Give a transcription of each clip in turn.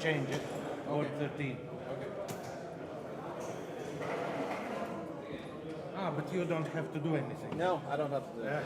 change it. Board 13. Okay. Ah, but you don't have to do anything. No, I don't have to do that.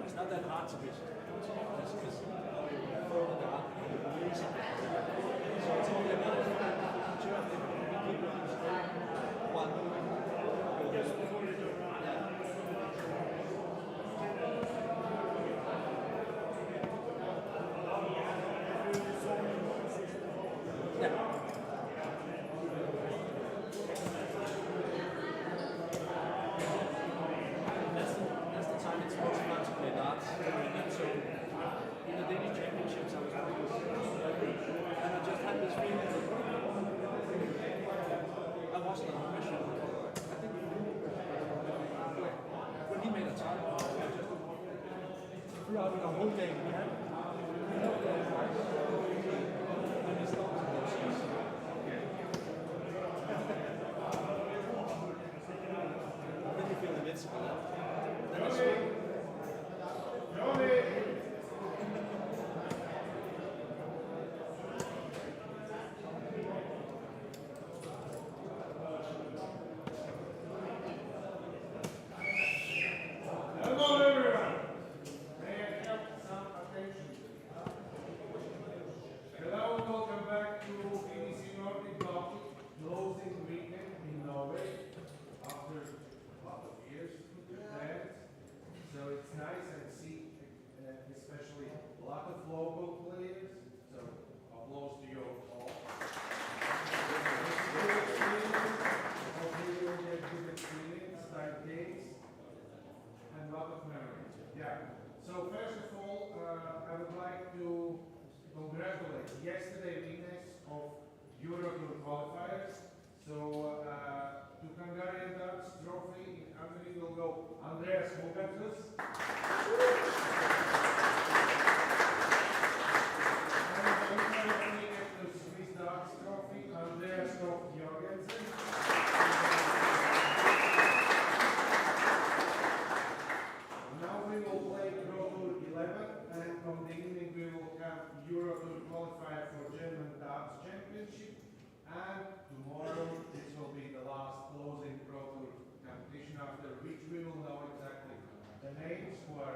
It's not that hard to be just because you throw the dart and release it. So it's only a matter of two of them. Keep running straight. One. That's the time it's most fun to play darts. So in the Danish championships, I was really good. And I just had this feeling that I wasn't on a mission. I think when he made a target, I just throughout the whole game, we had and he stopped the process. Then you feel invincible. Then it's Hello everyone! May I have some attention? Hello, welcome back to PDC Nordic Baltic closing weekend in Norway after a lot of years planned. So it's nice and see especially a lot of local players. So applause to you all. Hopefully you'll get good experience, tight games, and a lot of memories. Yeah. So first of all, I would like to congratulate yesterday winners of Euro Tour qualifiers. So to Hungarian Darts Trophy in Hungary will go Andreas Mugatus. And to Swiss Darts Trophy, Andreas Jorgensen. Now we will play Pro Tour 11, and from the evening we will have Euro Tour qualifier for German Darts Championship, and tomorrow this will be the last closing Pro Tour competition, after which we will know exactly the names who are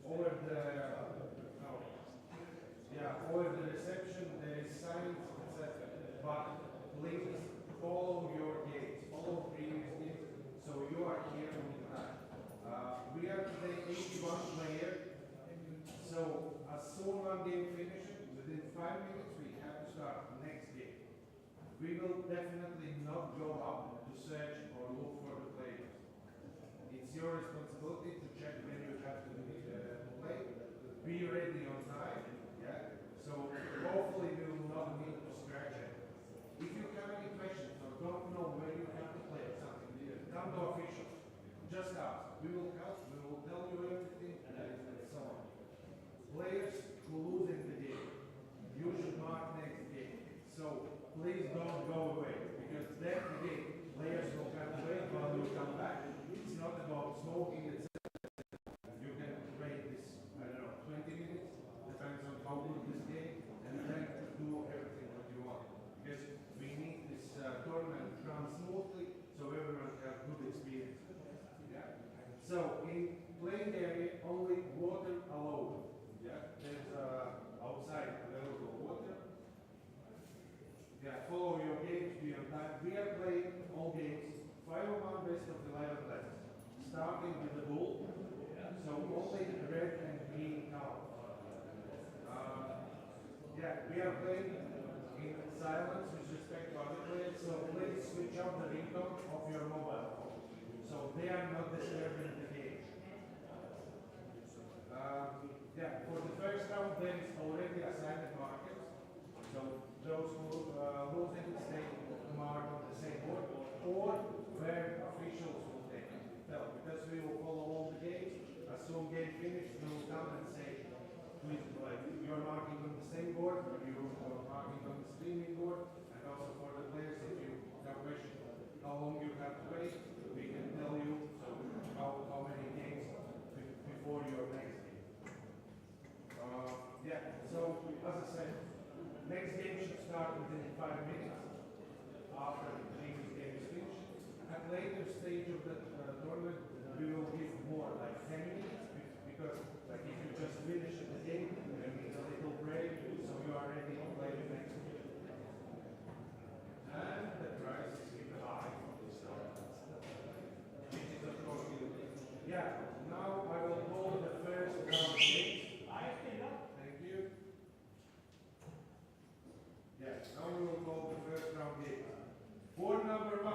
over the no, yeah, over the reception there is signs etc. But please follow your gates, follow previous gates, so you are here on time. We are today 81 players, so as soon one game finishes, within 5 minutes we have to start the next game. We will definitely not go up to search or look for the players. It's your responsibility to check when you have to play. Be ready on time. Yeah. So hopefully we will not need to scratch it. If you have any questions or don't know where you have to play or something, come to officials. Just ask. We will help. We will tell you everything and so on. Players who lose in the game, you should mark next game. So please don't go away because then again players will have to wait while you come back. It's not about smoking itself. You can wait this, I don't know, 20 minutes, depends on how good this game, and then do everything what you want. Because we need this tournament to run smoothly so everyone has good experience. Yeah? So in playing area, only water allowed. Yeah? There's outside available water. Yeah, follow your games, be on time. We are playing all games, 5-on-1 best of 11 left. Starting with the bull, so only red and green count. Yeah, we are playing in silence with respect to other players, so please switch off the ringtone of your mobile phone. So they are not disturbing the game. Yeah, for the first round there is already assigned markers. So those who losing stay mark on the same board, or where officials will take it. Because we will follow all the games. As soon game finished, we will come and say, please, like you're marking on the same board, or you are marking on the streaming board, and also for the players, if you have questions how long you have to wait, we can tell you how many games before your next game. Yeah, so as I said, next game should start within 5 minutes after the previous game is finished. At later stage of the tournament, we will give more, like 10 minutes, because like if you just finish the game, you need a little break, so you are ready to play the next game. And the price is high for this tournament. Which is of course good. Yeah, now I will call the first round game. Thank you. Yes, now we will call the first round game. Board number 1,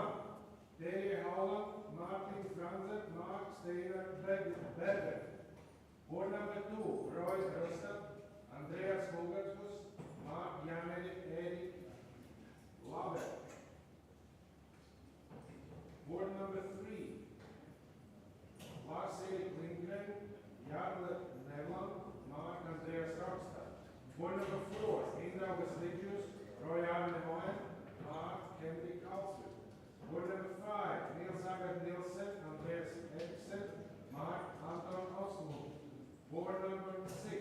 Terje Holland, Martin Franzer, Mark Steiner, Berger. Board number 2, Roy Rostad, Andreas Hogartus, Mark Jan-Erik Laber. Board number 3, Lars-Erik Lindgren, Jarle Nevland, Mark Andreas Rostad. Board number 4, Indra Vasilius, Roy Arne Moen, Mark Henrik Karlsson. Board number 5, Nils Agard Nielsen, Andreas Eriksen, Mark Anton Osmund. Board number 6,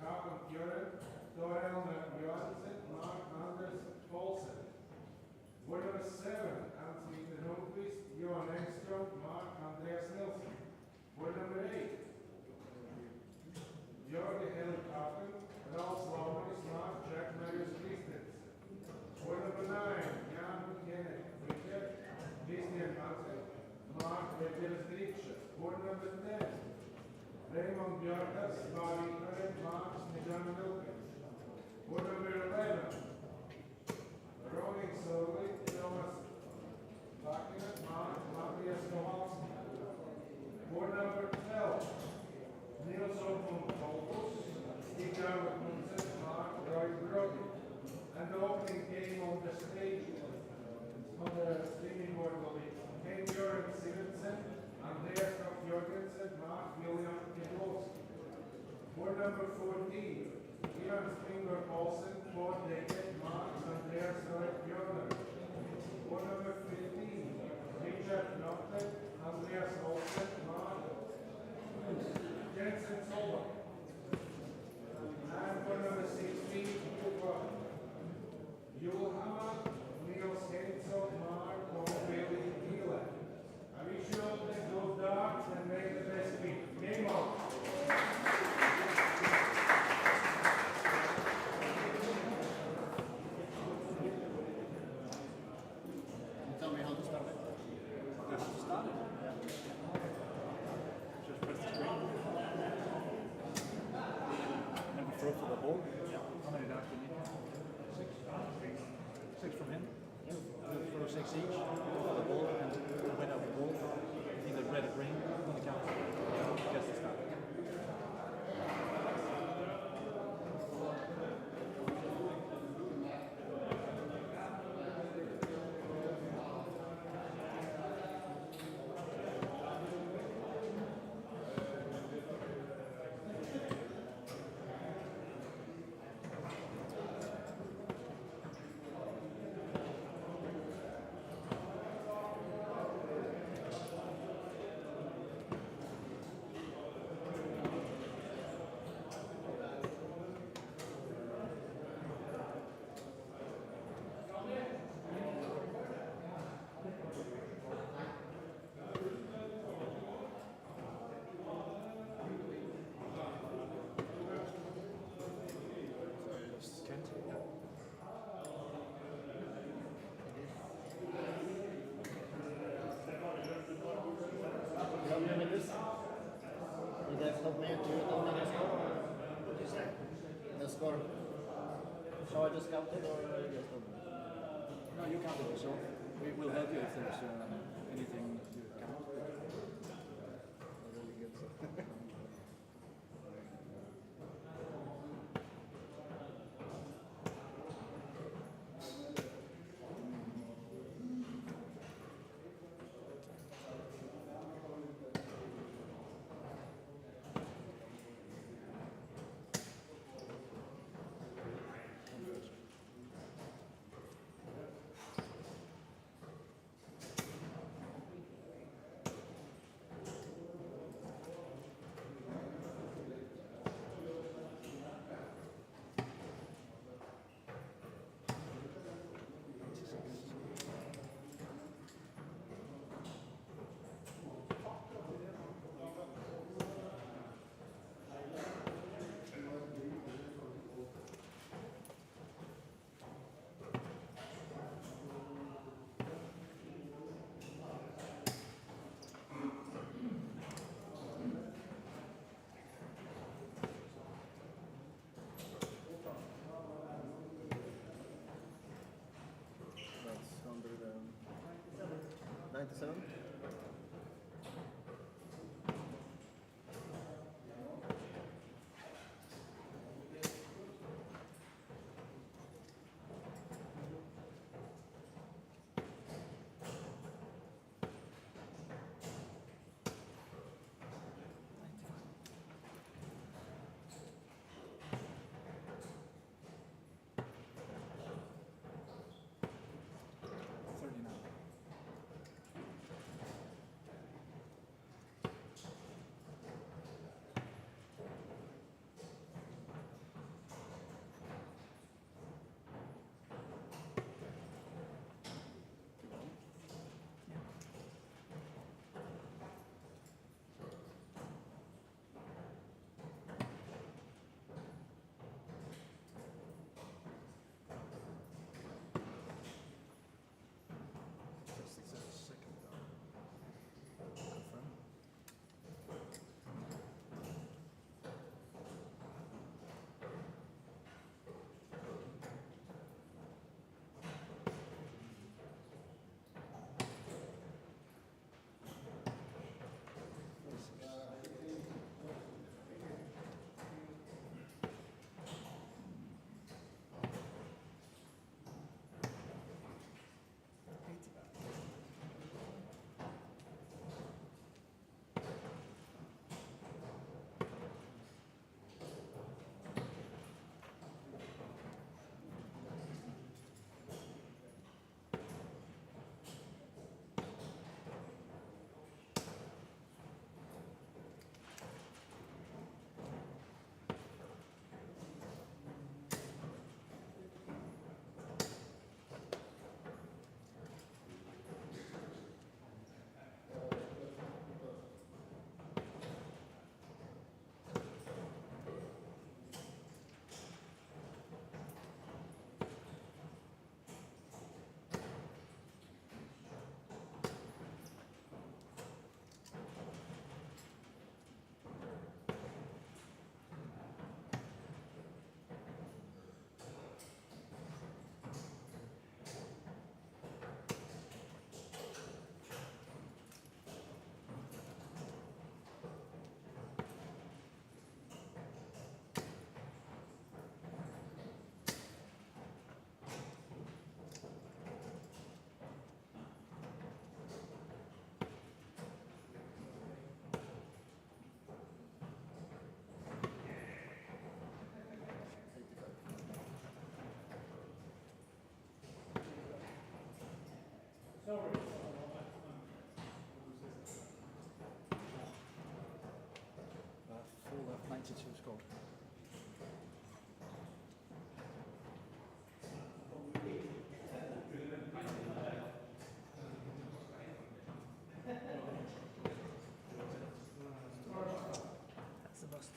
Kapan Kjören, Torel Johansen, Mark Anders Paulsen. Board number 7, Hans-Peter Holmqvist, Johan Engström, Mark Andreas Nilsson. Board number 8, Jorge Helikapen, Ralf Laumanis, Mark Jack Marius Christensen. Board number 9, Jan Kenneth Richard, Christian Hansen, Mark Veteras Gritsche. Board number 10, Raymond Björkas, Mari Karen, Mark Snežan Wilken. Board number 11, Ronin Solvik, Thomas Bakina, Mark Matthias Kowalski. Board number 12, Niels Open Kolbus, Stig Arvid Knudsen, Mark Roy Brody. And the opening game on the stage, on the streaming board will be Ken Jørgen Sivertsen, Andreas Koch Jorgensen, Mark William Kiblovski. Board number 14, Ivan Springer Paulsen, Paul Deca, Mark Andreas Roy Björner. Board number 15, Richard Nocte, Andreas Olsen, Mark Jensen Solberg. And board number 16, Julhammer, Niels Hensel, Mark, Bailey, Gila. I wish you all the good darts and make the best week. Game on! takes each, go for the ball, and the winner of the ball, either red or green, on the count, gets the start. You guys help me to tell me the score? What did you say? The score. Shall I just count it or you guys tell me? No, you count it yourself. We will help you if there's anything you count. Really good. That's 197. go. That's the best.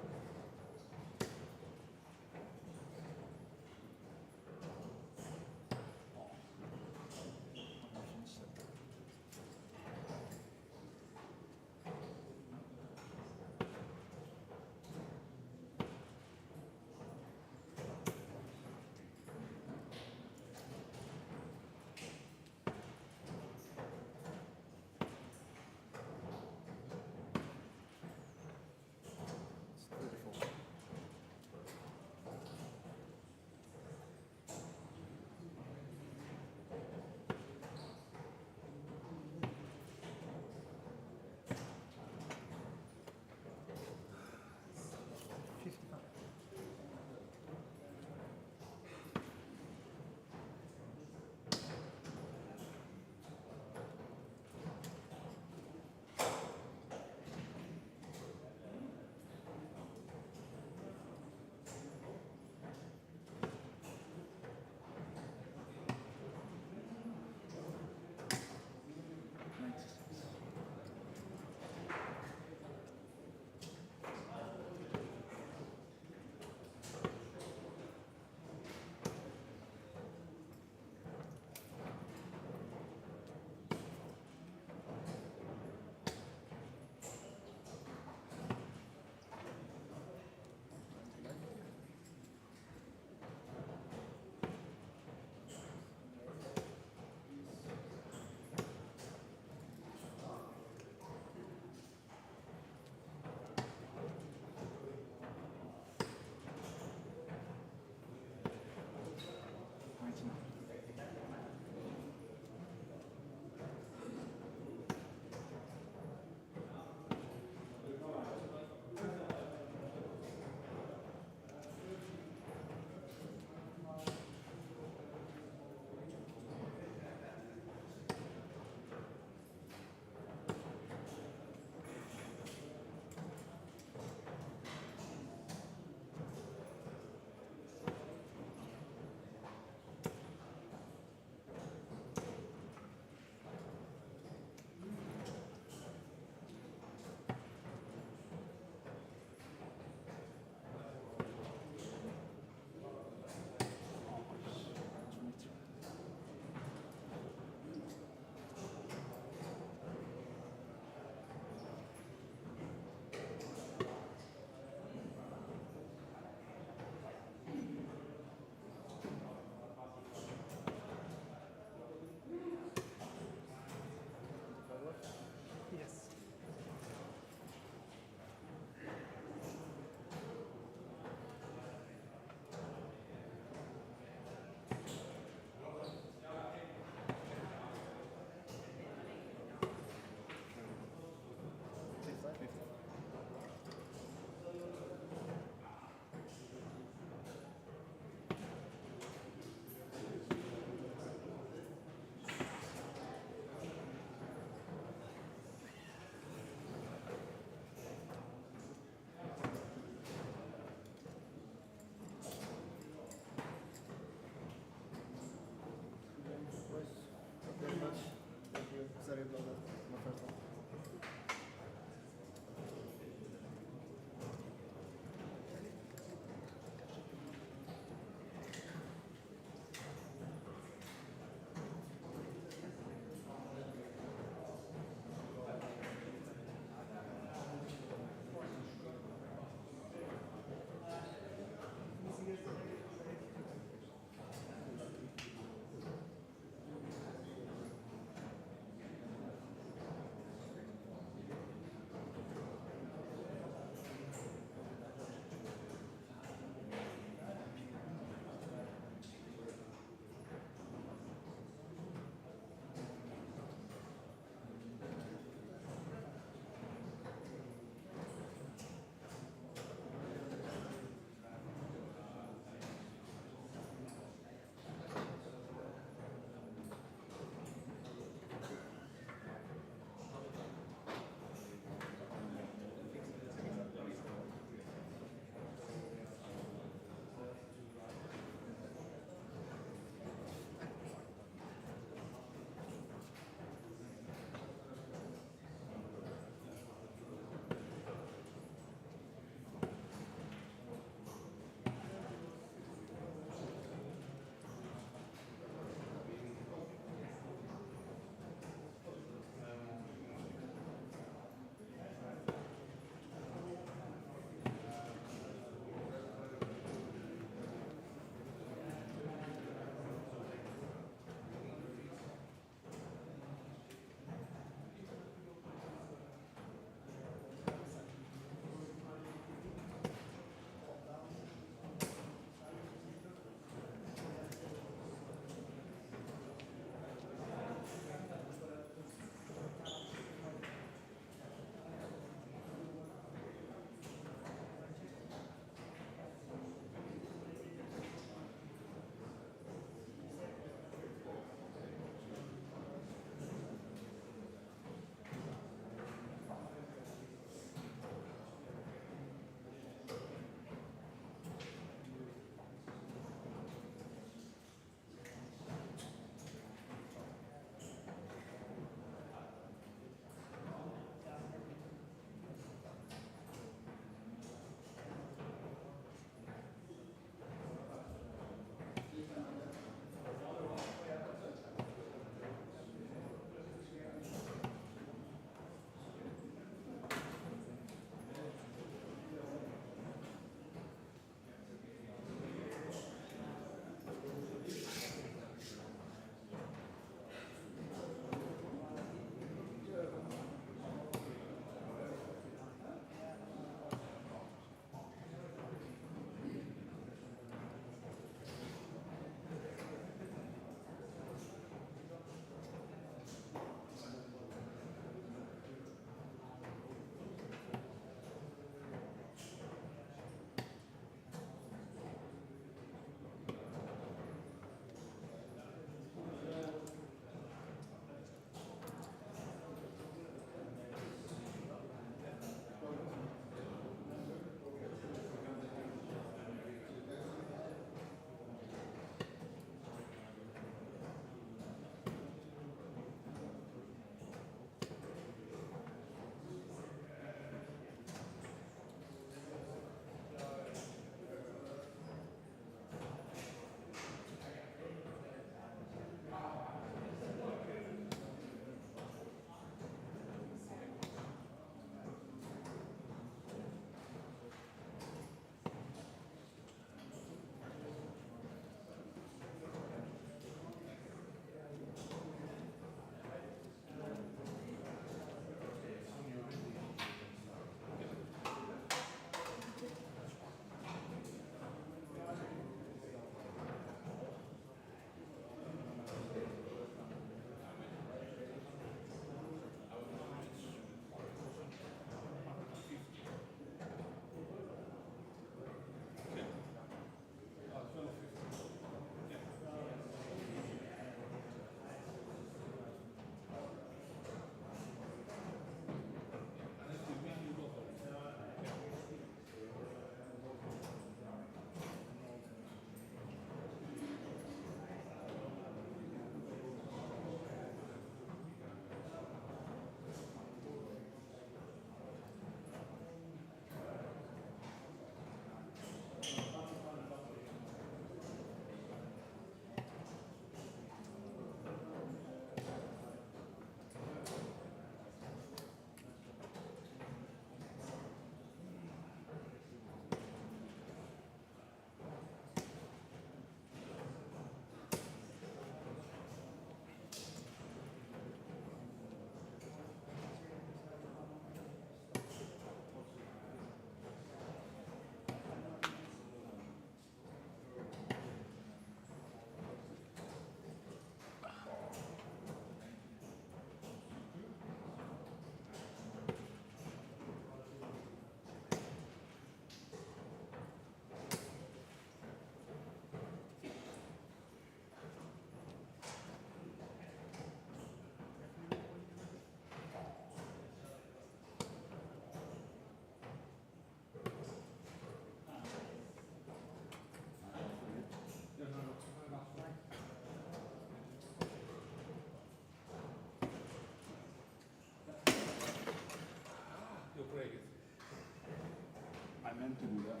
to do that.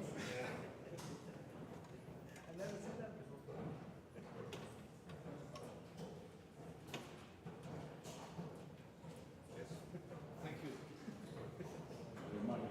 I've never seen that before. Thank you. Remind me.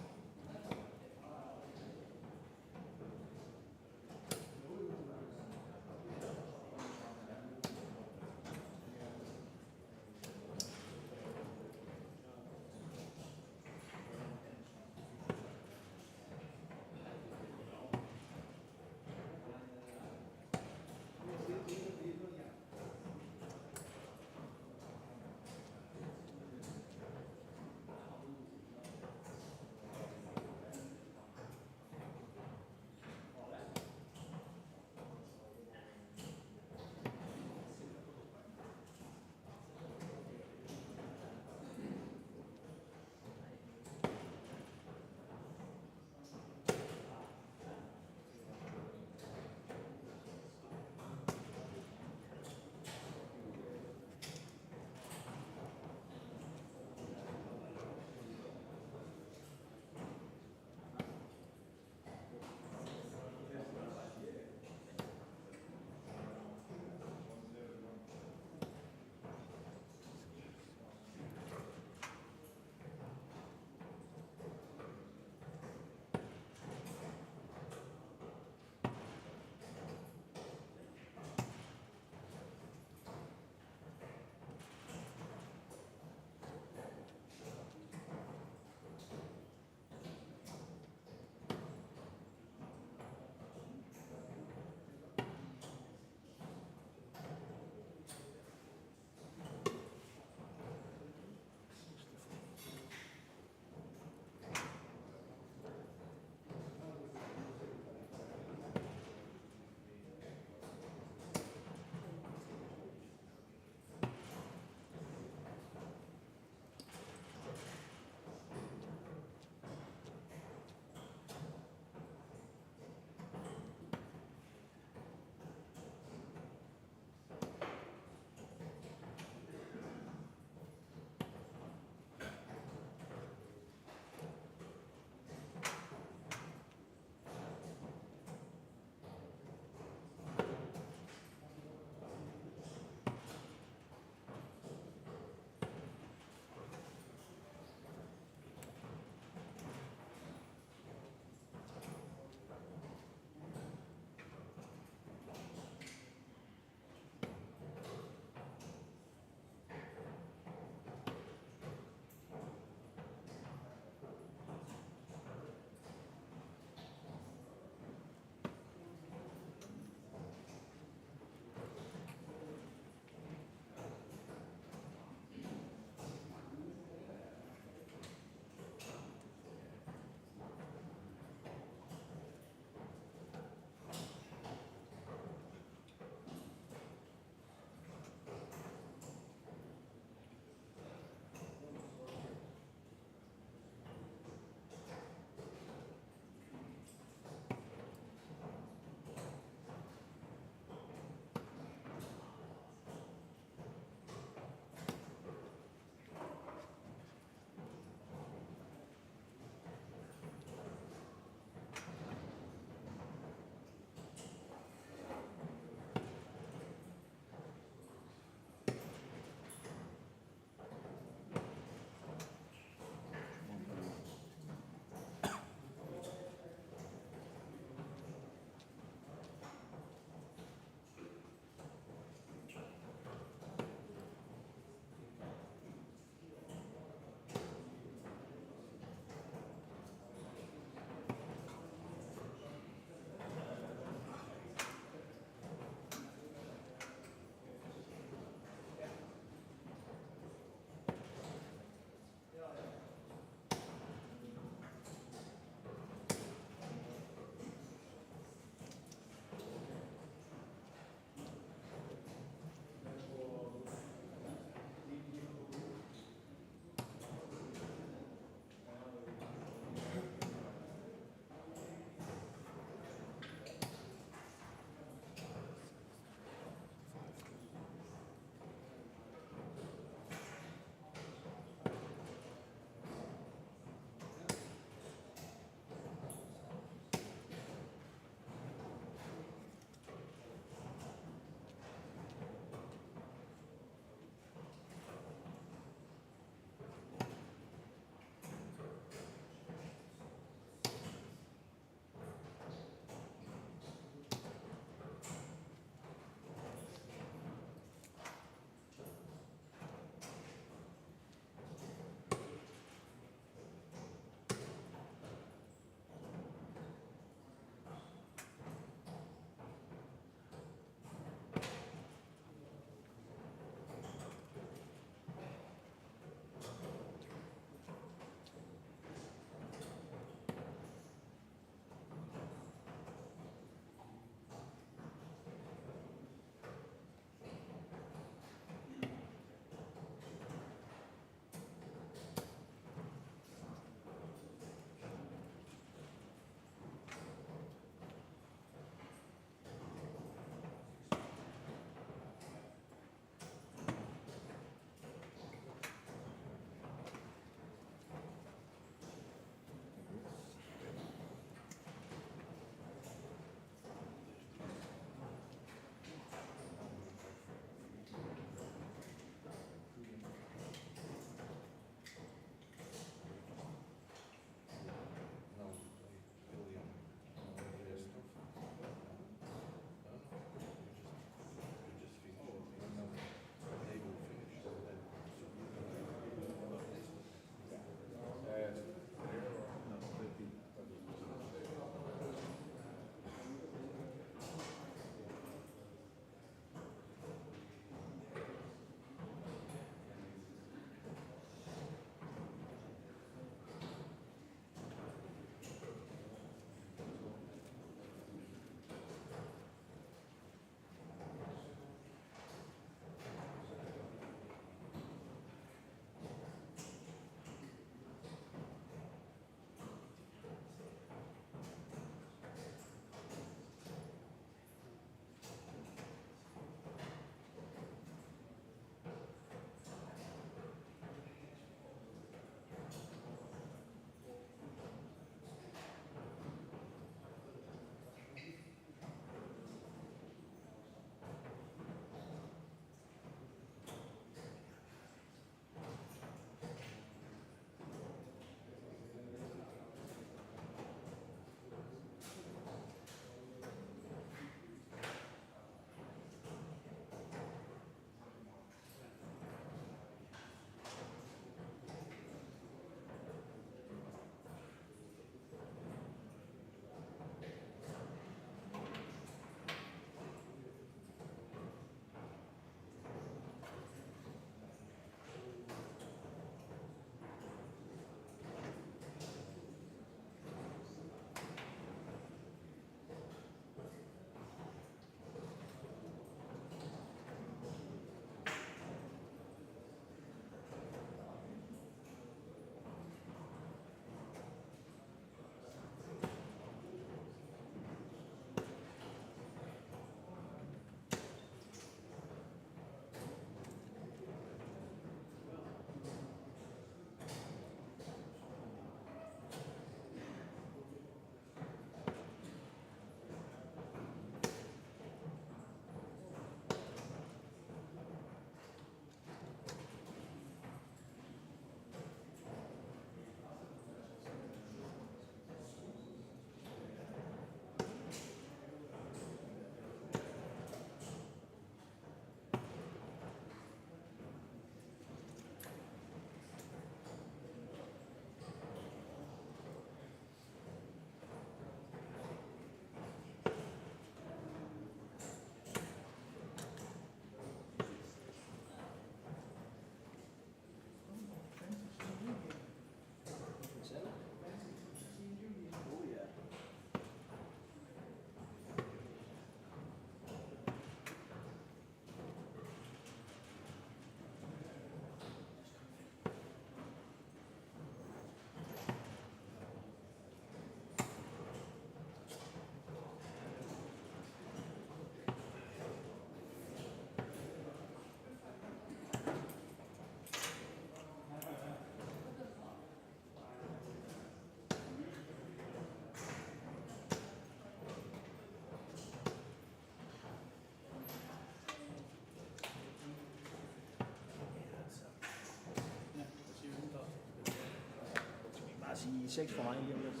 6 for mig lige om lidt.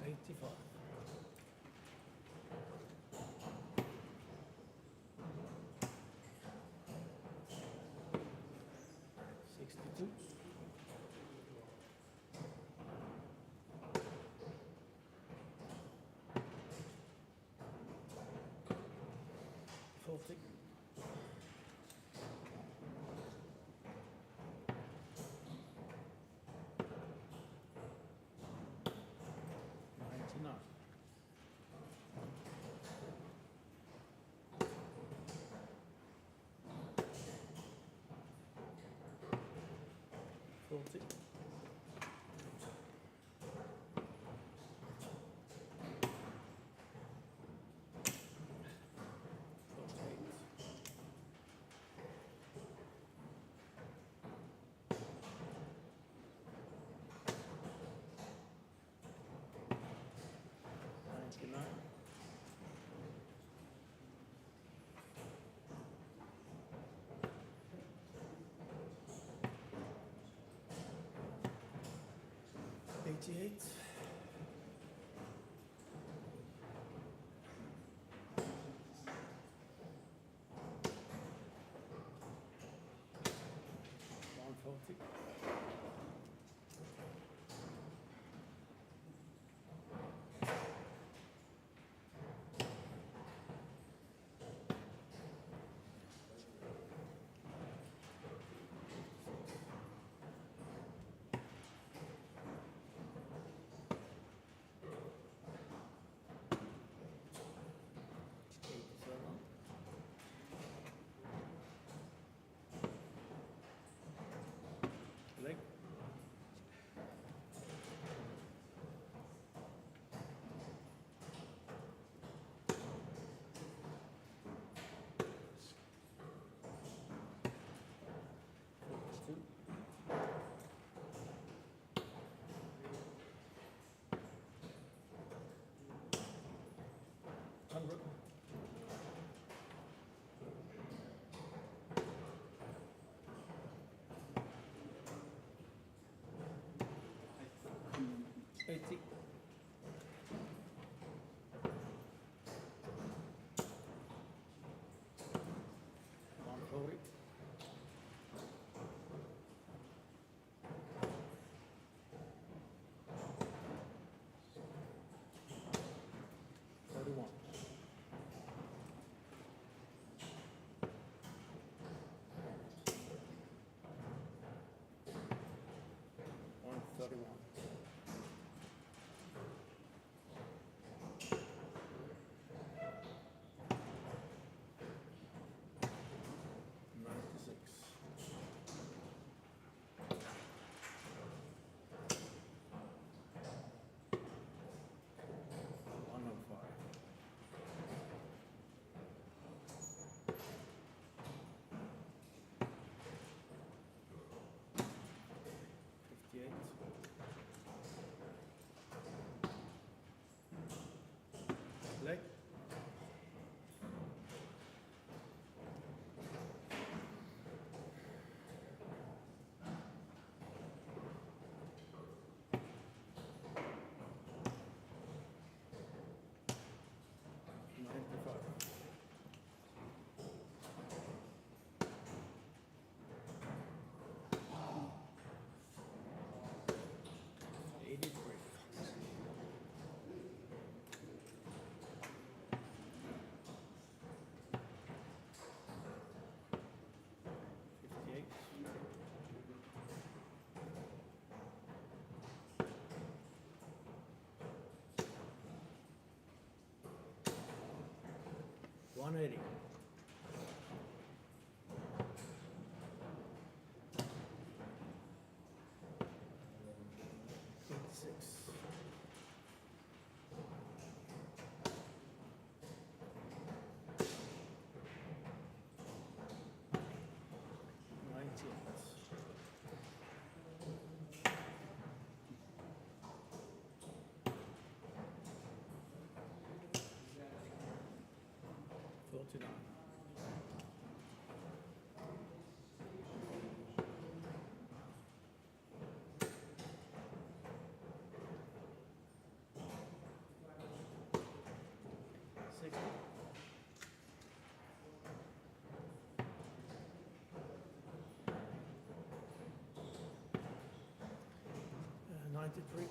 85. 62. 40. 99. 40. 99. 88. 140. 87. 'Leg. 42. 100. 80. 140. 31. 131. 96. 105. 58. 'Leg. 95. 83. 58. 180. 86. 98. 49. 50. 93.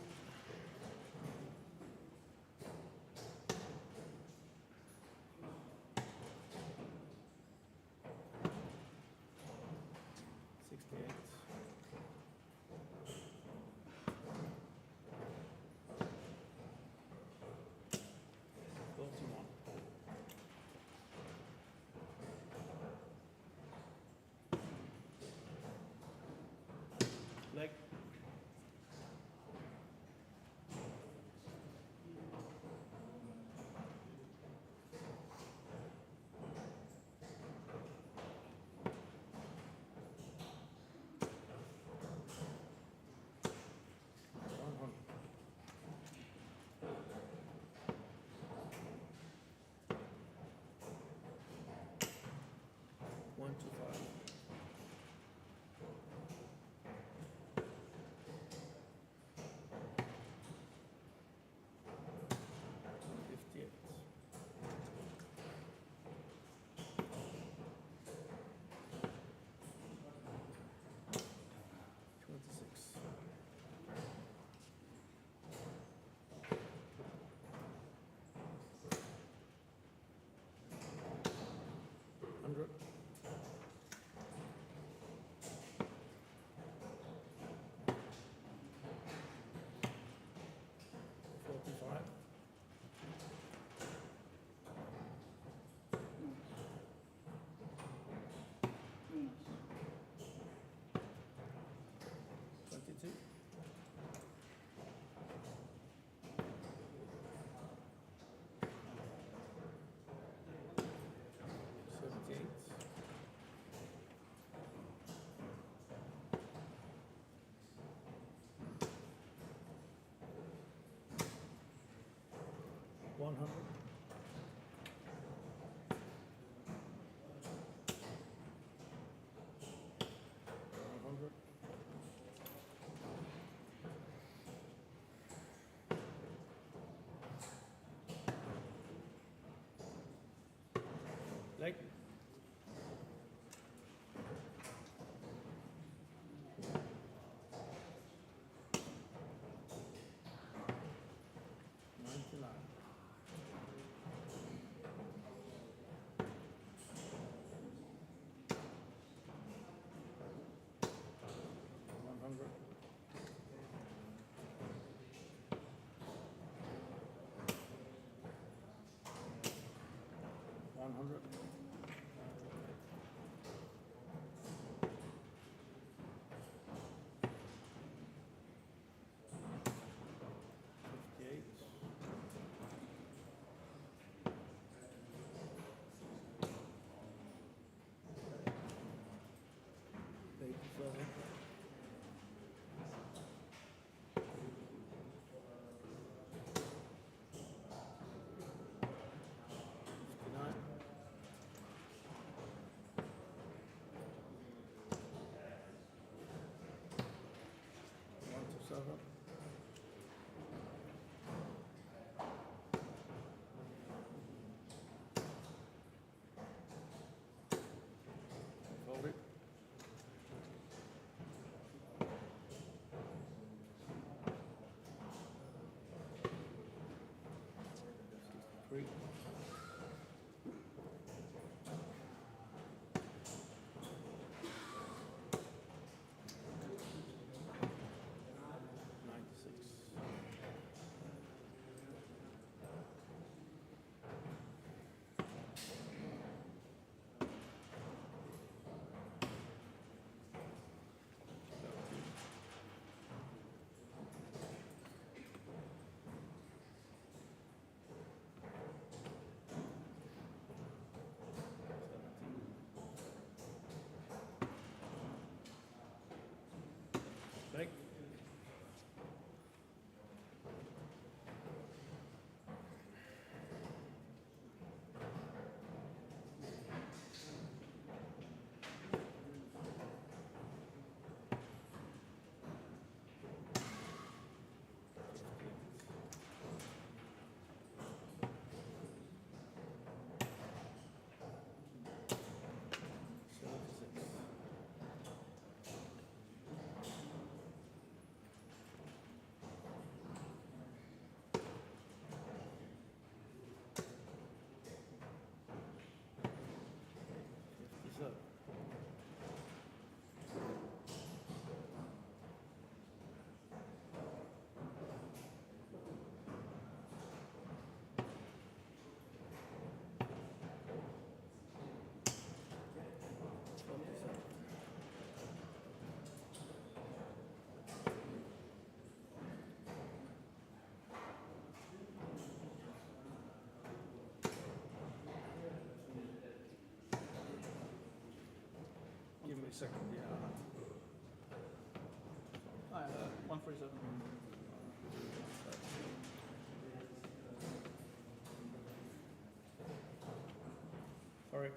Leg. One, two, five. Hundred. One hundred. Leg. Hold it. Three. second, yeah. 147. Sorry.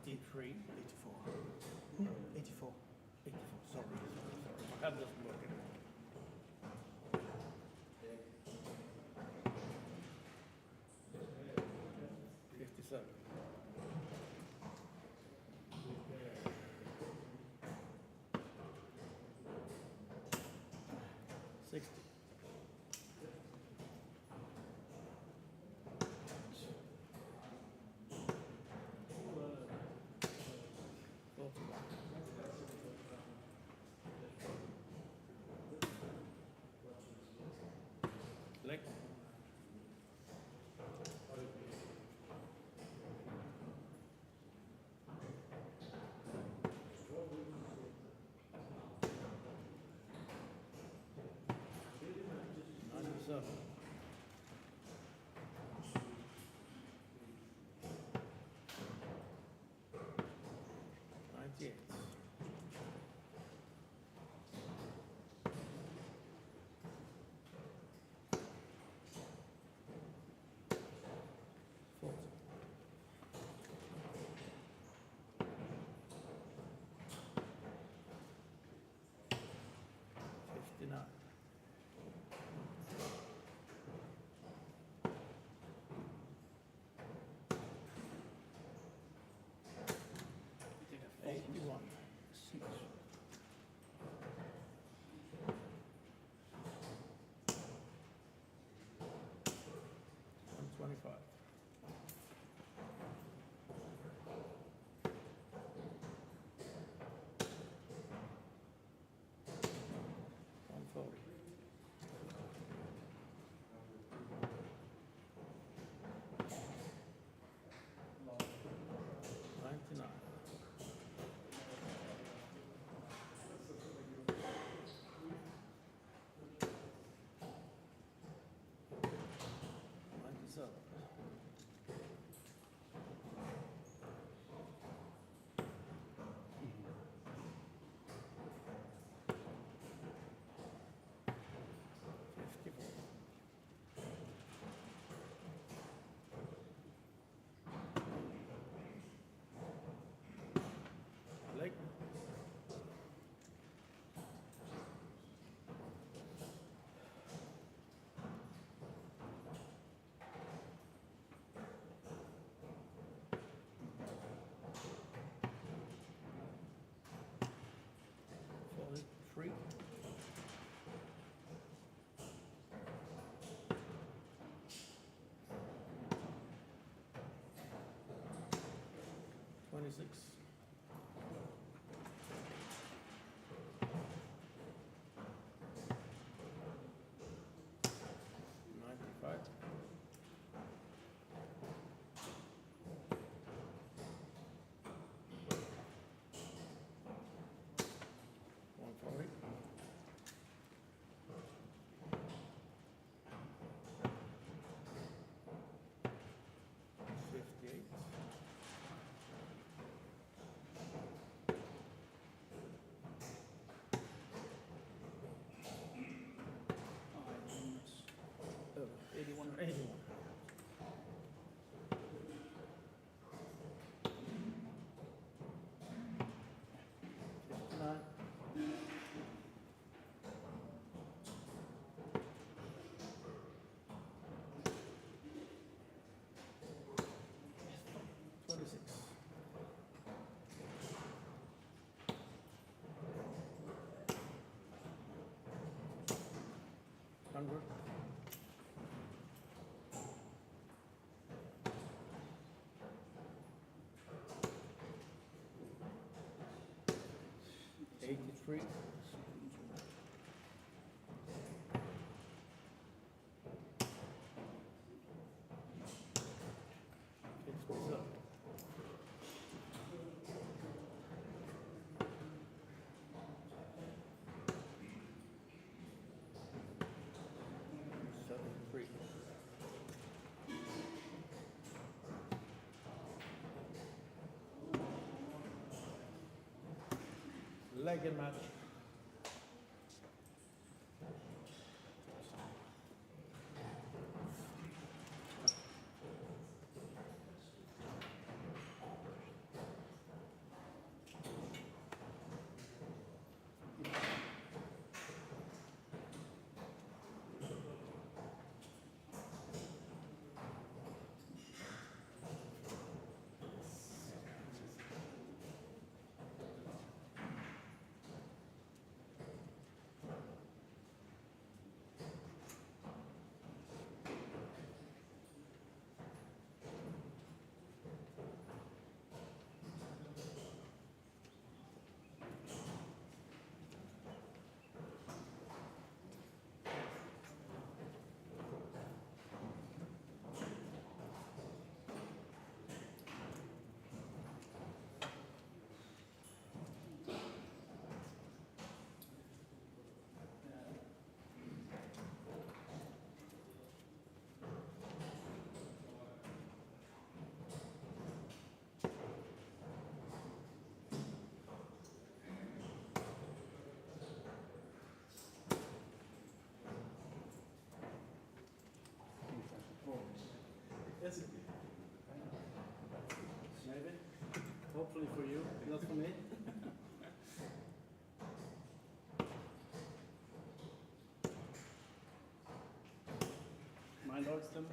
Eighty-three. 84. 84, sorry. My hand doesn't work anymore. 57. 60. 41. Leg. 97. 98. 40. 59. 81. 125. 26. 95. 140. 58. 81 or 81. 59. 26. 100. 83. 57. 73. Leg and match. Yes. Maybe. Hopefully for you, not for me. Mind lords them?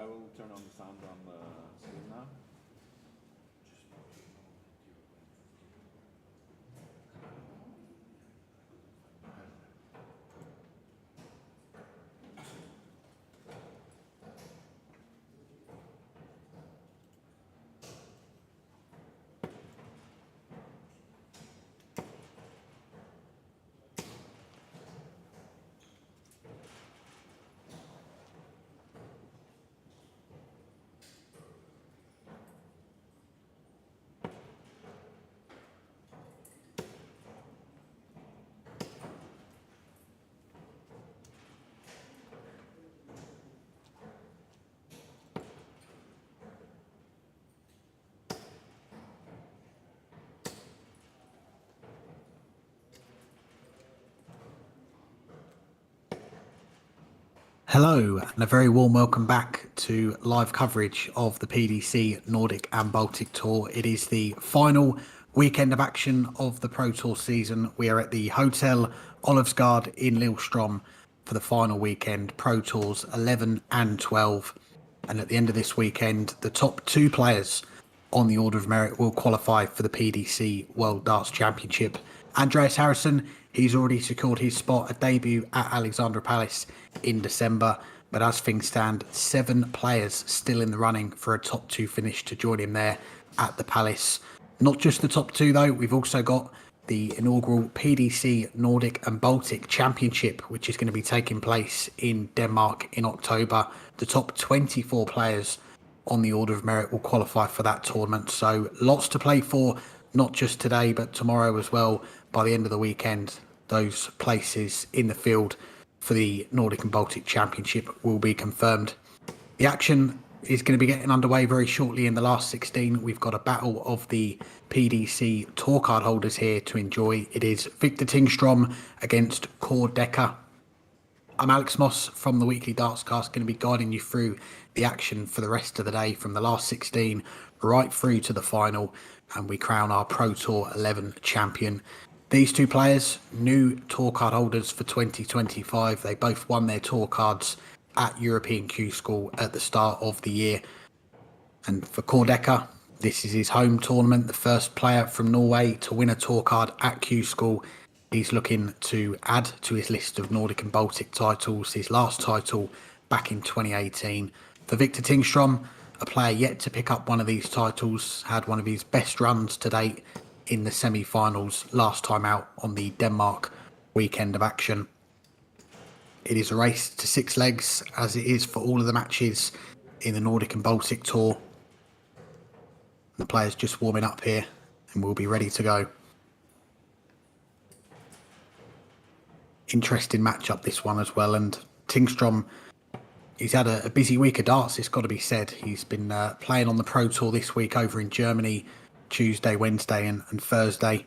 will turn on the sound on the screen now. Hello and a very warm welcome back to live coverage of the PDC Nordic and Baltic Tour. It is the final weekend of action of the Pro Tour season. We are at the Hotel Olofsgard in Lillestrøm for the final weekend, Pro Tours 11 and 12. And at the end of this weekend, the top 2 players on the order of merit will qualify for the PDC World Darts Championship. Andreas Harrison, he's already secured his spot, a debut at Alexandra Palace in December. But as things stand, 7 players still in the running for a top 2 finish to join him there at the Palace. Not just the top 2 though, we've also got the inaugural PDC Nordic and Baltic Championship, which is going to be taking place in Denmark in October. The top 24 players on the order of merit will qualify for that tournament. So lots to play for, not just today, but tomorrow as well. By the end of the weekend, those places in the field for the Nordic and Baltic Championship will be confirmed. The action is going to be getting underway very shortly in the last 16. We've got a battle of the PDC tour card holders here to enjoy. It is Victor Tingstrom against Deca. I'm Alex Moss from the Weekly Dartscast, going to be guiding you through the action for the rest of the day from the last 16 right through to the final, and we crown our Pro Tour 11 champion. These 2 players, new tour card holders for 2025. They both won their tour cards at European Q School at the start of the year. And for Deca, this is his home tournament, the first player from Norway to win a tour card at Q School. He's looking to add to his list of Nordic and Baltic titles, his last title back in 2018. For Victor Tingstrom, a player yet to pick up one of these titles, had one of his best runs to date in the semi-finals last time out on the Denmark weekend of action. It is a race to 6 legs, as it is for all of the matches in the Nordic and Baltic Tour. The players just warming up here and we'll be ready to go. Interesting matchup this one as well, and Tingstrom, he's had a busy week of darts, it's got to be said. He's been playing on the Pro Tour this week over in Germany, Tuesday, Wednesday and Thursday.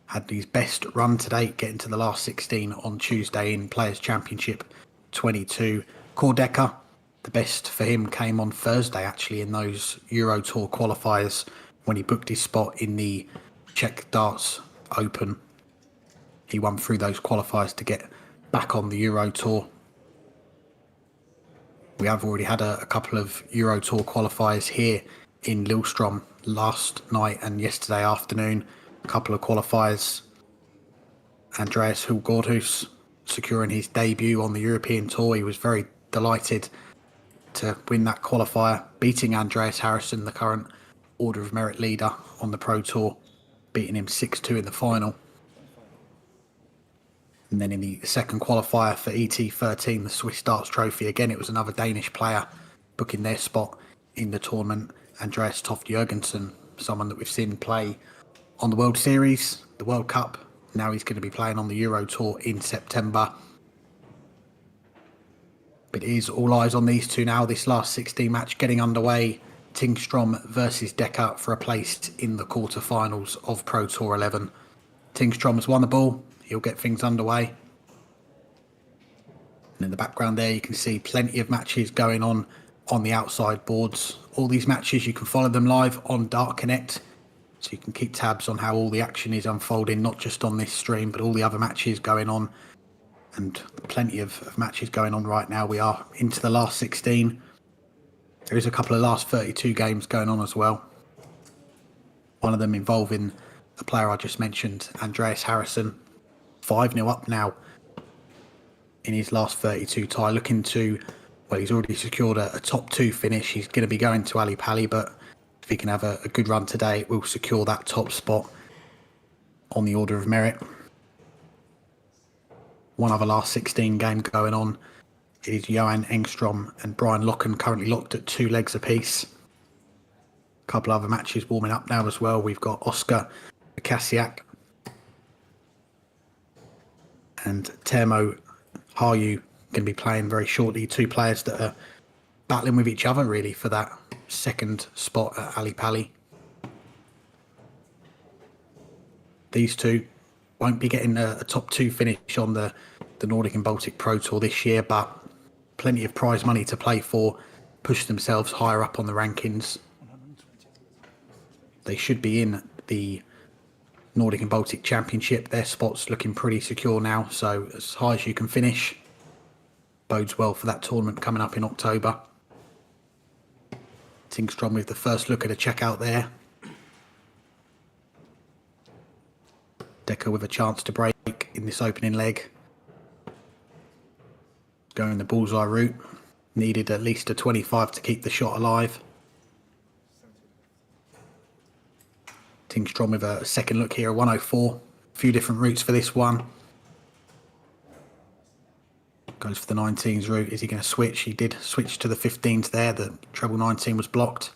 Had his best run to date, getting to the last 16 on Tuesday in Players Championship 22. Deca, the best for him came on Thursday actually in those Euro Tour qualifiers when he booked his spot in the Czech Darts Open. He won through those qualifiers to get back on the Euro Tour. We have already had a couple of Euro Tour qualifiers here in Lillestrøm last night and yesterday afternoon. A couple of qualifiers. Andreas Hulgaardhus securing his debut on the European Tour. He was very delighted to win that qualifier, beating Andreas Harrison, the current order of merit leader on the Pro Tour, beating him 6-2 in the final. And then in the second qualifier for ET13, the Swiss Darts Trophy, again, it was another Danish player booking their spot in the tournament, Andreas Toft Jørgensen, someone that we've seen play on the World Series, the World Cup. Now he's going to be playing on the Euro Tour in September. But it is all eyes on these 2 now. This last 16 match getting underway. Tingstrom versus Deca for a place in the quarterfinals of Pro Tour 11. Tingstrom has won the ball. He'll get things underway. And in the background there, you can see plenty of matches going on the outside boards. All these matches, you can follow them live on Dartsconnect. So you can keep tabs on how all the action is unfolding, not just on this stream, but all the other matches going on and plenty of matches going on right now. We are into the last 16. There is a couple of last 32 games going on as well. One of them involving the player I just mentioned, Andreas Harrison. 5-0 up now in his last 32 tie, looking to, well, he's already secured a top 2 finish. He's going to be going to Ali Pali, but if he can have a good run today, it will secure that top spot on the order of merit. One other last 16 game going on is Johan Engstrom and Brian Locken, currently locked at 2 legs apiece. A couple other matches warming up now as well. We've got Oscar Kasiak and Termo Harju going to be playing very shortly. 2 players that are battling with each other really for that second spot at Ali Pali. These two won't be getting a top 2 finish on the Nordic and Baltic Pro Tour this year, but plenty of prize money to play for, push themselves higher up on the rankings. They should be in the Nordic and Baltic Championship. Their spot's looking pretty secure now, so as high as you can finish bodes well for that tournament coming up in October. Tingstrom with the first look at a checkout there. Deca with a chance to break in this opening leg. Going the bullseye route. Needed at least a 25 to keep the shot alive. Tingstrom with a second look here, a 104. A few different routes for this one. Goes for the 19s route. Is he going to switch? He did switch to the 15s there. The treble 19 was blocked.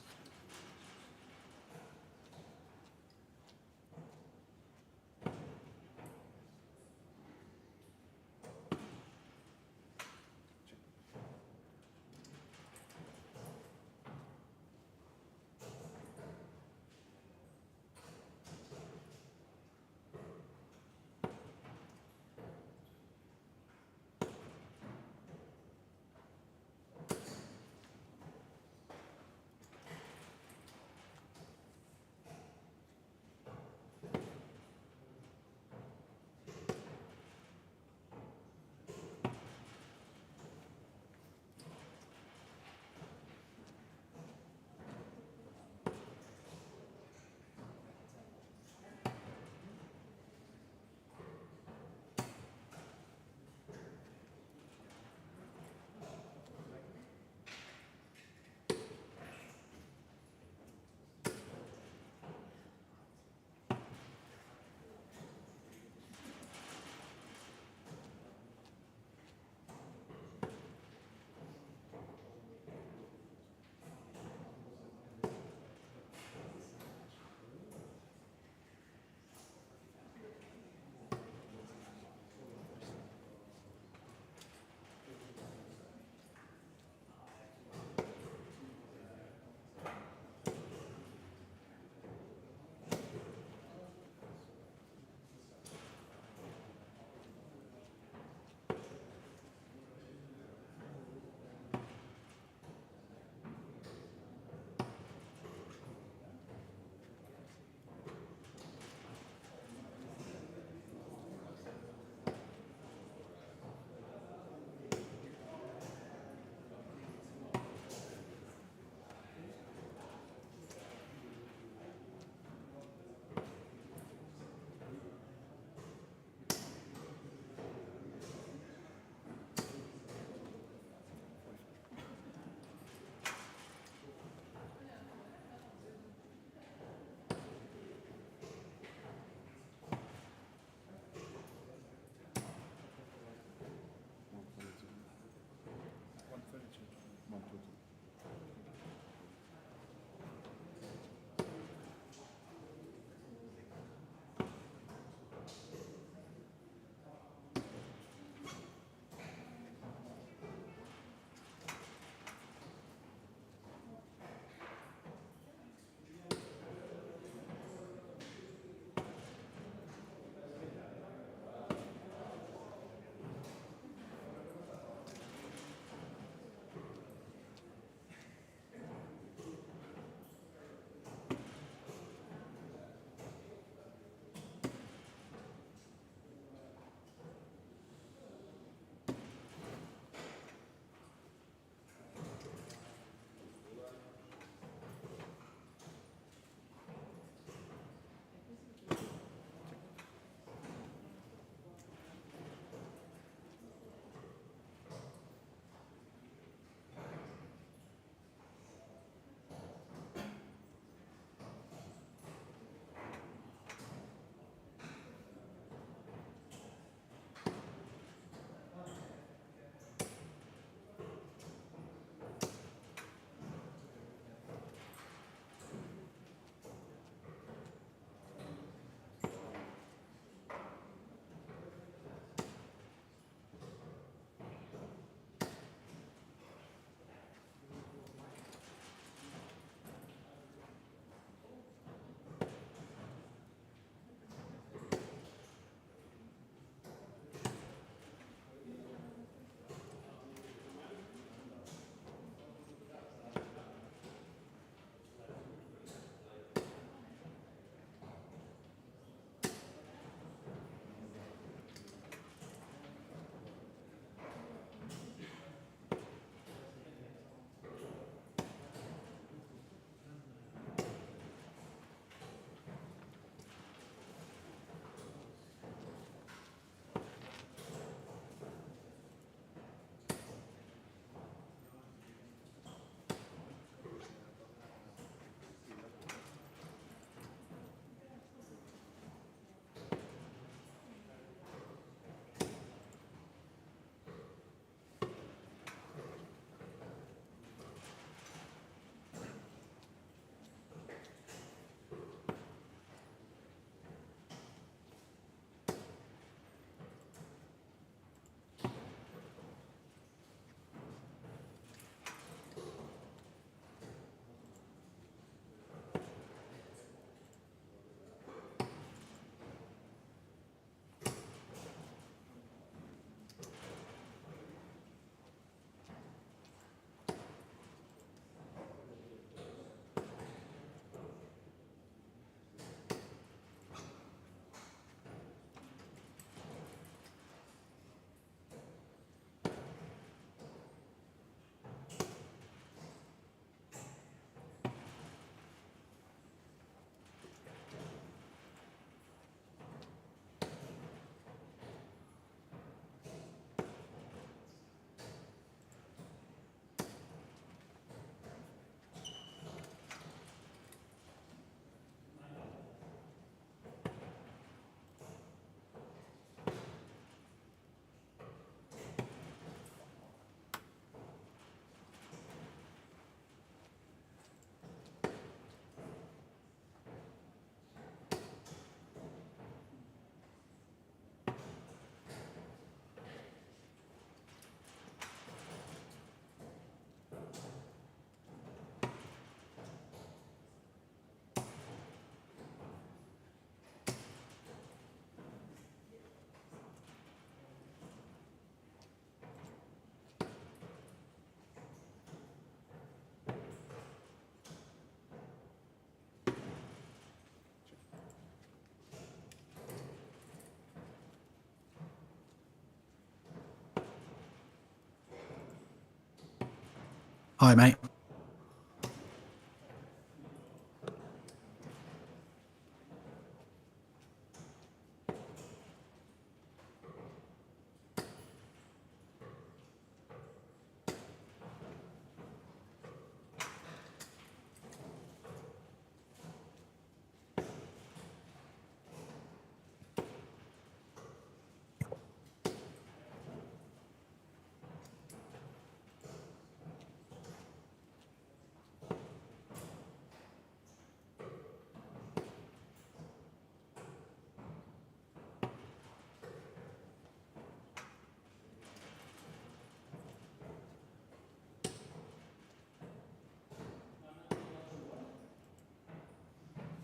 Hi, mate.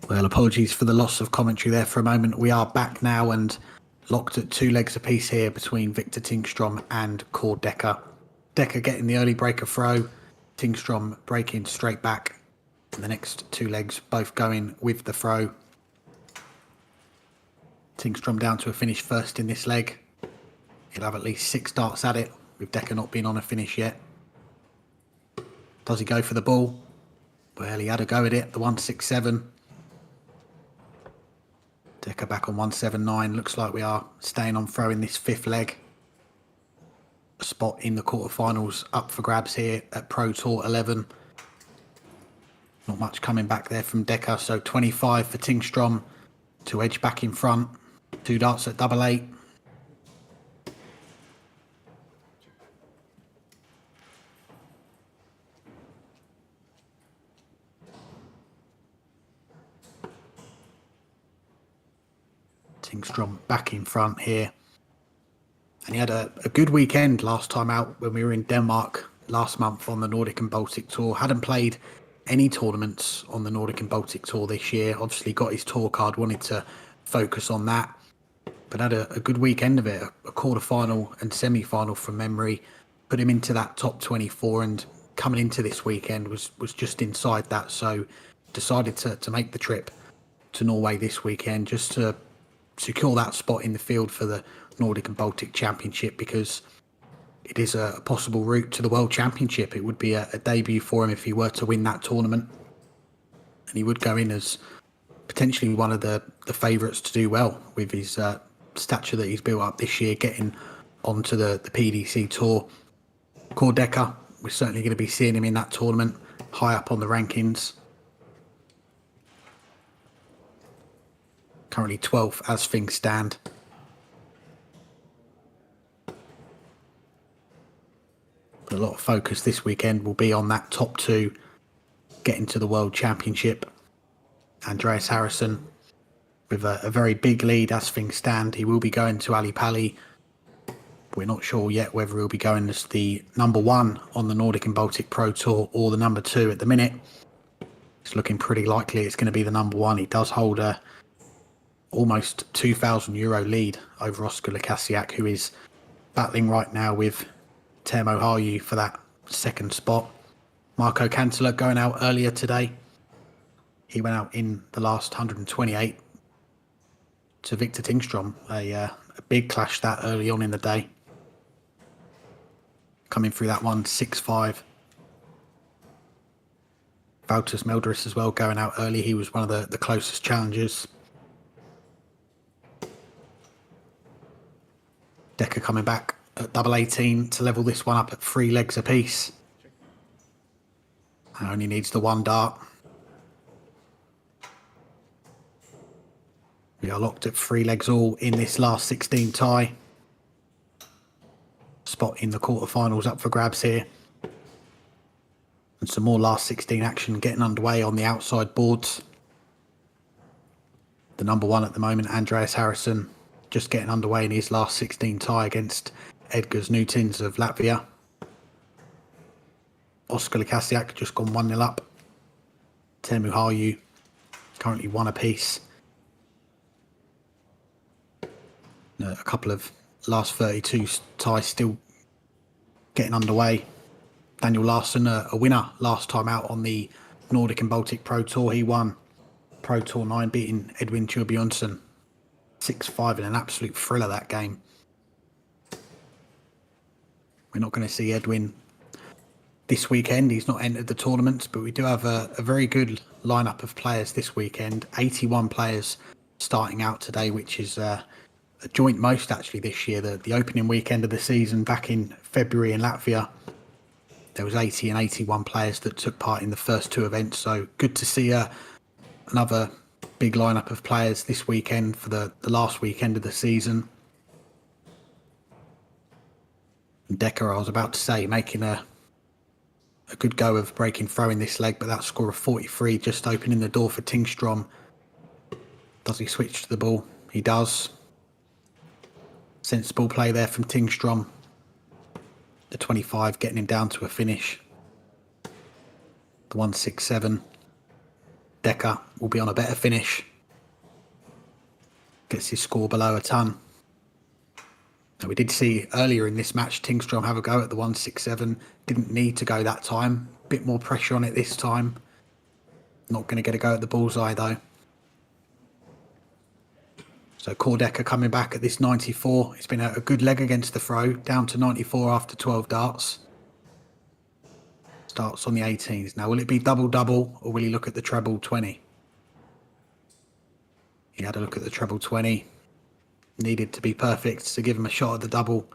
Well, apologies for the loss of commentary there for a moment. We are back now and locked at 2 legs apiece here between Victor Tingstrom and Cord Deca. Deca getting the early breaker throw, Tingstrom breaking straight back. And the next 2 legs both going with the throw. Tingstrom down to a finish first in this leg. He'll have at least 6 darts at it, with Deca not being on a finish yet. Does he go for the ball? Well, he had a go at it, the 167. Deca back on 179. Looks like we are staying on throw in this 5th leg. A spot in the quarterfinals up for grabs here at Pro Tour 11. Not much coming back there from Deca, so 25 for Tingstrom to edge back in front. 2 darts at 888. Tingstrom back in front here. And he had a good weekend last time out when we were in Denmark last month on the Nordic and Baltic Tour. Hadn't played any tournaments on the Nordic and Baltic Tour this year. Obviously got his tour card, wanted to focus on that. But had a good weekend of it. A quarter-final and semi-final from memory. Put him into that top 24, and coming into this weekend was just inside that. So decided to make the trip to Norway this weekend just to secure that spot in the field for the Nordic and Baltic Championship, because it is a possible route to the World Championship. It would be a debut for him if he were to win that tournament, and he would go in as potentially one of the favourites to do well with his stature that he's built up this year, getting onto the PDC Tour. Cord Deca, we're certainly going to be seeing him in that tournament, high up on the rankings. Currently 12th as things stand. But a lot of focus this weekend will be on that top 2 getting to the World Championship. Andreas Harrison with a very big lead as things stand. He will be going to Ali Pali. We're not sure yet whether he'll be going as the number 1 on the Nordic and Baltic Pro Tour or the number 2 at the minute. It's looking pretty likely it's going to be the number 1. He does hold a almost €2,000 lead over Oscar Lukasiak, who is battling right now with Teemu Harju for that 2nd spot. Marco Cantila going out earlier today. He went out in the last 128 to Victor Tingstrom. A big clash that early on in the day. Coming through that 165. Valtus Meldris as well going out early. He was one of the closest challengers. Deca coming back at 18 to level this one up at 3 legs apiece. And only needs the 1 dart. We are locked at 3 legs all in this last 16 tie. Spot in the quarterfinals up for grabs here. And some more last 16 action getting underway on the outside boards. The number 1 at the moment, Andreas Harrison, just getting underway in his last 16 tie against Edgars Nutins of Latvia. Oscar Lukasiak just gone 1-0 up. Teemu Harju currently 1 apiece. A couple of last 32 ties still getting underway. Daniel Larsson, a winner last time out on the Nordic and Baltic Pro Tour. He won Pro Tour 9, beating Edwin Turbjörnsson 6-5 in an absolute thriller that game. We're not going to see Edwin this weekend. He's not entered the tournaments, but we do have a very good lineup of players this weekend. 81 players starting out today, which is a joint most actually this year. The opening weekend of the season back in February in Latvia, there was 80 and 81 players that took part in the first two events. So good to see another big lineup of players this weekend for the last weekend of the season. And Deca, I was about to say, making a good go of breaking throw in this leg, but that score of 43 just opening the door for Tingstrom. Does he switch to the ball? He does. Sensible play there from Tingstrom. The 25 getting him down to a finish. The 167. Deca will be on a better finish. Gets his score below a ton. Now, we did see earlier in this match Tingstrom have a go at the 167. Didn't need to go that time. Bit more pressure on it this time. Not going to get a go at the bullseye though. So Deca coming back at this 94. It's been a good leg against the throw. Down to 94 after 12 darts. Starts on the 18s. Now, will it be double-double or will he look at the treble 20? He had a look at the treble 20. Needed to be perfect to give him a shot at the double.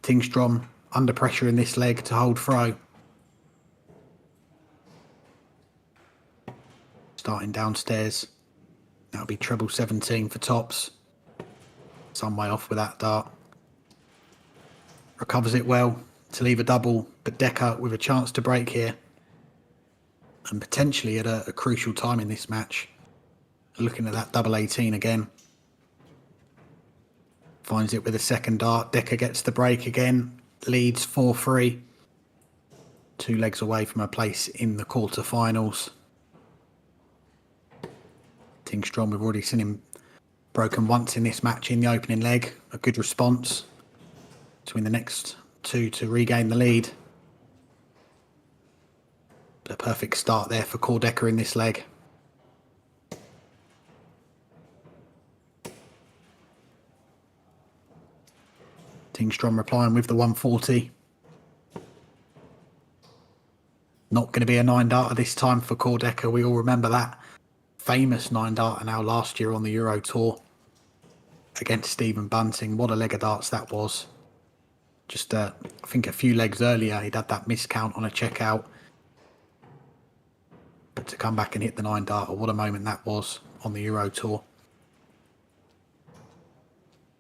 Tingstrom under pressure in this leg to hold throw. Starting downstairs. That'll be treble 17 for tops. Some way off with that dart. Recovers it well to leave a double, but Deca with a chance to break here. And potentially at a crucial time in this match. Looking at that double 18 again. Finds it with a second dart. Deca gets the break again. Leads 4-3. 2 legs away from a place in the quarterfinals. Tingstrom, we've already seen him broken once in this match in the opening leg. A good response to win the next 2 to regain the lead. A perfect start there for Deca in this leg. Tingstrom replying with the 140. Not going to be a 9-darter this time for Deca. We all remember that famous 9-darter now last year on the Euro Tour against Stephen Bunting. What a leg of darts that was. Just, I think a few legs earlier, he'd had that miscount on a checkout. But to come back and hit the 9-darter, what a moment that was on the Euro Tour.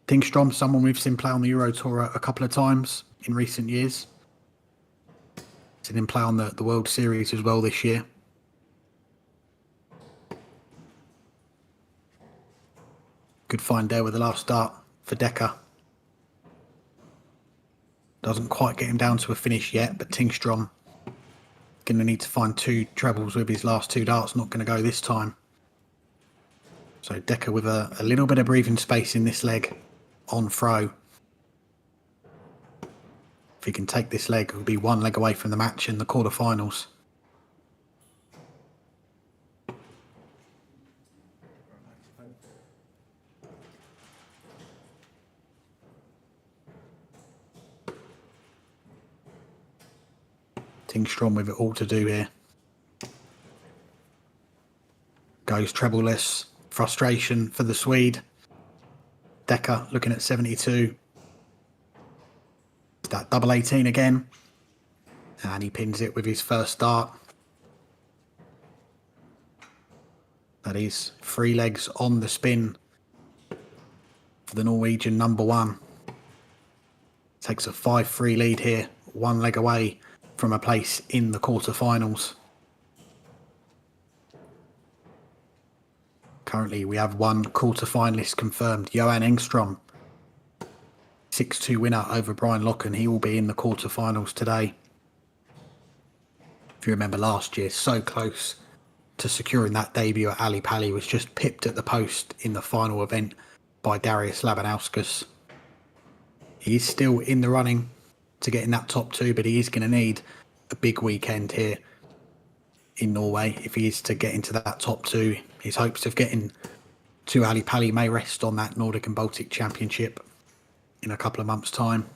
Tingstrom, someone we've seen play on the Euro Tour a couple of times in recent years. Seen him play on the World Series as well this year. Good find there with the last dart for Deca. Doesn't quite get him down to a finish yet, but Tingstrom going to need to find 2 trebles with his last 2 darts. Not going to go this time. So Deca with a little bit of breathing space in this leg on throw. If he can take this leg, he'll be 1 leg away from the match in the quarterfinals. Tingstrom with it all to do here. Goes trebleless. Frustration for the Swede. Deca looking at 72. That double 18 again. And he pins it with his first dart. That is 3 legs on the spin for the Norwegian number 1. Takes a 5-3 lead here. 1 leg away from a place in the quarterfinals. Currently, we have 1 quarterfinalist confirmed, Johan Engstrom. 6-2 winner over Brian Locken. He will be in the quarterfinals today. If you remember last year, so close to securing that debut at Ali Pali, was just pipped at the post in the final event by Darius Labanauskas. He is still in the running to get in that top 2, but he is going to need a big weekend here in Norway if he is to get into that top 2. His hopes of getting to Ali Pali may rest on that Nordic and Baltic Championship in a couple of months' time.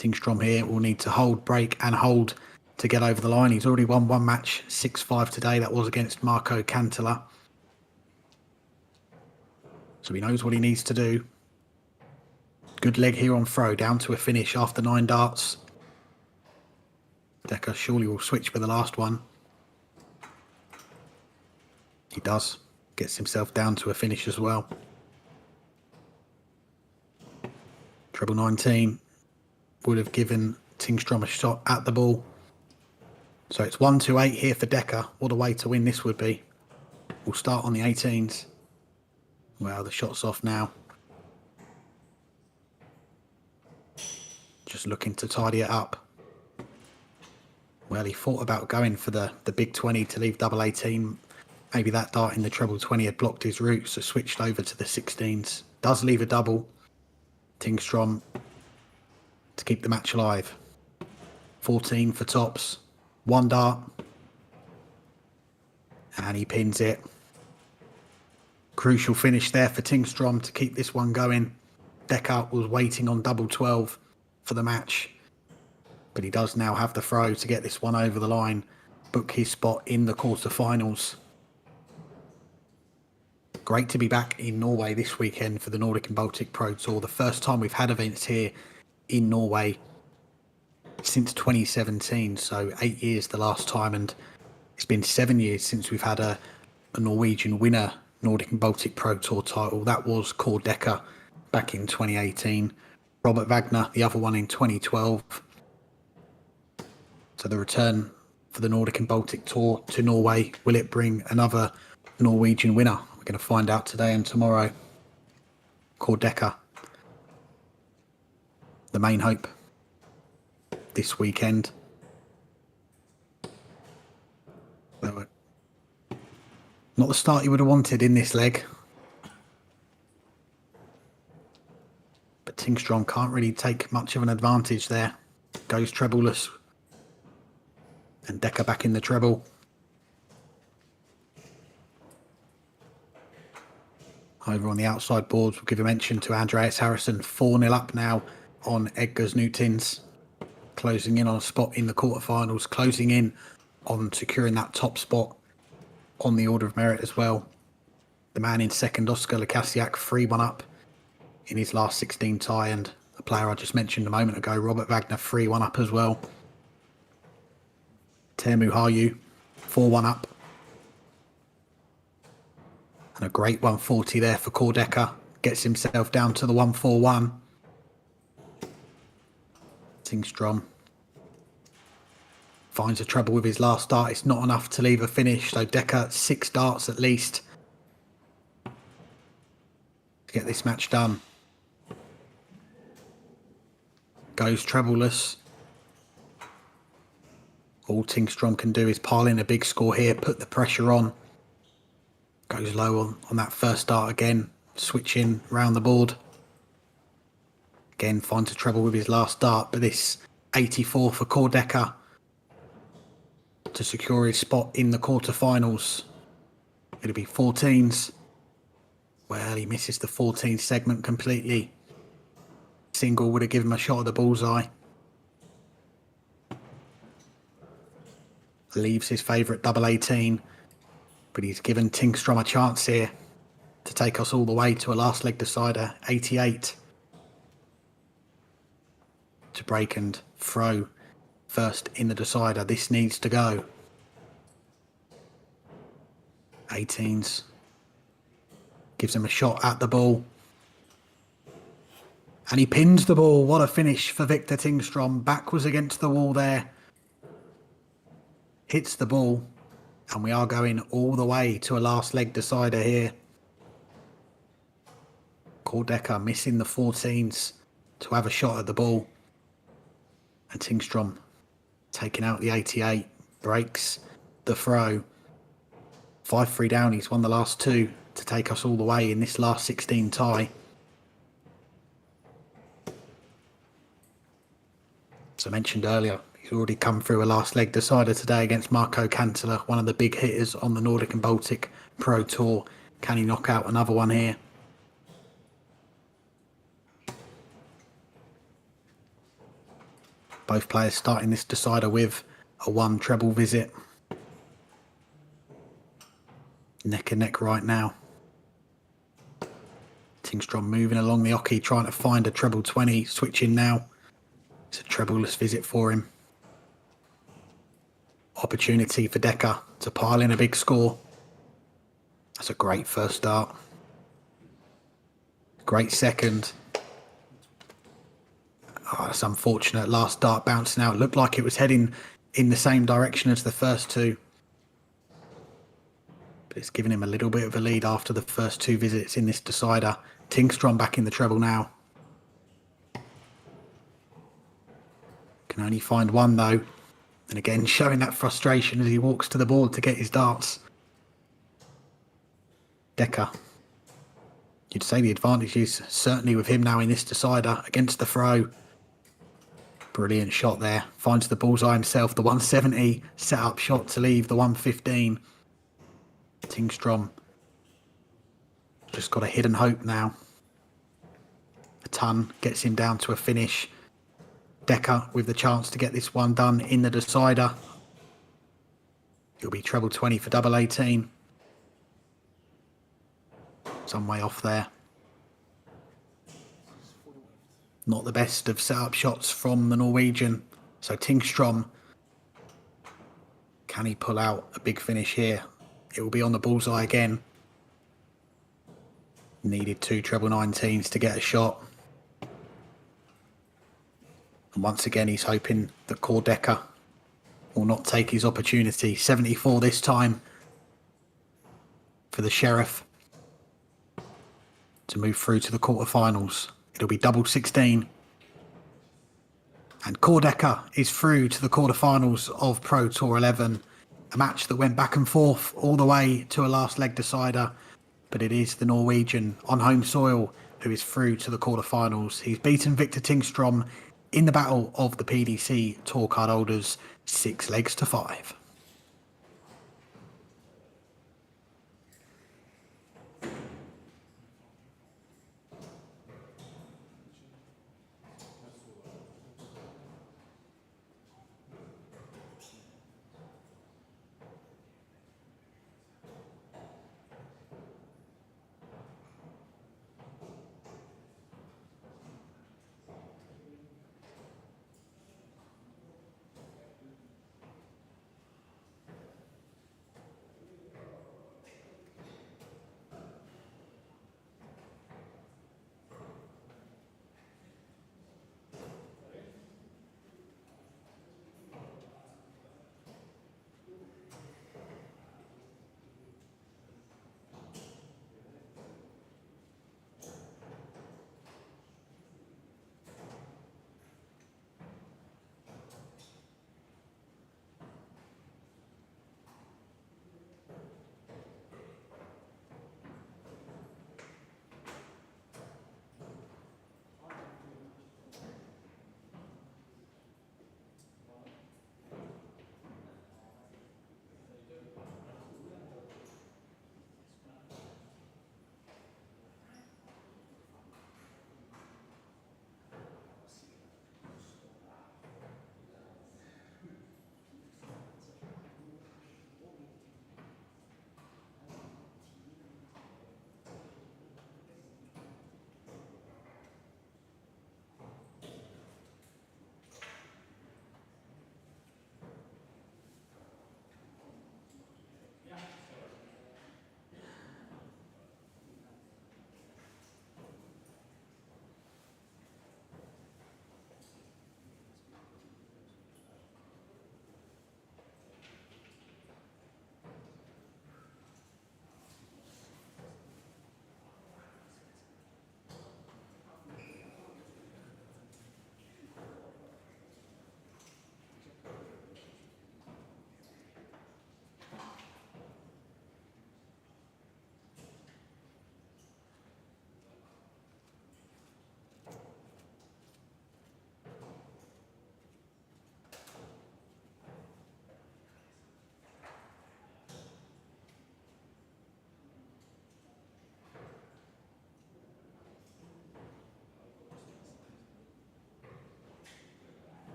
Tingstrom here will need to hold, break and hold to get over the line. He's already won one match, 6-5 today. That was against Marco Cantala. So he knows what he needs to do. Good leg here on throw, down to a finish after 9 darts. Deca surely will switch for the last one. He does. Gets himself down to a finish as well. Treble 19 would have given Tingstrom a shot at the ball. So it's 1-2-8 here for Deca. What a way to win this would be. We'll start on the 18s. Well, the shot's off now. Just looking to tidy it up. Well, he thought about going for the big 20 to leave double 18. Maybe that dart in the treble 20 had blocked his route, so switched over to the 16s. Does leave a double. Tingstrom to keep the match alive. 14 for tops. 1 dart. And he pins it. Crucial finish there for Tingstrom to keep this one going. Deca was waiting on double 12 for the match. But he does now have the throw to get this one over the line. Book his spot in the quarterfinals. Great to be back in Norway this weekend for the Nordic and Baltic Pro Tour. The first time we've had events here in Norway since 2017. So 8 years the last time. And it's been 7 years since we've had a Norwegian winner Nordic and Baltic Pro Tour title. That was Deca back in 2018. Robert Wagner, the other one in 2012. So the return for the Nordic and Baltic Tour to Norway, will it bring another Norwegian winner? We're going to find out today and tomorrow. Deca, the main hope this weekend. Not the start you would have wanted in this leg. But Tingstrom can't really take much of an advantage there. Goes trebleless. And Deca back in the treble. Over on the outside boards, we'll give a mention to Andreas Harrison. 4-0 up now on Edgar's Newtins. Closing in on a spot in the quarterfinals. Closing in on securing that top spot on the order of merit as well. The man in second, Oscar Lukasiak, 3-1 up in his last 16 tie. And the player I just mentioned a moment ago, Robert Wagner, 3-1 up as well. Teemu Harju, 4-1 up. And a great 140 there for Deca. Gets himself down to the 141. Tingstrom finds a treble with his last dart. It's not enough to leave a finish. So Deca, 6 darts at least to get this match done. Goes trebleless. All Tingstrom can do is pile in a big score here, put the pressure on. Goes low on that first dart again, switching round the board. Again, finds a treble with his last dart, but this 84 for Deca to secure his spot in the quarterfinals. It'll be 14s. Well, he misses the 14 segment completely. Single would have given him a shot at the bullseye. Leaves his favourite double 18. But he's given Tingstrom a chance here to take us all the way to a last leg decider, 88. To break and throw first in the decider. This needs to go. 18s. Gives him a shot at the ball. And he pins the ball. What a finish for Victor Tingstrom. Backwards against the wall there. Hits the ball. And we are going all the way to a last leg decider here. Deca missing the 14s to have a shot at the ball. And Tingstrom taking out the 88. Breaks the throw. 5-3 down. He's won the last 2 to take us all the way in this last 16 tie. As I mentioned earlier, he's already come through a last leg decider today against Marco Cantala, one of the big hitters on the Nordic and Baltic Pro Tour. Can he knock out another one here? Both players starting this decider with a 1 treble visit. Neck and neck right now. Tingstrom moving along the oche, trying to find a treble 20, switching now. It's a trebleless visit for him. Opportunity for Deca to pile in a big score. That's a great first start. Great second. Oh, that's unfortunate. Last dart bouncing out. It looked like it was heading in the same direction as the first two. But it's given him a little bit of a lead after the first 2 visits in this decider. Tingstrom back in the treble now. Can only find 1 though. And again, showing that frustration as he walks to the board to get his darts. Deca. You'd say the advantage is certainly with him now in this decider against the throw. Brilliant shot there. Finds the bullseye himself. The 170 set up shot to leave the 115. Tingstrom just got a hidden hope now. A ton gets him down to a finish. Deca with the chance to get this one done in the decider. It'll be treble 20 for double 18. Some way off there. Not the best of set-up shots from the Norwegian. So Tingstrom, can he pull out a big finish here? It will be on the bullseye again. Needed 2 treble 19s to get a shot. And once again, he's hoping that Deca will not take his opportunity. 74 this time for the Sheriff to move through to the quarterfinals. It'll be double 16. And Deca is through to the quarterfinals of Pro Tour 11. A match that went back and forth all the way to a last leg decider. But it is the Norwegian on home soil who is through to the quarterfinals. He's beaten Victor Tingstrom in the battle of the PDC Tour card holders, 6 legs to 5.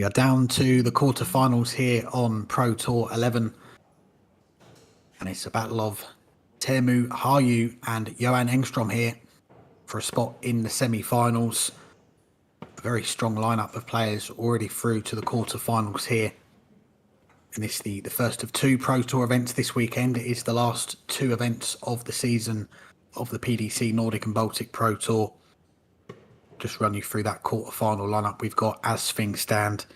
We are down to the quarterfinals here on Pro Tour 11. And it's a battle of Teemu Harju and Johan Engstrom here for a spot in the semi-finals. A very strong lineup of players already through to the quarterfinals here. And this is the first of 2 Pro Tour events this weekend. It is the last 2 events of the season of the PDC Nordic and Baltic Pro Tour. Just run you through that quarterfinal lineup. We've got, as things stand,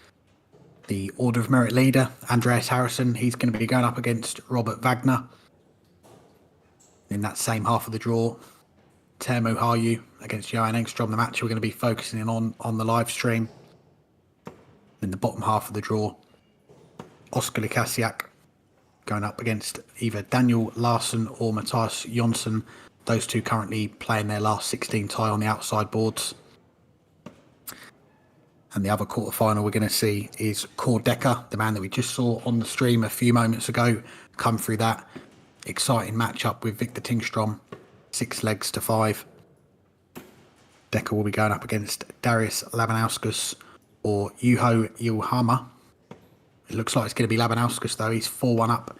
the Order of Merit leader, Andreas Harrison. He's going to be going up against Robert Wagner. In that same half of the draw, Teemu Harju against Johan Engstrom, the match we're going to be focusing in on the live stream. In the bottom half of the draw, Oskar Lukasiak going up against either Daniel Larsson or Matthias Jonsson. Those two currently playing their last 16 tie on the outside boards. And the other quarterfinal we're going to see is Deca, the man that we just saw on the stream a few moments ago, come through that exciting matchup with Victor Tingstrom, 6 legs to 5. Deca will be going up against Darius Labanauskas or Juho Ilhama. It looks like it's going to be Labanauskas though. He's 4-1 up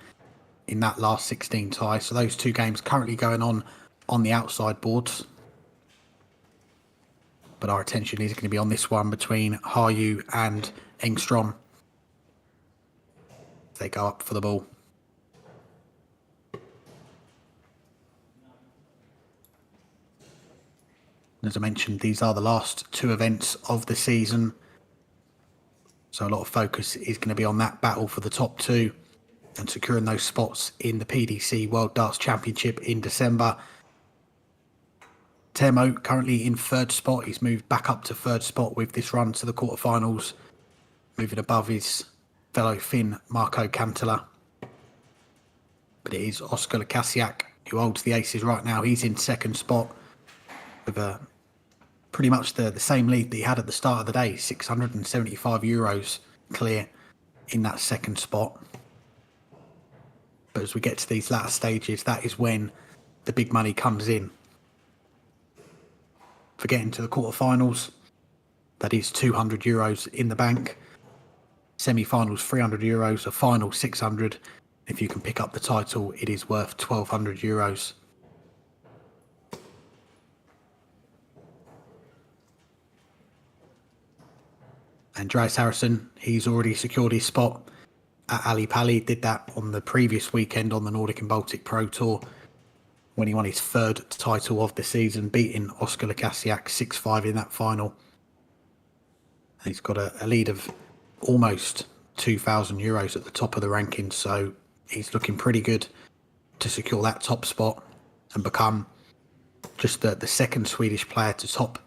in that last 16 tie. So those 2 games currently going on the outside boards. But our attention is going to be on this one between Harju and Engstrom. They go up for the ball. As I mentioned, these are the last 2 events of the season. So a lot of focus is going to be on that battle for the top 2 and securing those spots in the PDC World Darts Championship in December. Teemu currently in 3rd spot. He's moved back up to 3rd spot with this run to the quarterfinals, moving above his fellow Finn Marco Kantala. But it is Oskar Lukasiak who holds the aces right now. He's in 2nd spot with pretty much the same lead that he had at the start of the day, €675 clear in that 2nd spot. But as we get to these latter stages, that is when the big money comes in. For getting to the quarterfinals, that is €200 in the bank. Semi-finals €300, a final 600. If you can pick up the title, it is worth €1,200. Andreas Harrison, he's already secured his spot at Ali Pali. Did that on the previous weekend on the Nordic and Baltic Pro Tour when he won his 3rd title of the season, beating Oskar Lukasiak 6-5 in that final. And he's got a lead of almost €2,000 at the top of the rankings, so he's looking pretty good to secure that top spot and become just the 2nd Swedish player to top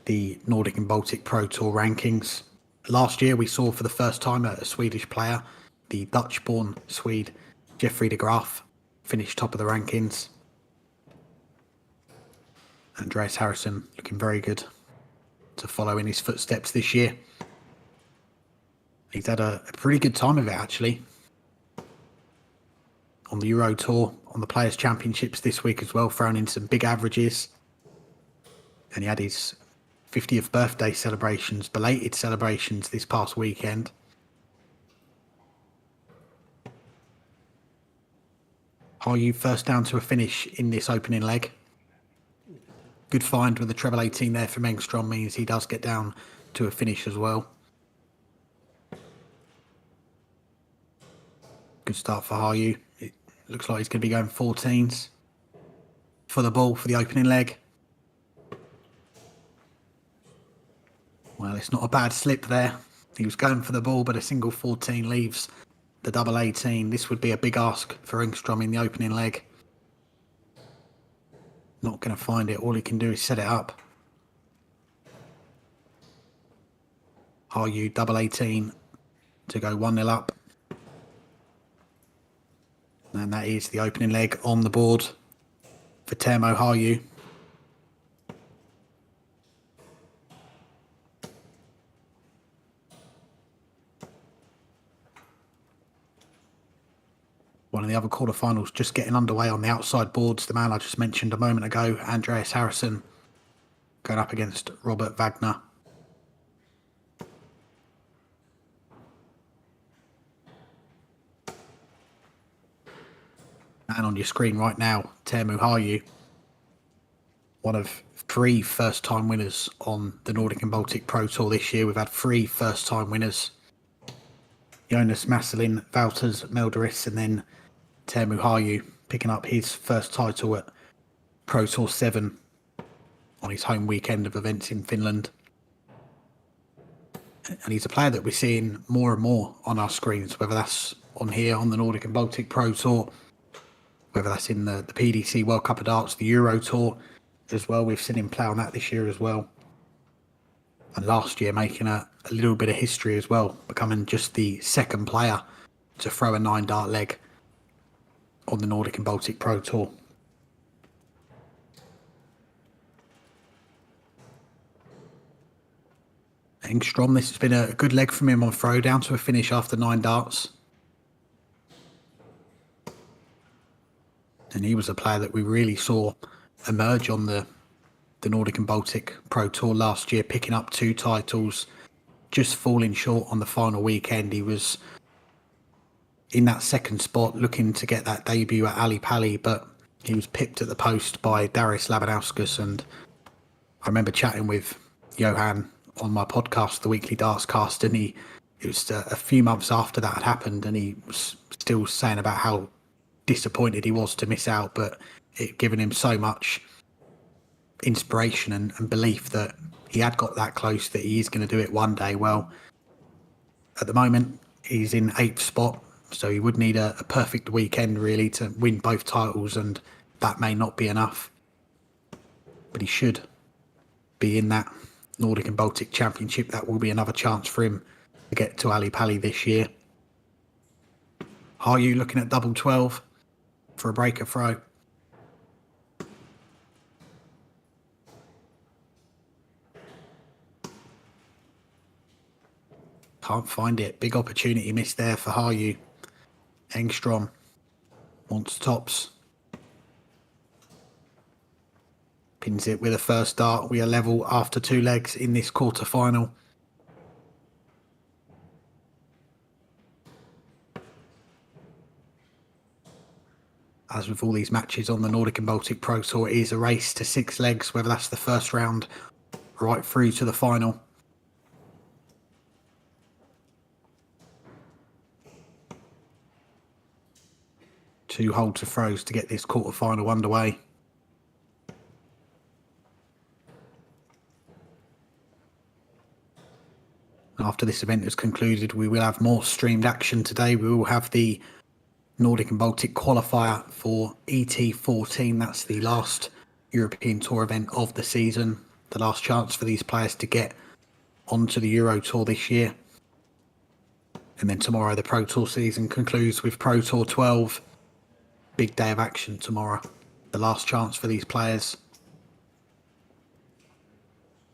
the Nordic and Baltic Pro Tour rankings. Last year we saw for the first time a Swedish player, the Dutch-born Swede Jeffrey de Graaf, finish top of the rankings. Andreas Harrison looking very good to follow in his footsteps this year. He's had a pretty good time of it actually. On the Euro Tour, on the Players' Championships this week as well, throwing in some big averages. And he had his 50th birthday celebrations, belated celebrations this past weekend. Harju first down to a finish in this opening leg. Good find with the treble 18 there from Engstrom, means he does get down to a finish as well. Good start for Harju. It looks like he's going to be going 14s for the ball for the opening leg. Well, it's not a bad slip there. He was going for the ball, but a single 14 leaves the double 18. This would be a big ask for Engstrom in the opening leg. Not going to find it. All he can do is set it up. Harju double 18 to go 1-0 up. And that is the opening leg on the board for Teemu Harju. One of the other quarterfinals just getting underway on the outside boards. The man I just mentioned a moment ago, Andreas Harrison, going up against Robert Wagner. And on your screen right now, Teemu Harju, one of 3 first-time winners on the Nordic and Baltic Pro Tour this year. We've had 3 first-time winners. Jonas Masselin, Valters Melderis, and then Teemu Harju picking up his first title at Pro Tour 7 on his home weekend of events in Finland. And he's a player that we're seeing more and more on our screens, whether that's on here on the Nordic and Baltic Pro Tour, whether that's in the PDC World Cup of Darts, the Euro Tour as well. We've seen him play on that this year as well. And last year making a little bit of history as well, becoming just the 2nd player to throw a 9-dart leg on the Nordic and Baltic Pro Tour. Tingstrom, this has been a good leg from him on throw, down to a finish after 9 darts. And he was a player that we really saw emerge on the Nordic and Baltic Pro Tour last year, picking up 2 titles, just falling short on the final weekend. He was in that 2nd spot, looking to get that debut at Ali Pali, but he was pipped at the post by Darius Labanauskas. And I remember chatting with Johan on my podcast, the Weekly Dartscast, and it was a few months after that had happened, and he was still saying about how disappointed he was to miss out, but it given him so much inspiration and belief that he had got that close, that he is going to do it one day. Well, at the moment he's in 8th spot, so he would need a perfect weekend really to win both titles, and that may not be enough, but he should be in that Nordic and Baltic Championship. That will be another chance for him to get to Ali Pali this year. Are you looking at double 12 for a breaker throw? Can't find it. Big opportunity missed there for Harju. Engstrom wants tops. Pins it with a first dart. We are level after 2 legs in this quarter-final. As with all these matches on the Nordic and Baltic Pro Tour, it is a race to 6 legs, whether that's the first round right through to the final. Two holds of throws to get this quarter-final underway. After this event has concluded, we will have more streamed action today. We will have the Nordic and Baltic qualifier for ET14. That's the last European Tour event of the season. The last chance for these players to get onto the Euro Tour this year. And then tomorrow the Pro Tour season concludes with Pro Tour 12. Big day of action tomorrow. The last chance for these players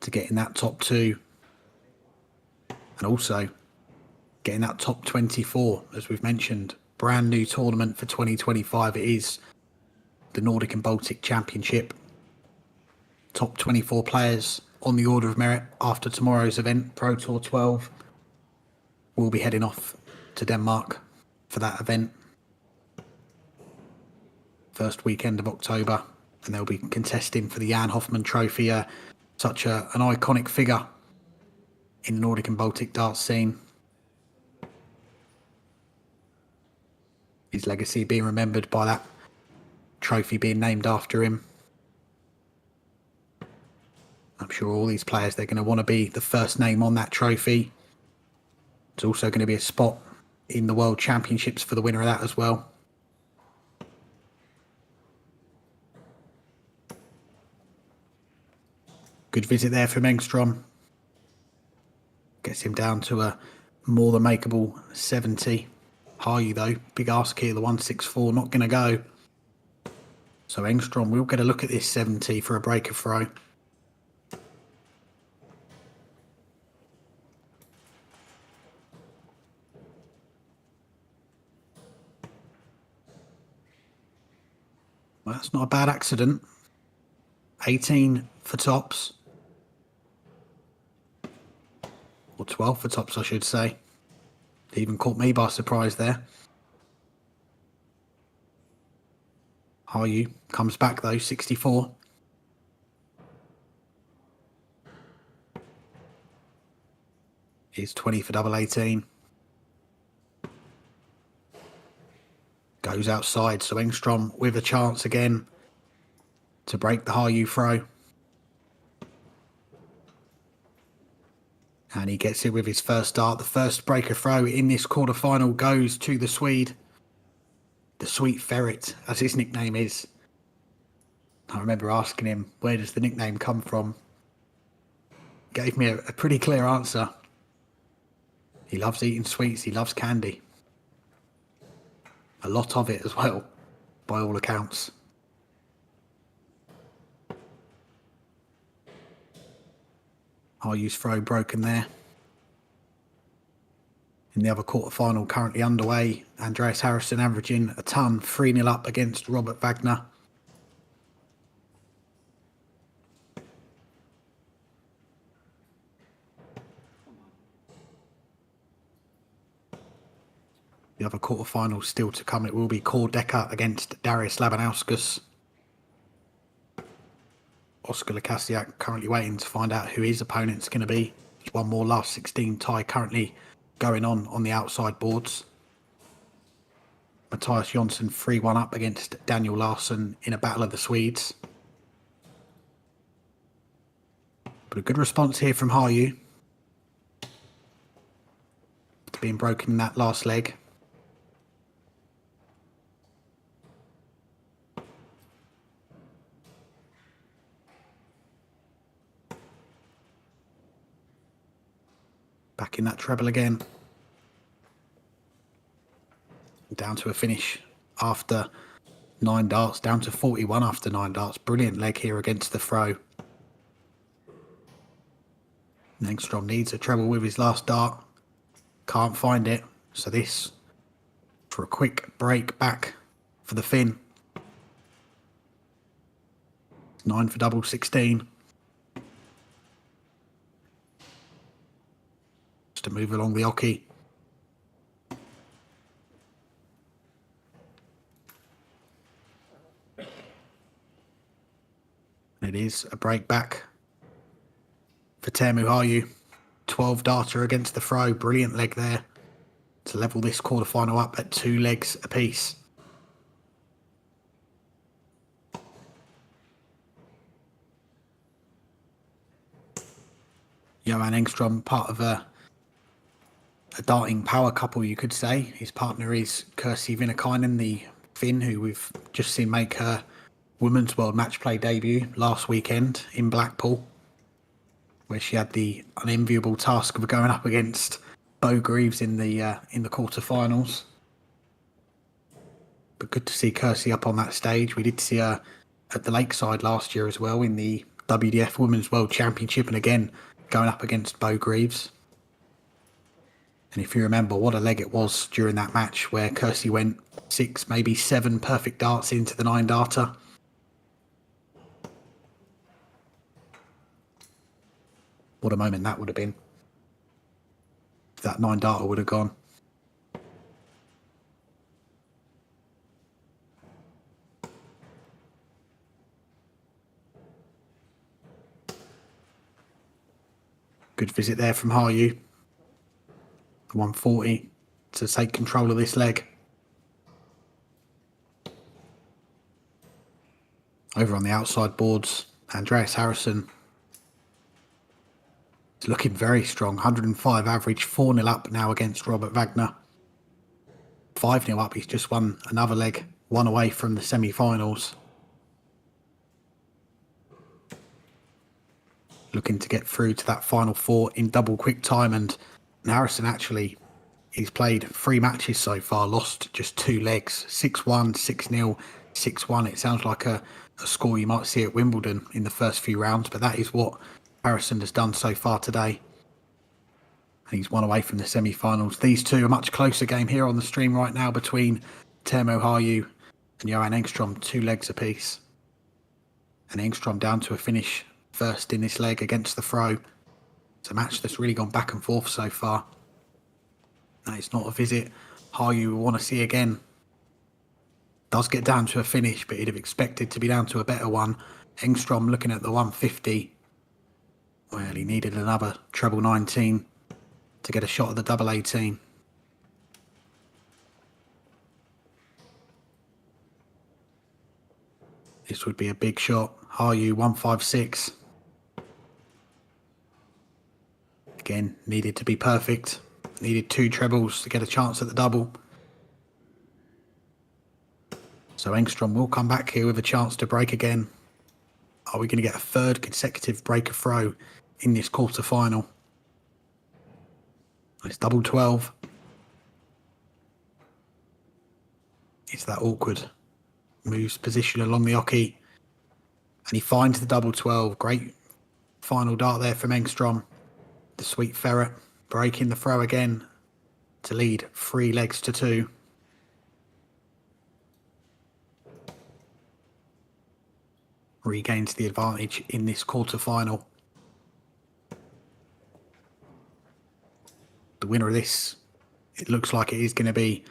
to get in that top 2. And also getting that top 24, as we've mentioned. Brand new tournament for 2025. It is the Nordic and Baltic Championship. Top 24 players on the order of merit after tomorrow's event, Pro Tour 12. We'll be heading off to Denmark for that event. First weekend of October. And they'll be contesting for the Jan Hoffman Trophy. Such an iconic figure in the Nordic and Baltic darts scene. His legacy being remembered by that trophy being named after him. I'm sure all these players, they're going to want to be the first name on that trophy. It's also going to be a spot in the World Championships for the winner of that as well. Good visit there from Engstrom. Gets him down to a more than makeable 70. Harju though, big ask here, the 164, not going to go. So Engstrom will get a look at this 70 for a breaker throw. Well, that's not a bad accident. 18 for tops. Or 12 for tops, I should say. It even caught me by surprise there. Haryu comes back though, 64. Here's 20 for double 18. Goes outside, so Engstrom with a chance again to break the Haryu throw. And he gets it with his first dart. The first breaker throw in this quarterfinal goes to the Swede. The Sweet Ferret, as his nickname is. I remember asking him, where does the nickname come from? Gave me a pretty clear answer. He loves eating sweets, he loves candy. A lot of it as well, by all accounts. Haryu's throw broken there. In the other quarterfinal currently underway, Andreas Harrison averaging a ton, 3-0 up against Robert Wagner. The other quarterfinal still to come. It will be Deca against Darius Labanauskas. Oscar Lukasiak currently waiting to find out who his opponent's going to be. There's one more last 16 tie currently going on the outside boards. Matthias Jonsson 3-1 up against Daniel Larsson in a battle of the Swedes. But a good response here from Haryu. Being broken in that last leg. Back in that treble again. Down to a finish after 9 darts, down to 41 after 9 darts. Brilliant leg here against the throw. Engstrom needs a treble with his last dart. Can't find it. So this for a quick break back for the Finn. 9 for double 16. To move along the oche. It is a break back for Teemu Harju. 12 darter against the throw. Brilliant leg there to level this quarterfinal up at 2 legs apiece. Johan Engstrom, part of a darting power couple, you could say. His partner is Kirsi Vinnakainen, the Finn, who we've just seen make her Women's World Match Play debut last weekend in Blackpool, where she had the unenviable task of going up against Bo Greaves in the quarterfinals. But good to see Kirsi up on that stage. We did see her at the Lakeside last year as well in the WDF Women's World Championship, and again going up against Bo Greaves. And if you remember, what a leg it was during that match where Kirsi went 6, maybe 7 perfect darts into the 9 darter. What a moment that would have been. If that 9 darter would have gone. Good visit there from Harju. 140 to take control of this leg. Over on the outside boards, Andreas Harrison is looking very strong. 105 average, 4-0 up now against Robert Wagner. 5-0 up, he's just won another leg, 1 away from the semi-finals. Looking to get through to that final 4 in double quick time, and Harrison actually, he's played 3 matches so far, lost just 2 legs, 6-1, 6-0, 6-1. It sounds like a score you might see at Wimbledon in the first few rounds, but that is what Harrison has done so far today. And he's 1 away from the semi-finals. These two, a much closer game here on the stream right now between Teemu Harju and Johan Engstrom, 2 legs apiece. And Engstrom down to a finish first in this leg against the throw. It's a match that's really gone back and forth so far. And it's not a visit Harju will want to see again. Does get down to a finish, but he'd have expected to be down to a better one. Engstrom looking at the 150. Well, he needed another treble 19 to get a shot at the double 18. This would be a big shot. Hayu 156. Again, needed to be perfect. Needed 2 trebles to get a chance at the double. So Engstrom will come back here with a chance to break again. Are we going to get a 3rd consecutive breaker throw in this quarter-final? It's double 12. It's that awkward. Moves position along the oche. And he finds the double 12. Great final dart there from Engstrom. The sweet ferret breaking the throw again to lead 3 legs to 2. Regains the advantage in this quarter-final. The winner of this, it looks like it is going to be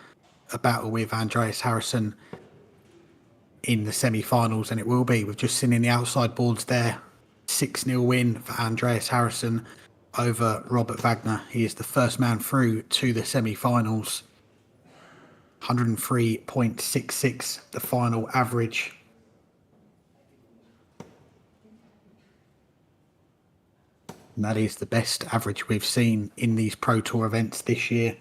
a battle with Andreas Harrison in the semi-finals, and it will be. We've just seen in the outside boards there, 6-0 win for Andreas Harrison over Robert Wagner. He is the first man through to the semi-finals. 103.66 the final average. And that is the best average we've seen in these Pro Tour events this year.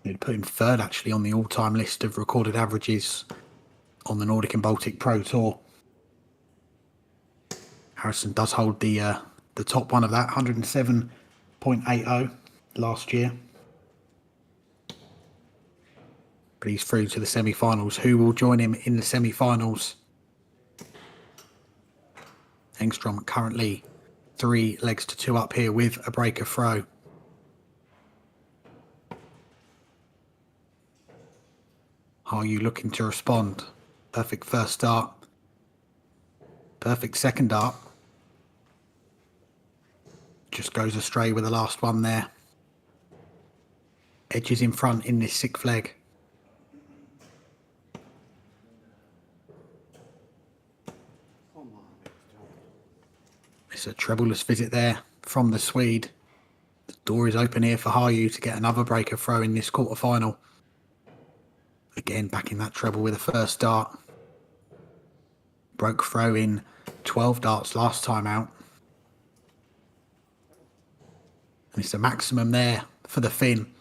They'd put him 3rd actually on the all-time list of recorded averages on the Nordic and Baltic Pro Tour. Harrison does hold the top one of that, 107.80 last year. But he's through to the semi-finals. Who will join him in the semi-finals? Engstrom currently 3 legs to 2 up here with a breaker throw. Are you looking to respond? Perfect first start. Perfect second dart. Just goes astray with the last one there. Edges in front in this 6th leg. It's a trebleless visit there from the Swede. The door is open here for Hayu to get another breaker throw in this quarter-final. Again, backing that treble with a first dart. Broke throw in 12 darts last time out. And it's a maximum there for the Finn.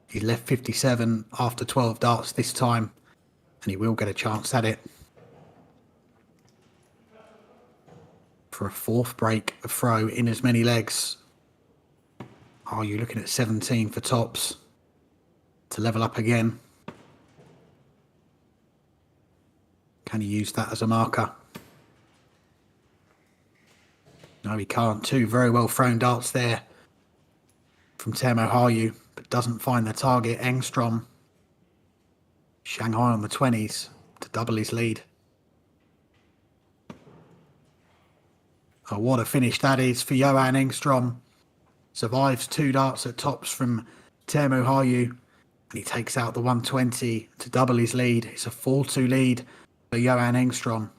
He left 57 after 12 darts this time, and he will get a chance at it. For a 4th break of throw in as many legs. Are you looking at 17 for tops to level up again? Can he use that as a marker? No, he can't. 2 very well thrown darts there from Teemu Hayu, but doesn't find the target. Engstrom, Shanghai on the 20s to double his lead. Oh, what a finish that is for Johan Engstrom. Survives 2 darts at tops from Teemu Hayu, and he takes out the 120 to double his lead. It's a 4-2 lead for Johan Engstrom.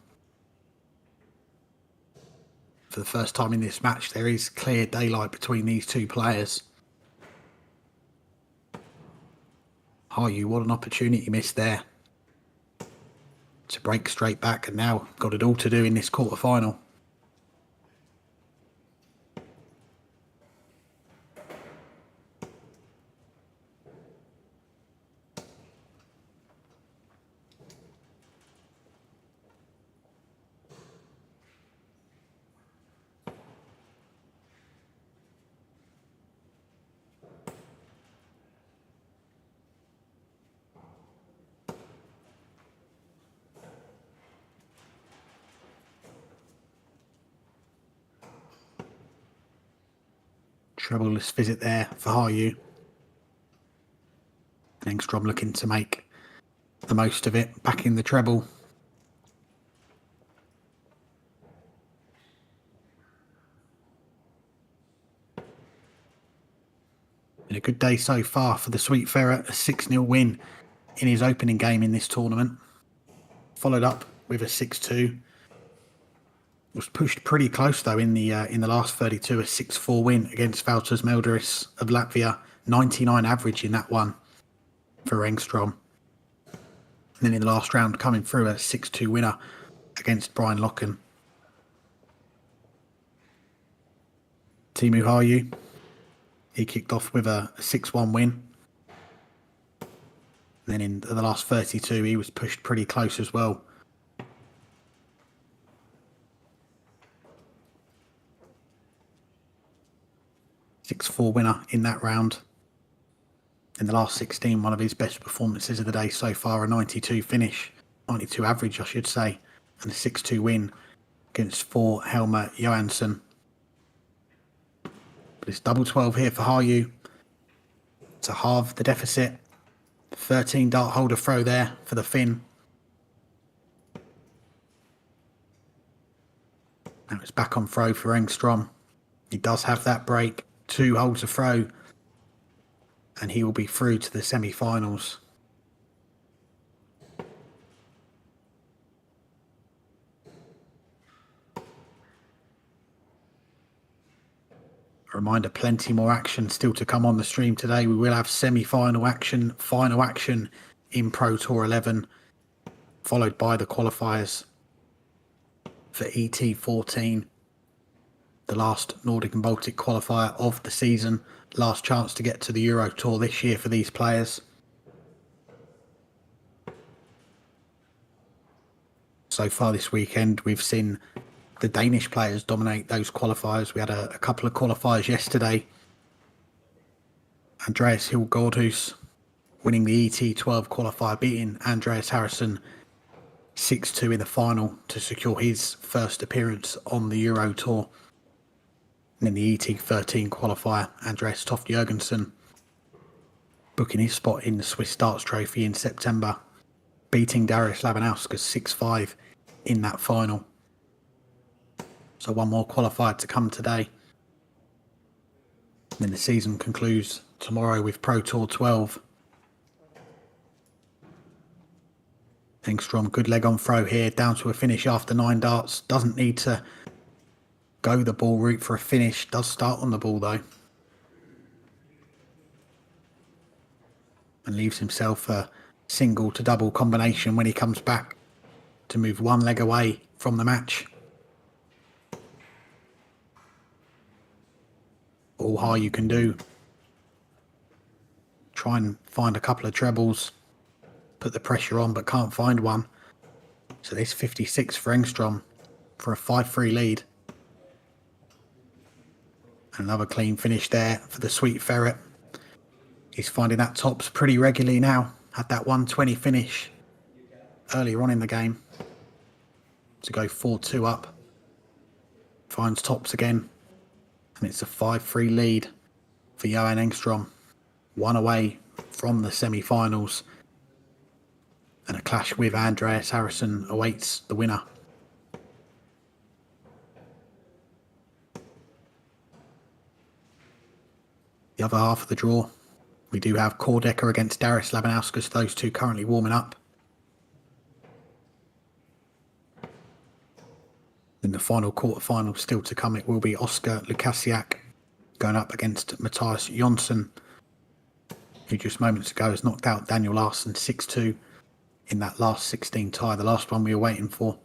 For the first time in this match, there is clear daylight between these 2 players. Hayu, what an opportunity missed there to break straight back, and now got it all to do in this quarter-final. Trebleless visit there for Hayu. Engstrom looking to make the most of it, back in the treble. Been a good day so far for the Sweet Ferret, a 6-0 win in his opening game in this tournament. Followed up with a 6-2. Was pushed pretty close though in the last 32, a 6-4 win against Valters Melderis of Latvia. 99 average in that one for Tingstrom. And then in the last round, coming through a 6-2 winner against Brian Locken. Timu Harju, he kicked off with a 6-1 win. And then in the last 32, he was pushed pretty close as well. 6-4 winner in that round. In the last 16, one of his best performances of the day so far, a 92 finish, 92 average I should say, and a 6-2 win against 4 Helmer Johansson. But it's double 12 here for Harju to halve the deficit. 13 dart holder throw there for the Finn. Now it's back on throw for Tingstrom. He does have that break. 2 holes of throw. And he will be through to the semi-finals. A reminder, plenty more action still to come on the stream today. We will have semi-final action, final action in Pro Tour 11, followed by the qualifiers for ET14, the last Nordic and Baltic qualifier of the season. Last chance to get to the Euro Tour this year for these players. So far this weekend, we've seen the Danish players dominate those qualifiers. We had a couple of qualifiers yesterday. Andreas Hilgårdhus winning the ET12 qualifier, beating Andreas Harrison 6-2 in the final to secure his first appearance on the Euro Tour. And in the ET13 qualifier, Andreas Toft Jørgensen booking his spot in the Swiss Darts Trophy in September, beating Darius Labanauskas 6-5 in that final. So one more qualifier to come today. And then the season concludes tomorrow with Pro Tour 12. Tingstrom, good leg on throw here, down to a finish after 9 darts. Doesn't need to go the ball route for a finish. Does start on the ball though. And leaves himself a single to double combination when he comes back to move 1 leg away from the match. All high you can do. Try and find a couple of trebles. Put the pressure on but can't find one. So this 56 for Tingstrom for a 5-3 lead. Another clean finish there for the Sweet Ferret. He's finding that tops pretty regularly now. Had that 120 finish earlier on in the game to go 4-2 up. Finds tops again. And it's a 5-3 lead for Johan Tingstrom. 1 away from the semi-finals. And a clash with Andreas Harrison awaits the winner. The other half of the draw, we do have Deca against Darius Labanauskas, those two currently warming up. In the final quarterfinal still to come, it will be Oscar Lukasiak going up against Matthias Jonsson, who just moments ago has knocked out Daniel Larsson 6-2 in that last 16 tie, the last one we were waiting for.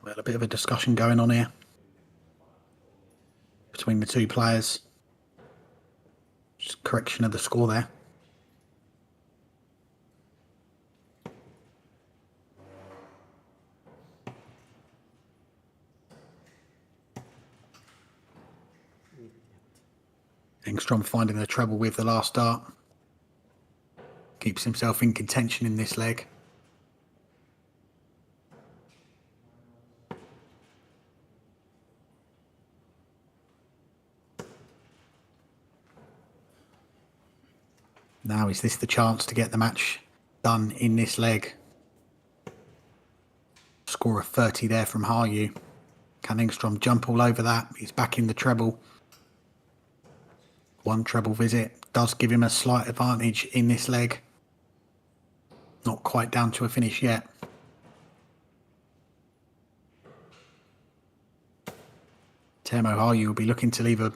Well, a bit of a discussion going on here between the two players. Just correction of the score there. Tingstrom finding the treble with the last dart. Keeps himself in contention in this leg. Now, is this the chance to get the match done in this leg? Score of 30 there from Harju. Can Tingstrom jump all over that? He's back in the treble. One treble visit does give him a slight advantage in this leg. Not quite down to a finish yet. Teemu Harju will be looking to leave a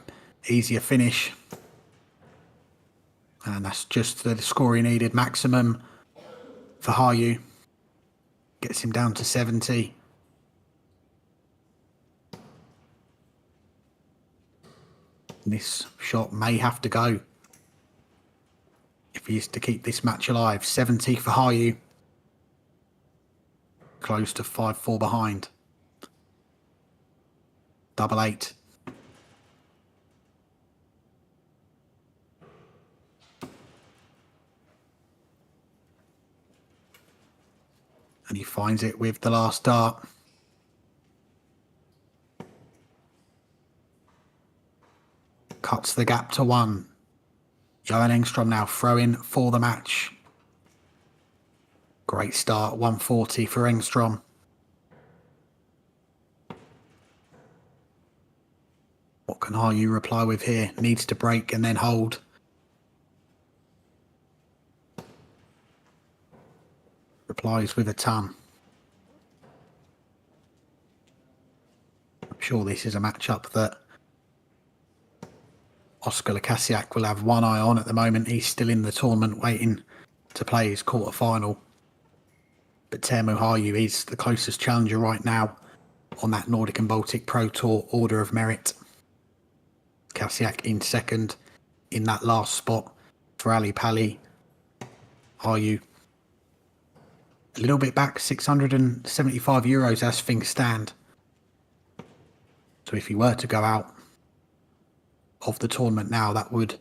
easier finish. And that's just the score he needed. Maximum for Harju. Gets him down to 70. This shot may have to go if he is to keep this match alive. 70 for Harju. Close to 5-4 behind. Double 8. And he finds it with the last dart. Cuts the gap to 1. Johan Engstrom now throwing for the match. Great start, 140 for Engstrom. What can Harju reply with here? Needs to break and then hold. Replies with a ton. I'm sure this is a matchup that Oskar Lukasiak will have one eye on at the moment. He's still in the tournament waiting to play his quarterfinal. But Teemu Harju is the closest challenger right now on that Nordic and Baltic Pro Tour order of merit. Lukasiak in second in that last spot for Ali Pali. Harju a little bit back, 675 euros as things stand. So if he were to go out of the tournament now, that would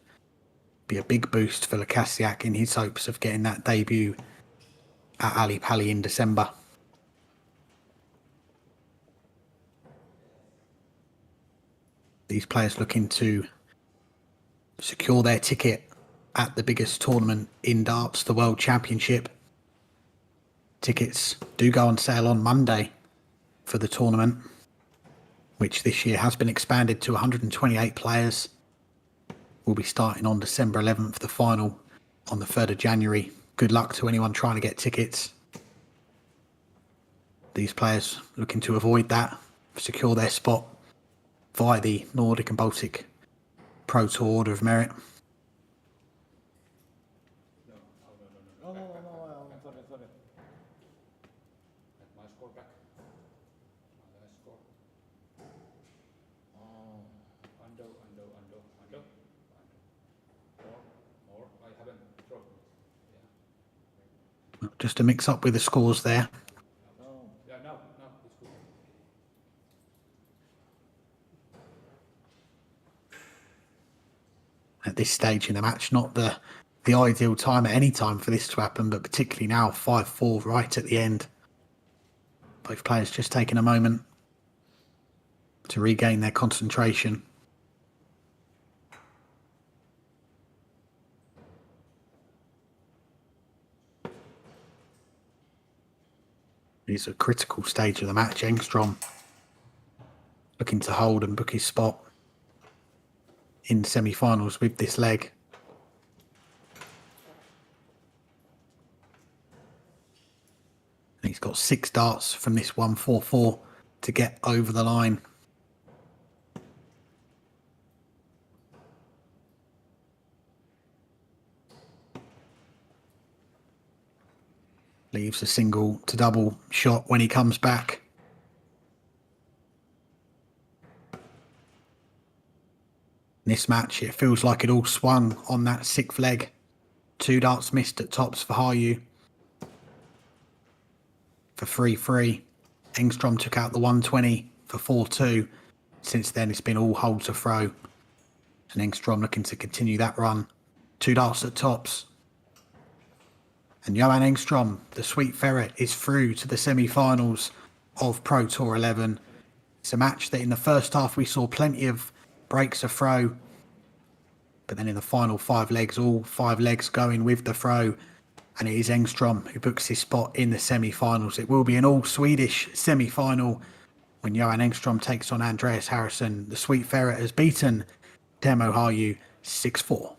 be a big boost for Lukasiak in his hopes of getting that debut at Ali Pali in December. These players looking to secure their ticket at the biggest tournament in darts, the World Championship. Tickets do go on sale on Monday for the tournament, which this year has been expanded to 128 players. We'll be starting on December 11th, the final on the 3rd of January. Good luck to anyone trying to get tickets. These players looking to avoid that, secure their spot via the Nordic and Baltic Pro Tour Order of Merit. No, sorry. Get my score back. My score. Undo. More. I haven't dropped it. Yeah. Just to mix up with the scores there. Yeah, now it's good. At this stage in the match, not the ideal time at any time for this to happen, but particularly now, 5-4 right at the end. Both players just taking a moment to regain their concentration. It's a critical stage of the match. Engstrom looking to hold and book his spot in semi-finals with this leg. And he's got 6 darts from this 144 to get over the line. Leaves a single to double shot when he comes back. In this match, it feels like it all swung on that 6th leg. 2 darts missed at tops for Harju. For 3-3. Engstrom took out the 120 for 4-2. Since then, it's been all hold to throw. And Engstrom looking to continue that run. 2 darts at tops. And Johan Engstrom, the Sweet Ferret, is through to the semi-finals of Pro Tour 11. It's a match that in the first half we saw plenty of breaks of throw. But then in the final 5 legs, all 5 legs going with the throw. And it is Engstrom who books his spot in the semi-finals. It will be an all-Swedish semi-final when Johan Engstrom takes on Andreas Harrison. The Sweet Ferret has beaten Teemu Harju 6-4.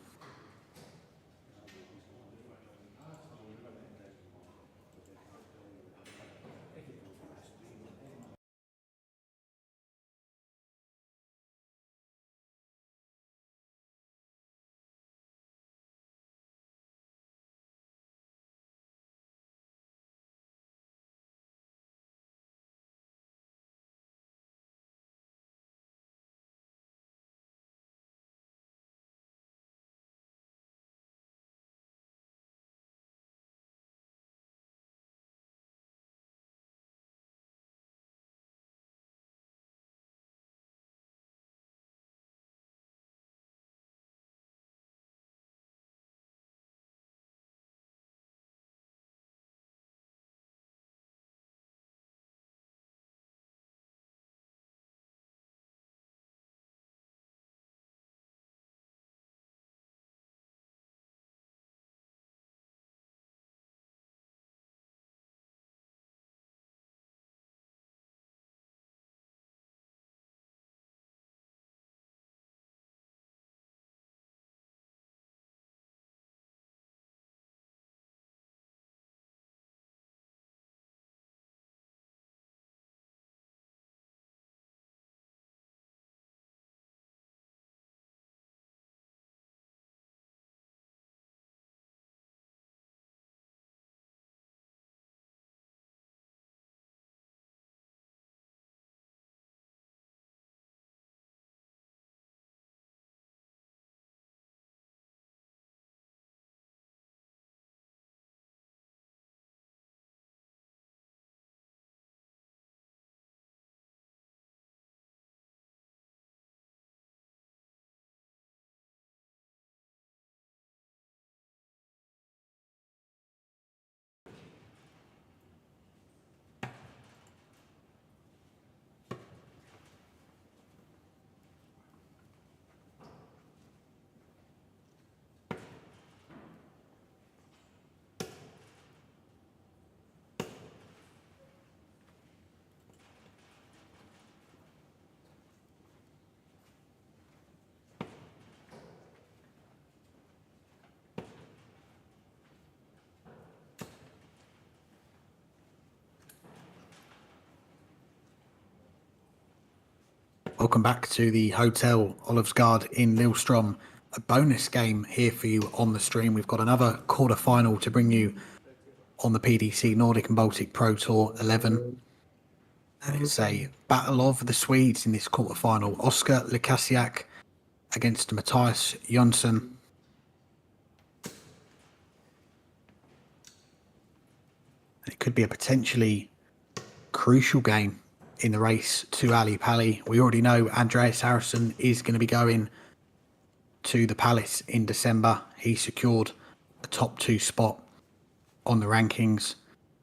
Welcome back to the Hotel Olivsgard in Lillestrøm. A bonus game here for you on the stream. We've got another quarter-final to bring you on the PDC Nordic and Baltic Pro Tour 11. And it's a battle of the Swedes in this quarter-final. Oskar Lekasiak against Matthias Jonsson. It could be a potentially crucial game in the race to Ali Pali. We already know Andreas Harrison is going to be going to the Palace in December. He secured a top 2 spot on the rankings.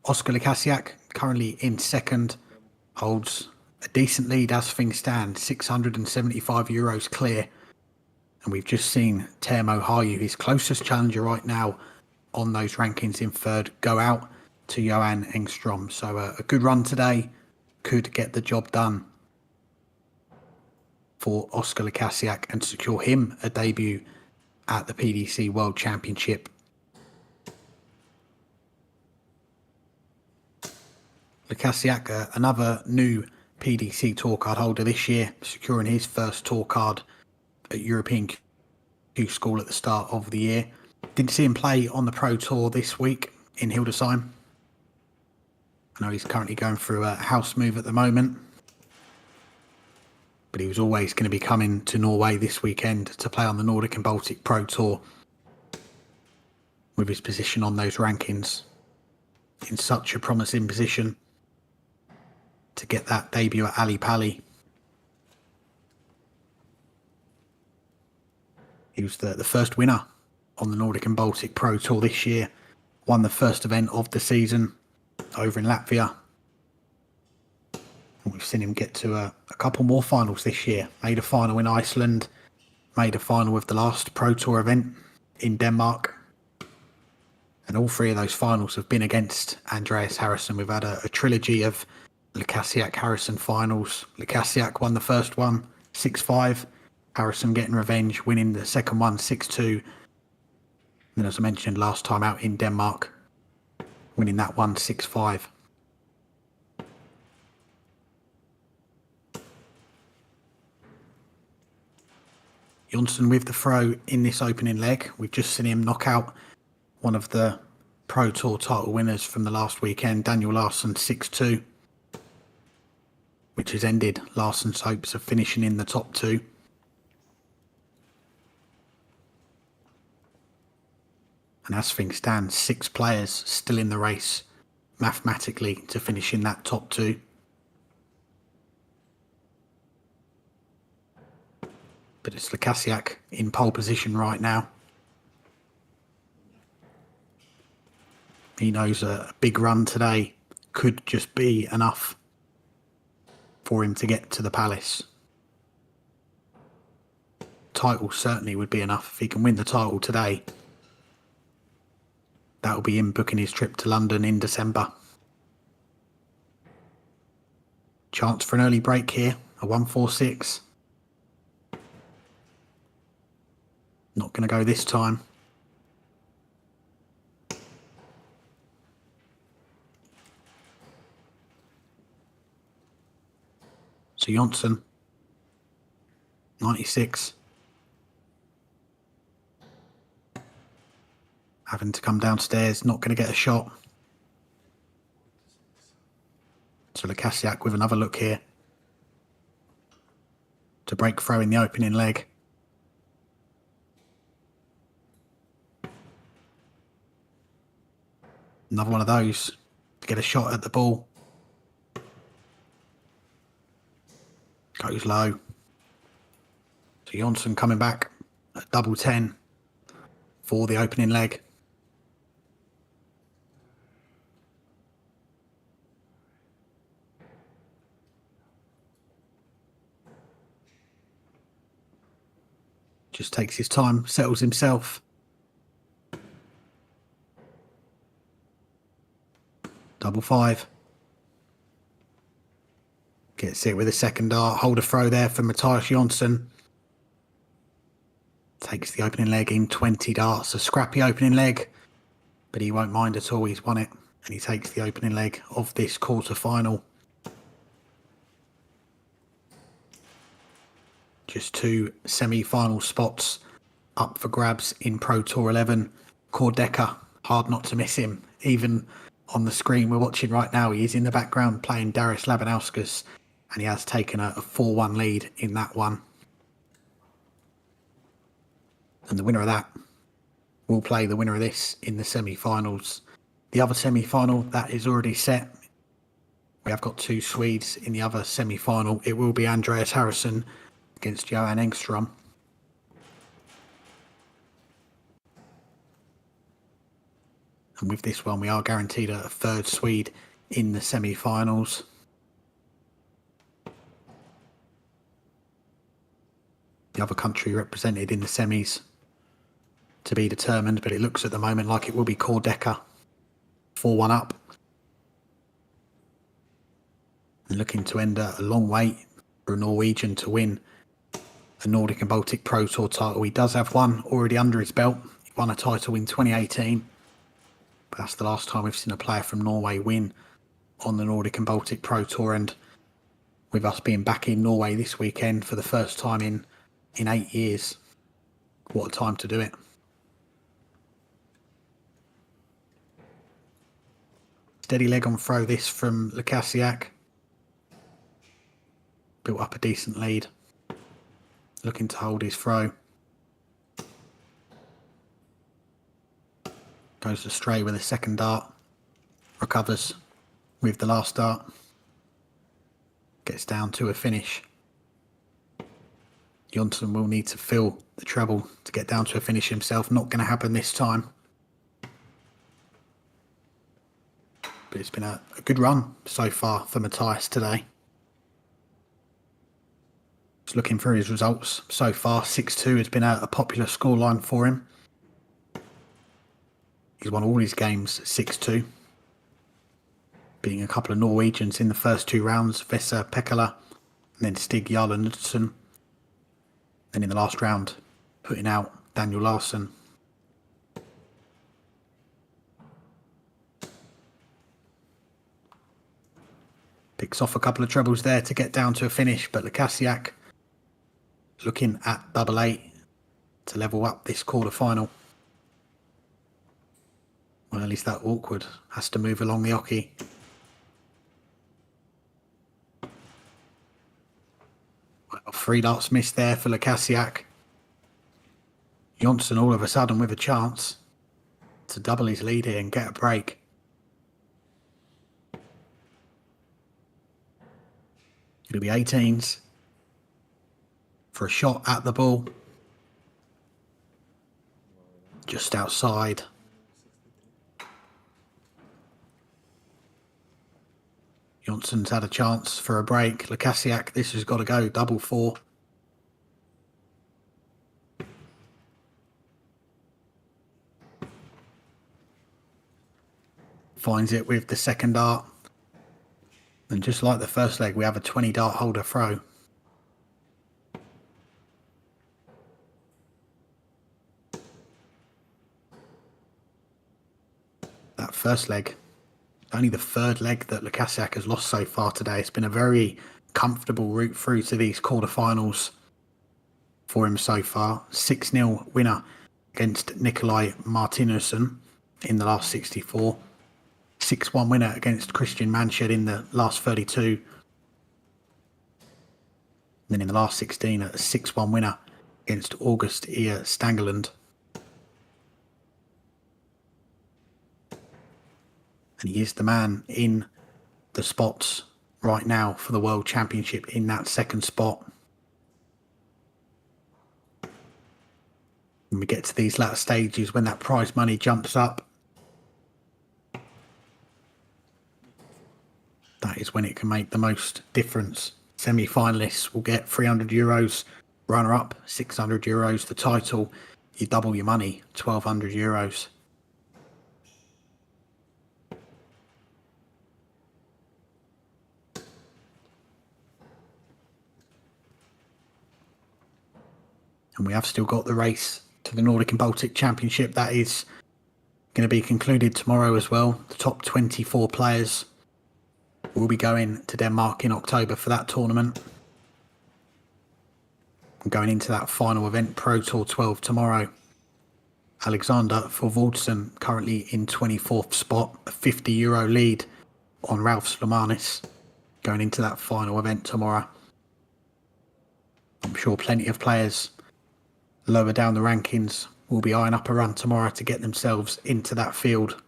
Oskar Lekasiak, currently in second, holds a decent lead as things stand, €675 clear. And we've just seen Teemu Harju, his closest challenger right now on those rankings in third, go out to Johan Engstrom. So a good run today could get the job done for Oskar Lekasiak and secure him a debut at the PDC World Championship. Lekasiak, another new PDC tour card holder this year, securing his first tour card at European Q School at the start of the year. Didn't see him play on the Pro Tour this week in Hildesheim. I know he's currently going through a house move at the moment, but he was always going to be coming to Norway this weekend to play on the Nordic and Baltic Pro Tour with his position on those rankings in such a promising position to get that debut at Ali Pali. He was the first winner on the Nordic and Baltic Pro Tour this year, won the first event of the season over in Latvia. And we've seen him get to a couple more finals this year. Made a final in Iceland, made a final with the last Pro Tour event in Denmark. And all 3 of those finals have been against Andreas Harrison. We've had a trilogy of Lukasiak Harrison finals. Lukasiak won the first one 6-5. Harrison getting revenge, winning the second one 6-2. Then, as I mentioned last time out in Denmark, winning that one 6-5. Jonsson with the throw in this opening leg. We've just seen him knock out one of the Pro Tour title winners from the last weekend, Daniel Larsson 6-2, which has ended Larsson's hopes of finishing in the top two. And as things stand, 6 players still in the race mathematically to finish in that top two. But it's Lukasiak in pole position right now. He knows a big run today could just be enough for him to get to the Palace. Title certainly would be enough. If he can win the title today, that will be him booking his trip to London in December. Chance for an early break here, a 1-4-6. Not going to go this time. So Jonsson, 96. Having to come downstairs, not going to get a shot. So Lukasiak with another look here to break throw in the opening leg. Another one of those to get a shot at the ball. Goes low. So Jonsson coming back at double 10 for the opening leg. Just takes his time, settles himself. Double 5. Gets it with a second dart. Hold a throw there for Mattias Jonsson. Takes the opening leg in 20 darts. A scrappy opening leg, but he won't mind at all. He's won it. And he takes the opening leg of this quarter-final. Just 2 semi-final spots up for grabs in Pro Tour 11. Deca, hard not to miss him. Even on the screen we're watching right now, he is in the background playing Darius Labanauskas, and he has taken a 4-1 lead in that one. And the winner of that will play the winner of this in the semi-finals. The other semi-final, that is already set. We have got 2 Swedes in the other semi-final. It will be Andreas Harrison against Johan Tingstrom. And with this one, we are guaranteed a 3rd Swede in the semi-finals. The other country represented in the semis to be determined, but it looks at the moment like it will be Deca, 4-1 up. And looking to end a long wait for a Norwegian to win a Nordic and Baltic Pro Tour title. He does have one already under his belt. He won a title in 2018. But that's the last time we've seen a player from Norway win on the Nordic and Baltic Pro Tour. And with us being back in Norway this weekend for the first time in 8 years, what a time to do it. Steady leg on throw this from Lukasiak. Built up a decent lead. Looking to hold his throw. Goes astray with a second dart. Recovers with the last dart. Gets down to a finish. Jonsson will need to fill the treble to get down to a finish himself. Not going to happen this time. But it's been a good run so far for Mattias today. Just looking through his results so far, 6-2 has been a popular scoreline for him. He's won all his games 6-2. beating a couple of Norwegians in the first 2 rounds, Vesa Pekala and then Stig Jarle Knudsen. Then in the last round, putting out Daniel Larsson. Picks off a couple of trebles there to get down to a finish, but Lukasiak looking at 8-8 to level up this quarter-final. Well, at least that awkward has to move along the oche. Well, 3 darts missed there for Lukasiak. Jonsson all of a sudden with a chance to double his lead here and get a break. It'll be 18s for a shot at the ball. Just outside. Jonsson's had a chance for a break. Lukasiak, this has got to go. Double 4. Finds it with the second dart. And just like the first leg, we have a 20 dart holder throw. That first leg, only the 3rd leg that Lukasiak has lost so far today. It's been a very comfortable route through to these quarterfinals for him so far. 6-0 winner against Nikolai Martinussen in the last 64. 6-1 winner against Christian Manshed in the last 32. And then in the last 16, a 6-1 winner against August Ear Stangeland. And he is the man in the spots right now for the World Championship in that 2nd spot. When we get to these latter stages, when that prize money jumps up, that is when it can make the most difference. Semi-finalists will get €300, runner-up €600, the title, you double your money, €1,200. And we have still got the race to the Nordic and Baltic Championship. That is going to be concluded tomorrow as well. The top 24 players will be going to Denmark in October for that tournament. And going into that final event, Pro Tour 12 tomorrow. Alexander Thorvaldsen currently in 24th spot, a €50 lead on Ralph Slomanis going into that final event tomorrow. I'm sure plenty of players lower down the rankings will be eyeing up a run tomorrow to get themselves into that field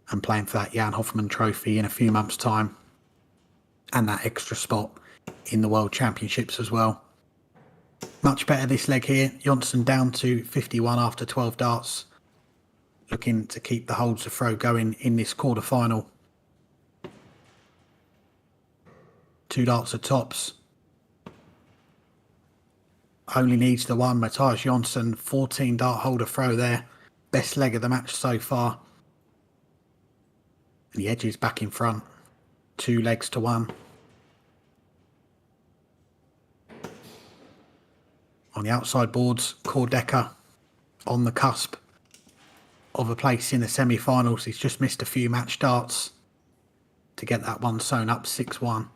and playing for that Jan Hoffman Trophy in a few months' time and that extra spot in the World Championships as well. Much better this leg here. Jonsson down to 51 after 12 darts. Looking to keep the holds of throw going in this quarter-final. 2 darts at tops. Only needs the one. Matthias Jonsson, 14 dart holder throw there. Best leg of the match so far. And the edge is back in front. 2 legs to 1. On the outside boards, Deca on the cusp of a place in the semi-finals. He's just missed a few match darts to get that one sewn up 6-1.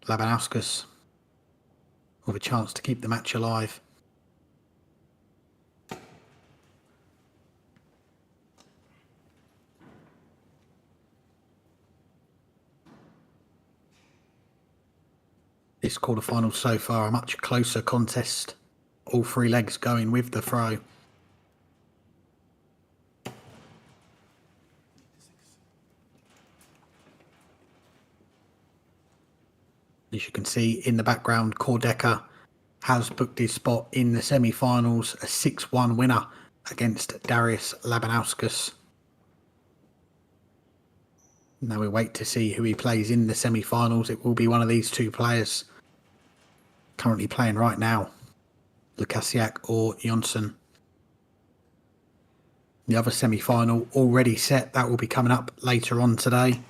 Labanauskas with a chance to keep the match alive. This quarter-final so far, a much closer contest. All 3 legs going with the throw. As you can see in the background, Deca has booked his spot in the semi-finals, a 6-1 winner against Darius Labanauskas. Now we wait to see who he plays in the semi-finals. It will be one of these 2 players currently playing right now, Lukasiak or Jonsson. The other semi-final already set. That will be coming up later on today.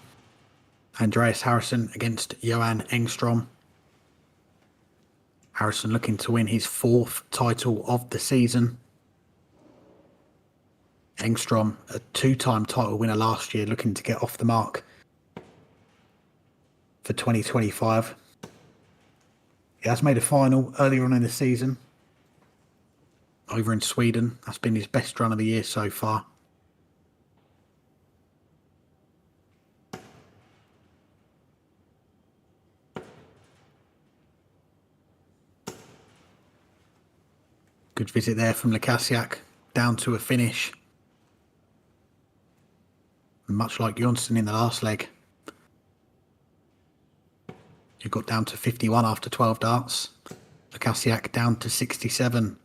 Andreas Harrison against Johan Engstrom. Harrison looking to win his 4th title of the season. Engstrom, a 2-time title winner last year, looking to get off the mark for 2025. He has made a final earlier on in the season over in Sweden. That's been his best run of the year so far. Good visit there from Lukasiak, down to a finish. Much like Jonsson in the last leg. You got down to 51 after 12 darts. Lukasiak down to 67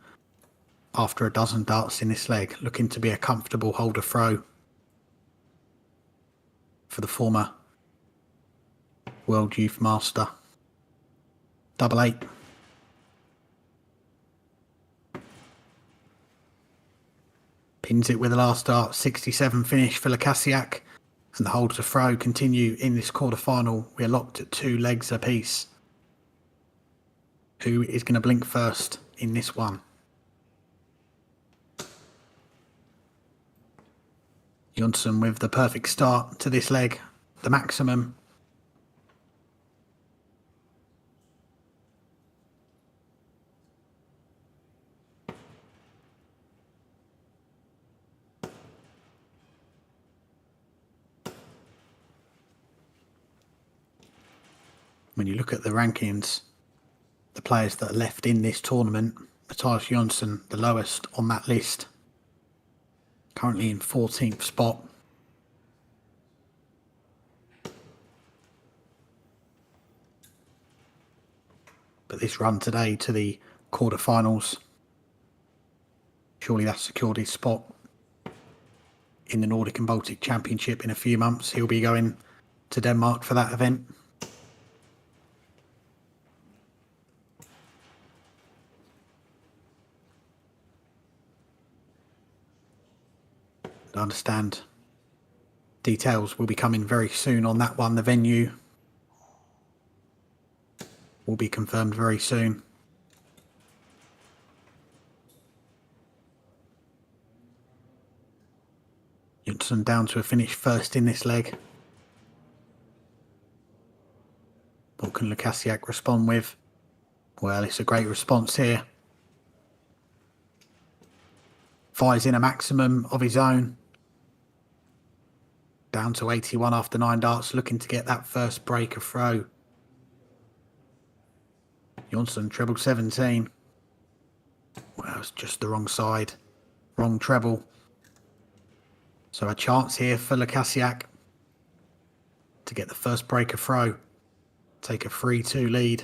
after a dozen darts in this leg, looking to be a comfortable holder throw for the former World Youth Master. 8-8. Pins it with the last dart, 67 finish for Lukasiak. And the hold to throw continue in this quarter-final. We're locked at 2 legs apiece. Who is going to blink first in this one? Jonsson with the perfect start to this leg, the maximum. When you look at the rankings, the players that are left in this tournament, Mattias Jonsson, the lowest on that list, currently in 14th spot. But this run today to the quarterfinals, surely that's secured his spot in the Nordic and Baltic Championship in a few months. He'll be going to Denmark for that event. I understand details will be coming very soon on that one. The venue will be confirmed very soon. Jonsson down to a finish first in this leg. What can Lukasiak respond with? Well, it's a great response here. Fires in a maximum of his own. Down to 81 after 9 darts, looking to get that first break of throw. Jonsson treble 17. Well, it's just the wrong side. Wrong treble. So a chance here for Lukasiak to get the first break of throw. Take a 3-2 lead.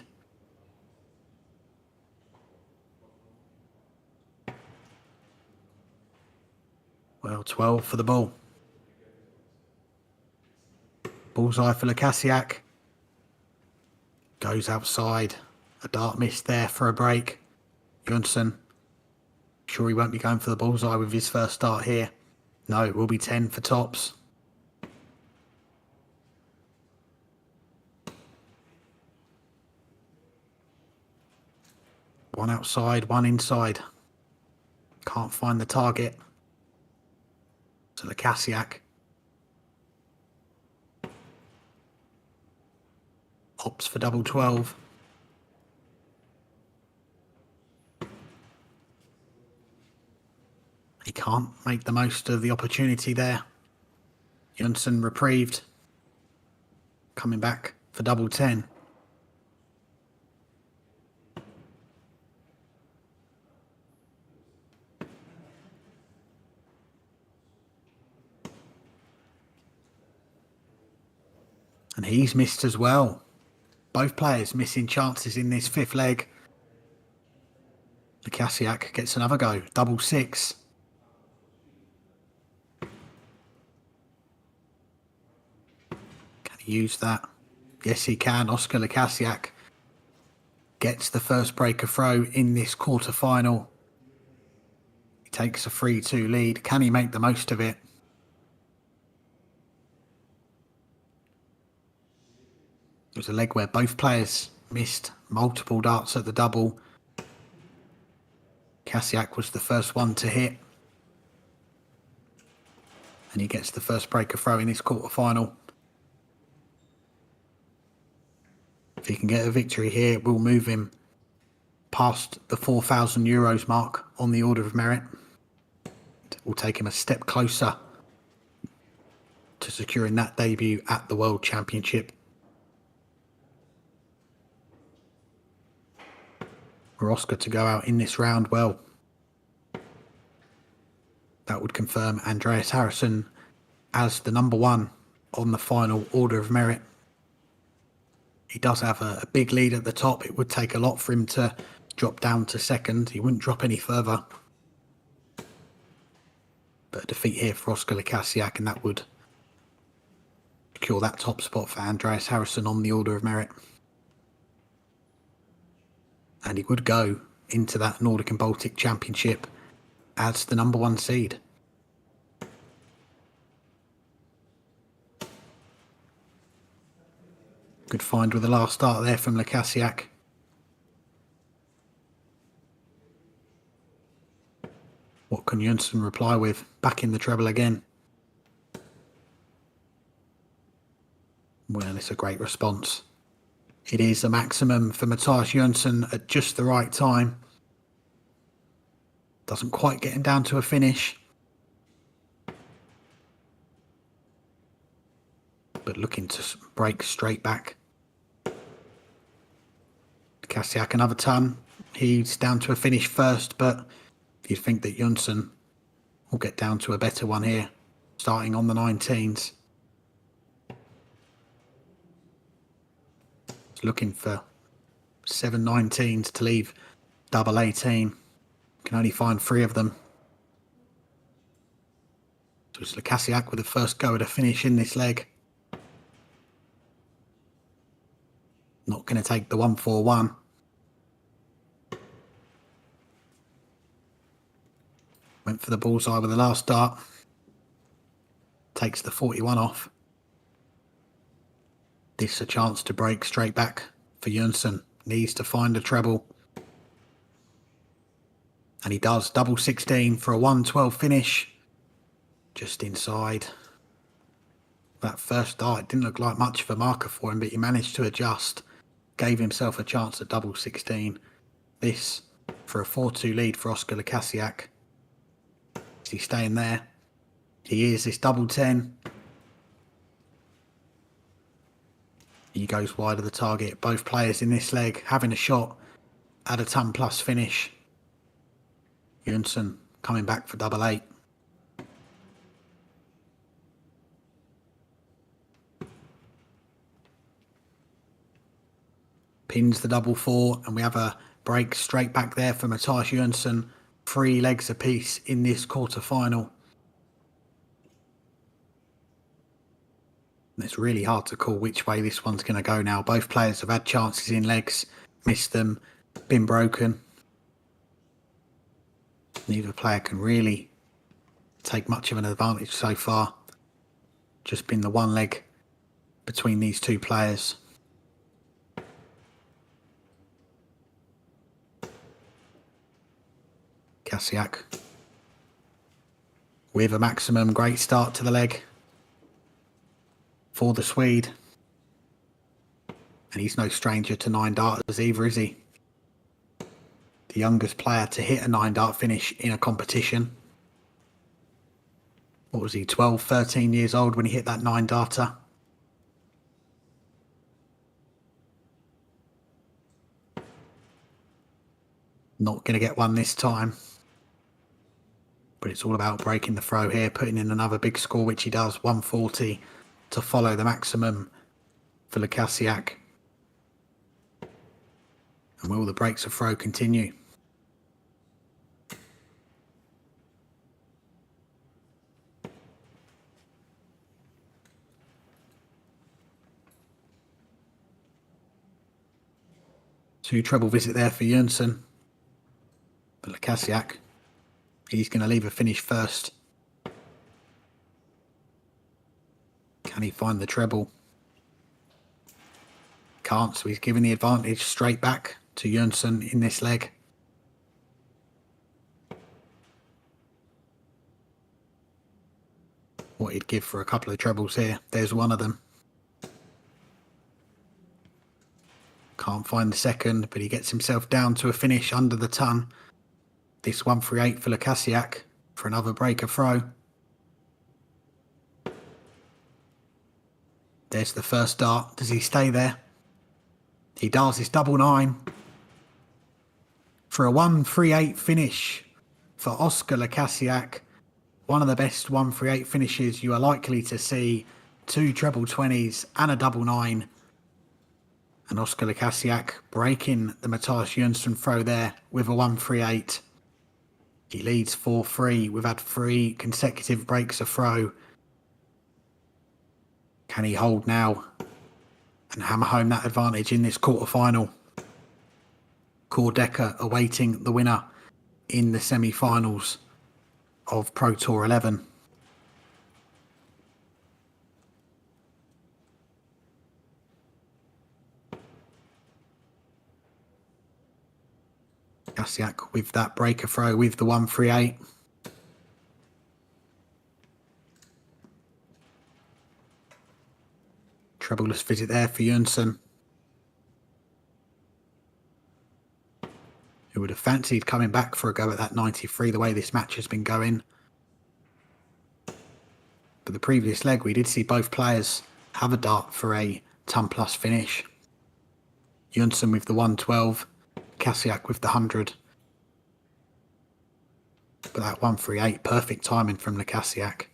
Well, 12 for the ball. Bullseye for Lukasiak. Goes outside. A dart missed there for a break. Jonsson. Sure he won't be going for the bullseye with his first start here. No, it will be 10 for tops. One outside, one inside. Can't find the target. So Lukasiak opts for double 12. He can't make the most of the opportunity there. Jonsson reprieved. Coming back for double 10. And he's missed as well. Both players missing chances in this 5th leg. Lukasiak gets another go. Double 6. Can he use that? Yes, he can. Oskar Lukasiak gets the first break of throw in this quarter-final. He takes a 3-2 lead. Can he make the most of it? It was a leg where both players missed multiple darts at the double. Kasiak was the first one to hit. And he gets the first breaker throw in this quarterfinal. If he can get a victory here, it will move him past the €4,000 mark on the order of merit. It will take him a step closer to securing that debut at the World Championship. For Oscar to go out in this round, well, that would confirm Andreas Harrison as the number one on the final order of merit. He does have a big lead at the top. It would take a lot for him to drop down to second. He wouldn't drop any further. But a defeat here for Oscar Lekasiak, and that would secure that top spot for Andreas Harrison on the order of merit. And he would go into that Nordic and Baltic Championship as the number one seed. Good find with the last start there from Lekasiak. What can Jönsson reply with? Back in the treble again. Well, it's a great response. It is a maximum for Mathias Jönsson at just the right time. Doesn't quite get him down to a finish. But looking to break straight back. Kasiak another ton. He's down to a finish first, but you'd think that Jönsson will get down to a better one here, starting on the 19s. Looking for 7 19s to leave double 18. Can only find 3 of them. So it's Lekasiak with the first go at a finish in this leg. Not going to take the 1-4-1. Went for the bullseye with the last dart. Takes the 41 off. This a chance to break straight back for Jönsson. Needs to find a treble. And he does. Double 16 for a 1-12 finish. Just inside. That first dart didn't look like much of a marker for him, but he managed to adjust. Gave himself a chance at double 16. This for a 4-2 lead for Oscar Lekasiak. Is he staying there? He is. This double 10. He goes wide of the target. Both players in this leg having a shot at a ton plus finish. Jönsson coming back for double 8. Pins the double 4, and we have a break straight back there for Mathias Jönsson. 3 legs apiece in this quarter-final. It's really hard to call which way this one's going to go now. Both players have had chances in legs, missed them, been broken. Neither player can really take much of an advantage so far. Just been the one leg between these two players. Kasiak with a maximum. Great start to the leg for the Swede. And he's no stranger to 9 darters either, is he? The youngest player to hit a 9-dart finish in a competition. What was he, 12, 13 years old when he hit that 9-darter? Not going to get one this time. But it's all about breaking the throw here, putting in another big score, which he does. 140 to follow the maximum for Lekasiak. And will the breaks of throw continue? Two treble visit there for Jönsson. But Lekasiak He's going to leave a finish first. Can he find the treble? Can't, so he's giving the advantage straight back to Jönsson in this leg. What he'd give for a couple of trebles here. There's one of them. Can't find the second, but he gets himself down to a finish under the ton. This 138 for Lukasiak for another breaker throw. There's the first dart. Does he stay there? He does. It's double 9 for a 138 finish for Oscar Lukasiak. One of the best 138 finishes you are likely to see. 2 treble 20s and a double 9. And Oscar Lukasiak breaking the Mattias Jönsson throw there with a 138. He leads 4-3. We've had 3 consecutive breaks of throw. Can he hold now and hammer home that advantage in this quarterfinal? Deca awaiting the winner in the semi-finals of Pro Tour 11. Lukasiak with that breaker throw with the 138. Trebleless visit there for Jönsson, who would have fancied coming back for a go at that 93 the way this match has been going. But the previous leg we did see both players have a dart for a ton plus finish. Jönsson with the 112, Lukasiak with the 100. But that 138, perfect timing from Lukasiak.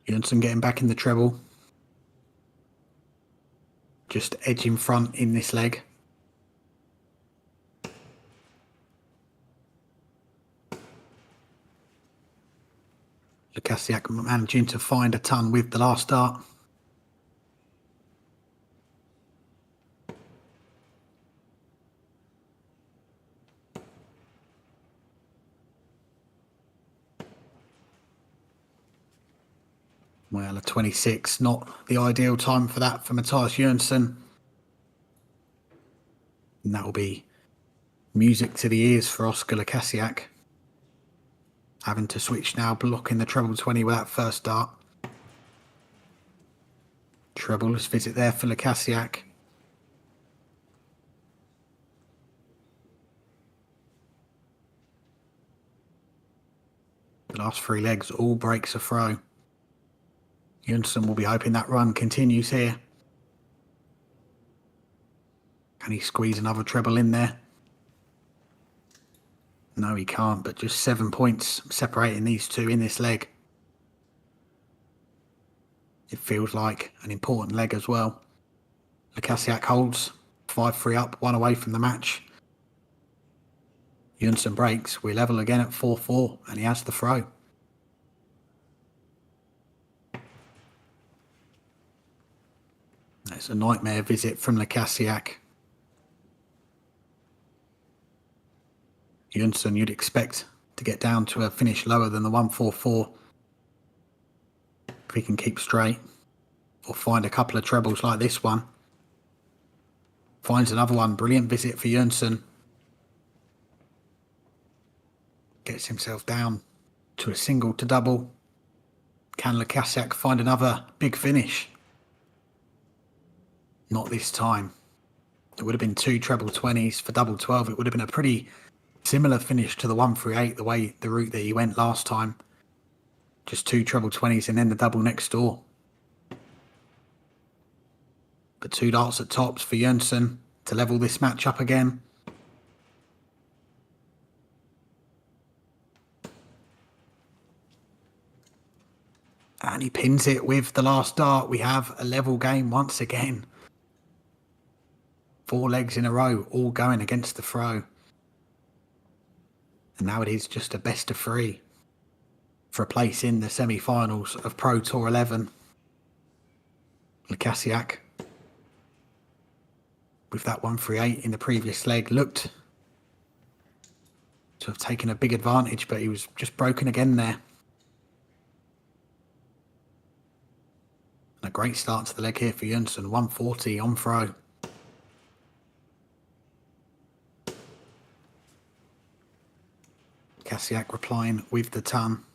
Jönsson getting back in the treble. Just edge in front in this leg. Lukasiak managing to find a ton with the last dart. Well, a 26, not the ideal time for that for Mattias Jönsson. And that will be music to the ears for Oscar Lukasiak. Having to switch now, blocking the treble 20 with that first dart. Trebleless visit there for Lukasiak. The last 3 legs, all breaks a throw. Jönsson will be hoping that run continues here. Can he squeeze another treble in there? No, he can't, but just 7 points separating these two in this leg. It feels like an important leg as well. Lukasiak holds 5-3 up, 1 away from the match. Jönsson breaks. We're level again at 4-4, and he has the throw. It's a nightmare visit from Lukasiak. Jönsson, you'd expect to get down to a finish lower than the 144. If he can keep straight or find a couple of trebles like this one. Finds another one. Brilliant visit for Jönsson. Gets himself down to a single to double. Can Lukasiak find another big finish? Not this time. It would have been 2 treble 20s for double 12. It would have been a pretty similar finish to the 138, the route that he went last time. Just 2 treble 20s and then the double next door. But 2 darts at tops for Jönsson to level this match up again. And he pins it with the last dart. We have a level game once again. 4 legs in a row, all going against the throw. And now it is just a best of 3 for a place in the semi-finals of Pro Tour 11. Lukasiak with that 138 in the previous leg. Looked to have taken a big advantage, but he was just broken again there. And a great start to the leg here for Jönsson. 140 on throw. Kasiak replying with the ton.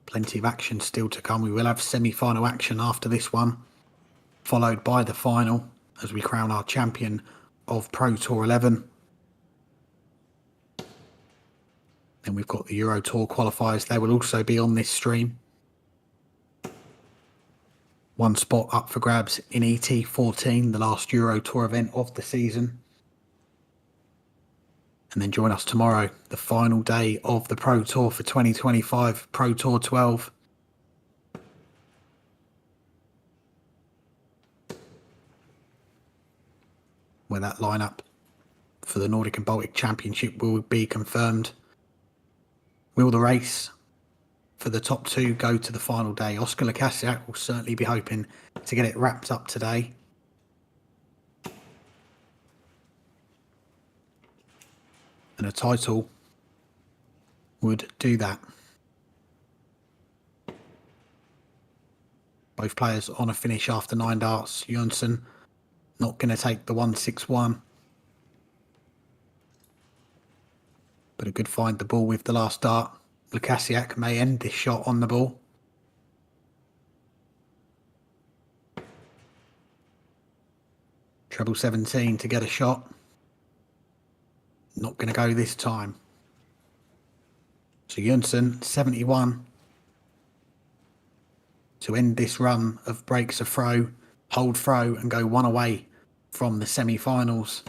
Plenty of action still to come. We will have semi-final action after this one, followed by the final as we crown our champion of Pro Tour 11. Then we've got the Euro Tour qualifiers. They will also be on this stream. One spot up for grabs in ET14, the last Euro Tour event of the season. And then join us tomorrow, the final day of the Pro Tour for 2025, Pro Tour 12. Where that lineup for the Nordic and Baltic Championship will be confirmed. Will the race for the top two go to the final day? Oskar Lukasiak will certainly be hoping to get it wrapped up today. And a title would do that. Both players on a finish after 9 darts. Jönsson not going to take the 161. But a good find the ball with the last dart. Lukasiak may end this shot on the ball. Treble 17 to get a shot. Not going to go this time. So Jönsson, 71. To end this run of breaks a throw, hold throw and go one away from the semi-finals.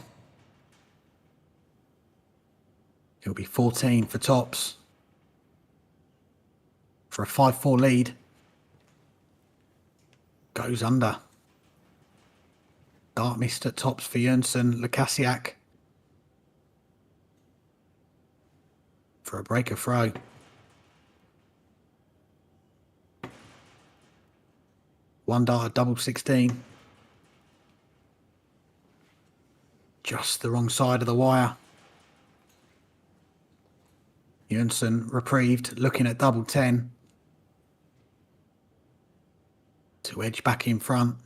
It'll be 14 for tops. For a 5-4 lead. Goes under. Dart missed at tops for Jönsson. Lukasiak for a breaker throw. One dart at double 16. Just the wrong side of the wire. Jönsson reprieved, looking at double 10. To edge back in front.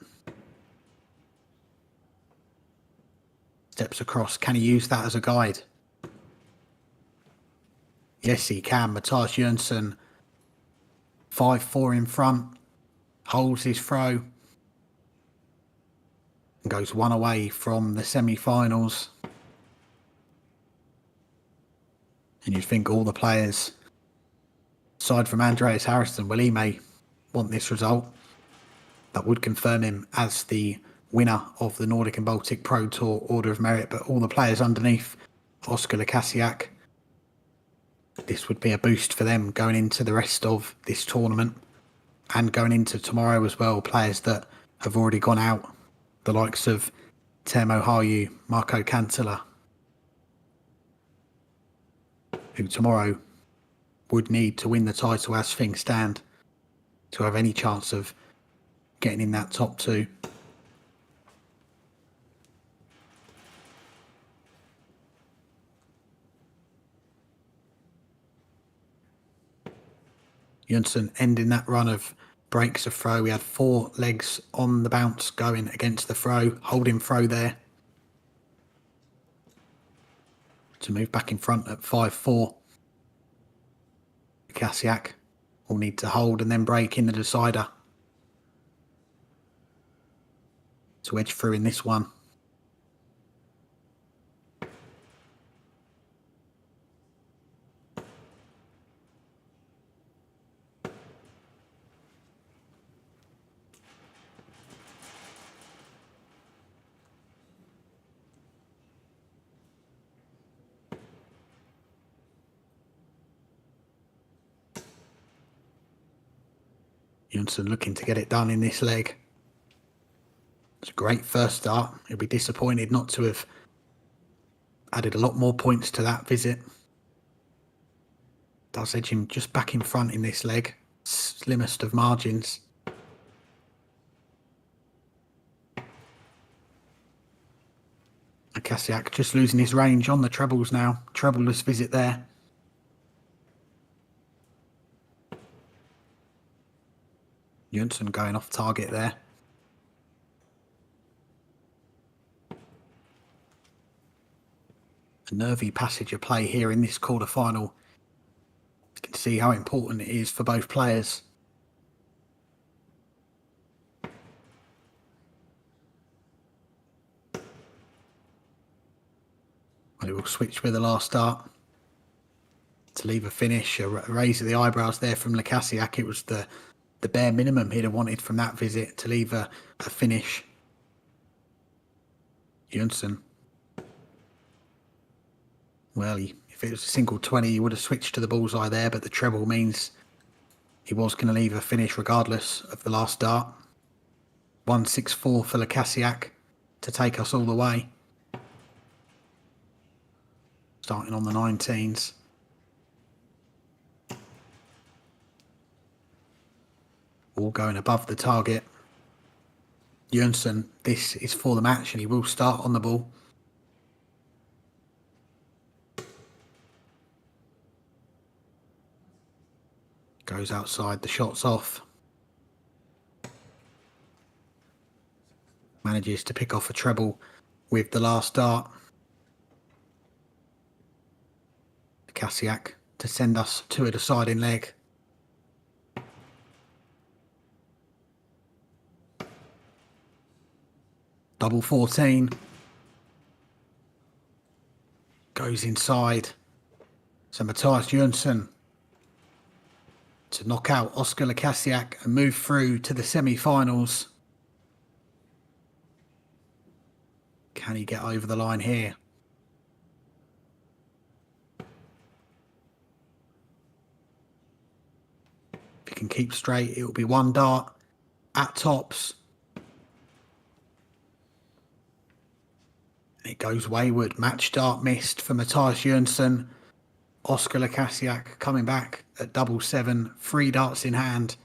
Steps across. Can he use that as a guide? Yes, he can. Mattias Jönsson, 5-4 in front, holds his throw, and goes one away from the semi-finals. And you'd think all the players, aside from Andreas Harrison, well, he may want this result. That would confirm him as the winner of the Nordic and Baltic Pro Tour Order of Merit, but all the players underneath Oskar Lukasiak, this would be a boost for them going into the rest of this tournament and going into tomorrow as well. Players that have already gone out, the likes of Teemu Harju, Marco Kantila, who tomorrow would need to win the title as things stand to have any chance of getting in that top two. Jönsson ending that run of breaks a throw. We had 4 legs on the bounce going against the throw, holding throw there to move back in front at 5-4. Kasiak will need to hold and then break in the decider to edge through in this one. Jönsson looking to get it done in this leg. It's a great first start. He'll be disappointed not to have added a lot more points to that visit. Does edge him just back in front in this leg. Slimmest of margins. Lekasiak just losing his range on the trebles now. Trebleless visit there. Jönsson going off target there. A nervy passage of play here in this quarter-final. You can see how important it is for both players. Well, it will switch with the last start to leave a finish. A raise of the eyebrows there from Lekasiak. It was the bare minimum he'd have wanted from that visit to leave a finish. Jönsson. Well, if it was a single 20, he would have switched to the bullseye there, but the treble means he was going to leave a finish regardless of the last dart. 164 for Lekasiak to take us all the way. Starting on the 19s. All going above the target. Jönsson, this is for the match and he will start on the ball. Goes outside, the shot's off. Manages to pick off a treble with the last dart. Lekasiak to send us to a deciding leg. Double 14. Goes inside. So Mattias Jönsson to knock out Oskar Lekasiak and move through to the semi-finals. Can he get over the line here? If he can keep straight, it will be one dart at tops. It goes wayward. Match dart missed for Mattias Jönsson. Oskar Lekasiak coming back at 7-7, 3 darts in hand.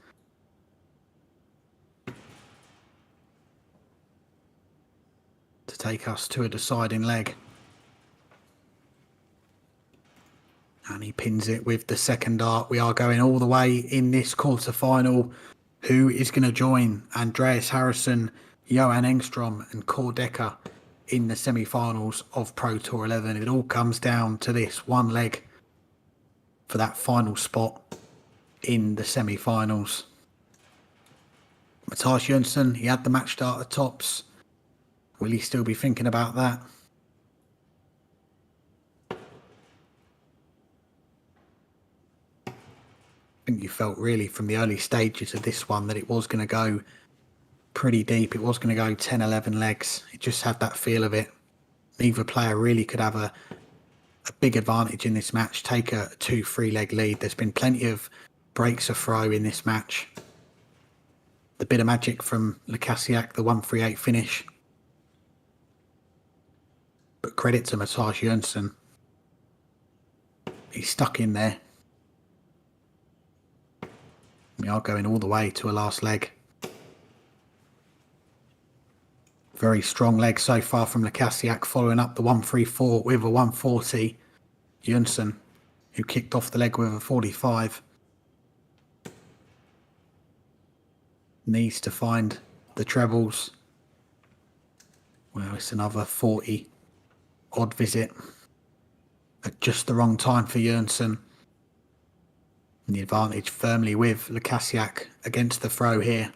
To take us to a deciding leg. And he pins it with the second dart. We are going all the way in this quarter-final. Who is going to join Andreas Harrison, Johan Engstrom and Deca in the semi-finals of Pro Tour 11? It all comes down to this one leg for that final spot in the semi-finals. Mattias Jönsson, he had the match start at tops. Will he still be thinking about that? I think you felt really from the early stages of this one that it was going to go pretty deep. It was going to go 10, 11 legs. It just had that feel of it. Neither player really could have a big advantage in this match, take a 2-3 leg lead. There's been plenty of breaks of throw in this match. The bit of magic from Lekasiak, the 138 finish. But credit to Mattias Jönsson. He's stuck in there. We are going all the way to a last leg. Very strong leg so far from Lekasiak, following up the 134 with a 140. Jönsson, who kicked off the leg with a 45. Needs to find the trebles. Well, it's another 40 odd visit at just the wrong time for Jönsson. And the advantage firmly with Lekasiak against the throw here.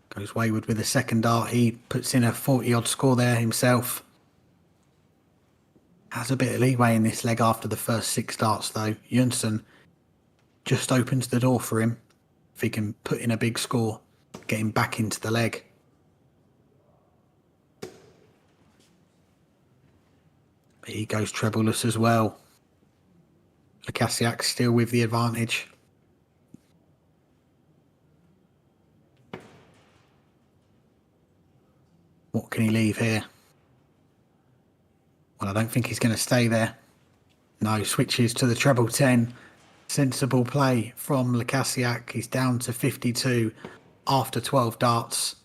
Goes wayward with the second dart. He puts in a 40 odd score there himself. Has a bit of leeway in this leg after the first 6 darts though. Jönsson just opens the door for him. If he can put in a big score, get him back into the leg. But he goes trebleless as well. Lekasiak still with the advantage. What can he leave here? Well, I don't think he's going to stay there. No, switches to the treble 10. Sensible play from Lekasiak. He's down to 52 after 12 darts.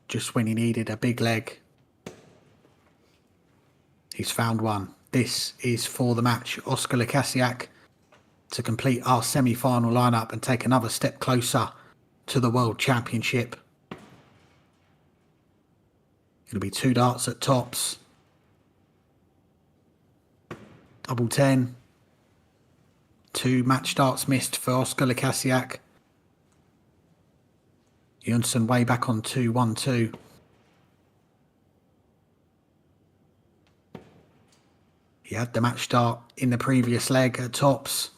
Just when he needed a big leg. He's found one. This is for the match. Oscar Lekasiak to complete our semi-final lineup and take another step closer to the World Championship. It'll be 2 darts at tops. Double 10. 2 match darts missed for Oscar Lekasiak. Jönsson way back on 2-1-2. He had the match start in the previous leg at tops.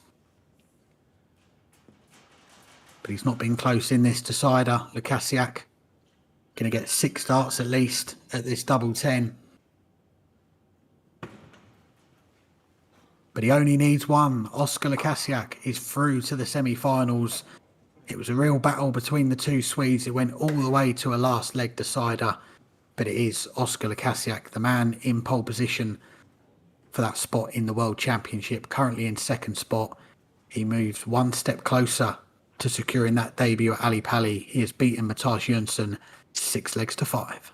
But he's not been close in this decider. Lekasiak going to get 6 darts at least at this double 10. But he only needs 1. Oscar Lekasiak is through to the semi-finals. It was a real battle between the 2 Swedes. It went all the way to a last leg decider. But it is Oscar Lekasiak, the man in pole position for that spot in the World Championship. Currently in 2nd spot. He moves 1 step closer to securing that debut at Ali Pali. He has beaten Mattias Jönsson 6 legs to 5.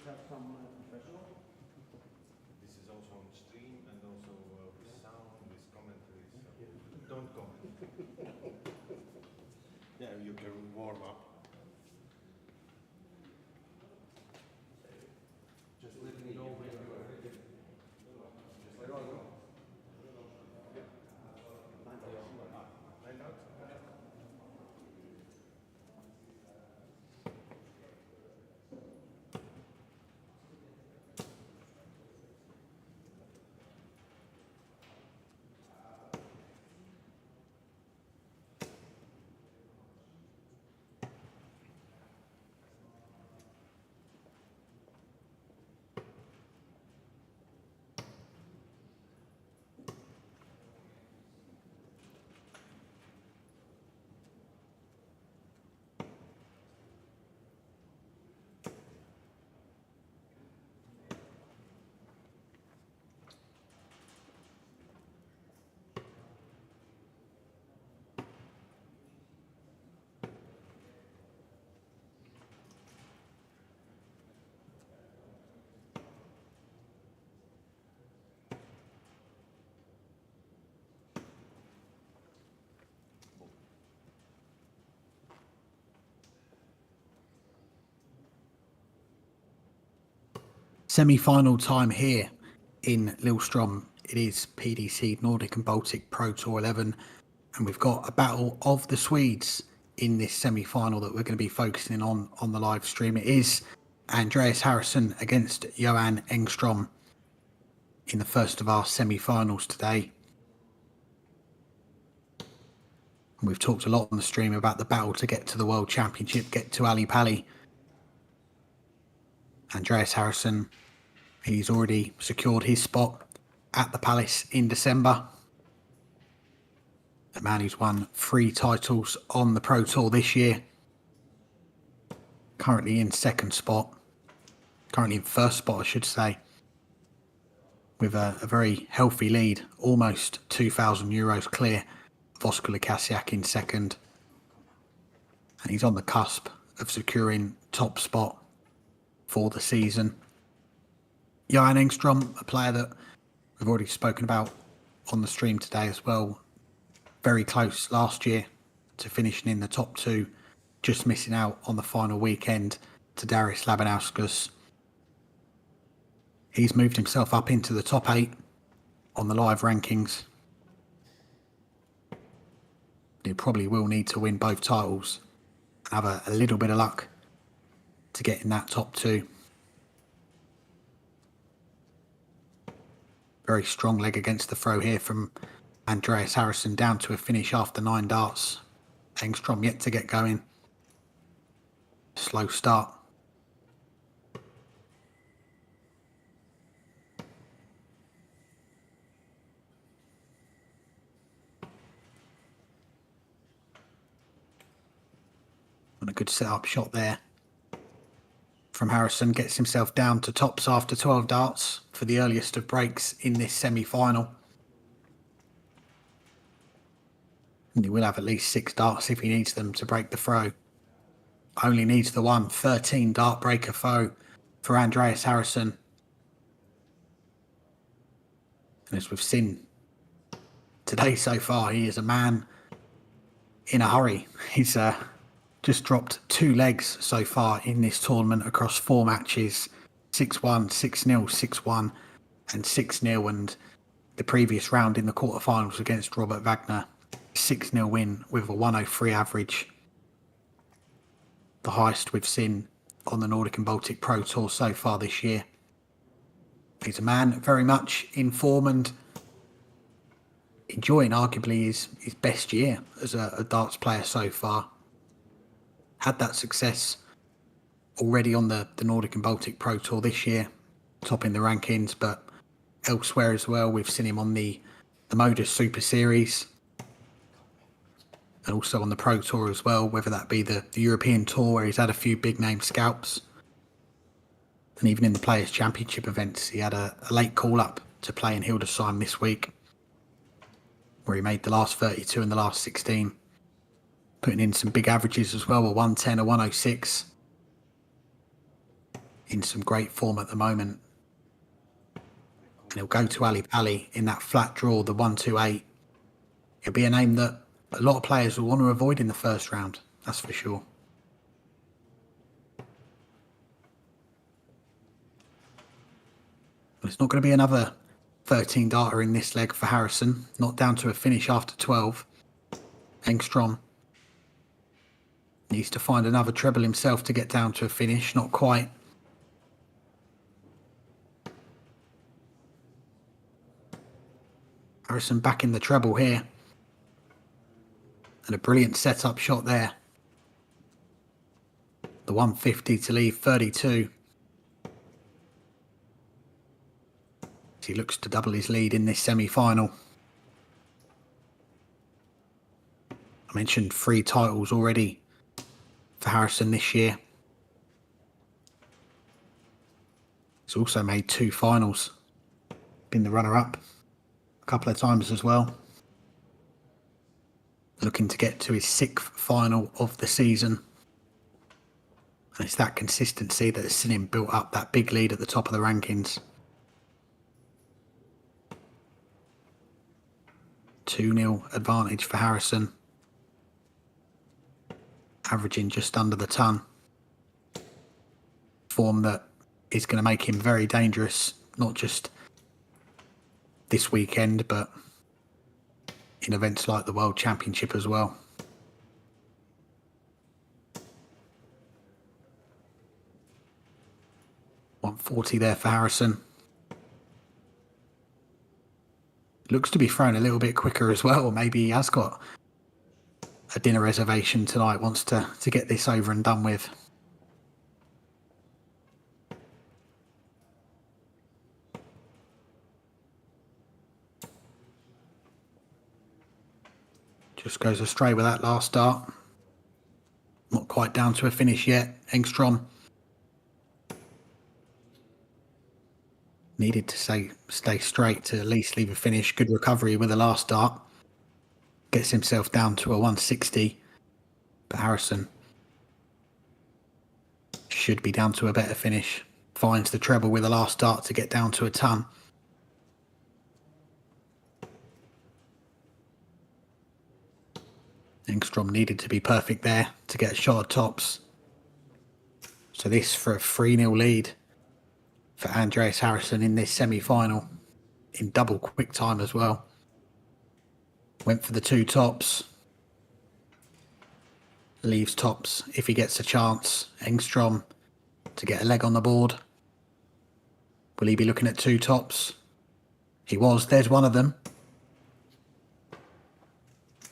have some professional? This is also on stream and also with sound, with commentaries. So don't comment. Yeah, you can warm up. Just let me know when you are ready. Just let me know. Line out. Semi-final time here in Lillestrøm. It is PDC Nordic and Baltic Pro Tour 11, and we've got a battle of the Swedes in this semi-final that we're going to be focusing on the live stream. It is Andreas Harrison against Johan Engstrom in the first of our semi-finals today. And we've talked a lot on the stream about the battle to get to the World Championship, get to Ali Pali. Andreas Harrison, he's already secured his spot at the Palace in December. A man who's won 3 titles on the Pro Tour this year. Currently in second spot. Currently in first spot, I should say. With a very healthy lead. Almost €2,000 clear of Oscar Lukasiak in second. And he's on the cusp of securing top spot for the season. Johan Engstrom, a player that we've already spoken about on the stream today as well. Very close last year to finishing in the top 2, just missing out on the final weekend to Darius Labanauskas. He's moved himself up into the top 8 on the live rankings. He probably will need to win both titles and have a little bit of luck to get in that top 2. Very strong leg against the throw here from Andreas Harrison, down to a finish after 9 darts. Engstrom yet to get going. Slow start. And a good set-up shot there from Harrison. Gets himself down to tops after 12 darts for the earliest of breaks in this semi-final. And he will have at least 6 darts if he needs them to break the throw. Only needs the one. 13 dart breaker throw for Andreas Harrison. And as we've seen today so far, he is a man in a hurry. He's just dropped 2 legs so far in this tournament across 4 matches. 6-1, 6-0, 6-1 and 6-0. And the previous round in the quarterfinals against Robert Wagner, 6-0 win with a 103 average. The highest we've seen on the Nordic and Baltic Pro Tour so far this year. He's a man very much in form and enjoying arguably his best year as a darts player so far. Had that success already on the Nordic and Baltic Pro Tour this year, topping the rankings, but elsewhere as well. We've seen him on the Modus Super Series and also on the Pro Tour as well, whether that be the European Tour where he's had a few big name scalps, and even in the Players' Championship events. He had a late call-up to play in Hildesheim this week, where he made the last 32 and the last 16, putting in some big averages as well, a 110, a 106. in some great form at the moment. And he'll go to Ali Pali in that flat draw, the 1-2-8. It'll be a name that a lot of players will want to avoid in the first round, that's for sure. But it's not going to be another 13 darter in this leg for Harrison. Not down to a finish after 12. Tingstrom needs to find another treble himself to get down to a finish. Not quite. Harrison back in the treble here. And a brilliant setup shot there. The 150 to leave 32. He looks to double his lead in this semi-final. I mentioned 3 titles already for Harrison this year. He's also made 2 finals. Been the runner-up a couple of times as well. Looking to get to his 6th final of the season. And it's that consistency that has seen him built up that big lead at the top of the rankings. 2-0 advantage for Harrison. Averaging just under the ton. Form that is going to make him very dangerous, not just this weekend, but in events like the World Championship as well. .140 there for Harrison. Looks to be thrown a little bit quicker as well. Maybe he has got a dinner reservation tonight, wants to get this over and done with. Just goes astray with that last start. Not quite down to a finish yet. Tingstrom needed to stay straight to at least leave a finish. Good recovery with the last start. Gets himself down to a 160. But Harrison should be down to a better finish. Finds the treble with the last start to get down to a ton. Tingstrom needed to be perfect there to get a shot at tops. So this for a 3-0 lead for Andreas Harrison in this semi-final in double quick time as well. Went for the 2 tops. Leaves tops if he gets a chance. Tingstrom to get a leg on the board. Will he be looking at 2 tops? He was. There's one of them.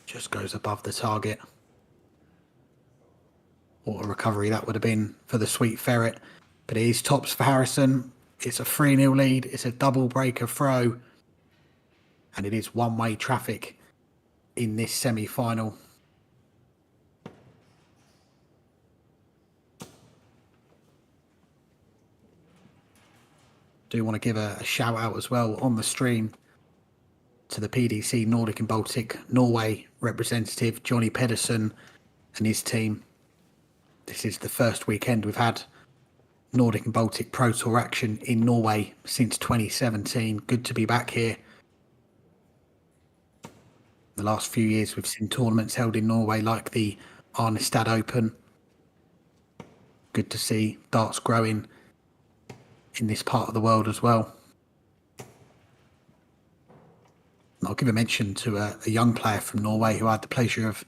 Just goes above the target. What a recovery that would have been for the Sweet Ferret. But it is tops for Harrison. It's a 3-0 lead. It's a double breaker throw. And it is one-way traffic in this semi-final. Do want to give a shout out as well on the stream to the PDC Nordic and Baltic Norway representative, Johnny Pedersen, and his team. This is the first weekend we've had Nordic and Baltic Pro Tour action in Norway since 2017. Good to be back here. The last few years we've seen tournaments held in Norway like the Arnestad Open. Good to see darts growing in this part of the world as well. I'll give a mention to a young player from Norway who I had the pleasure of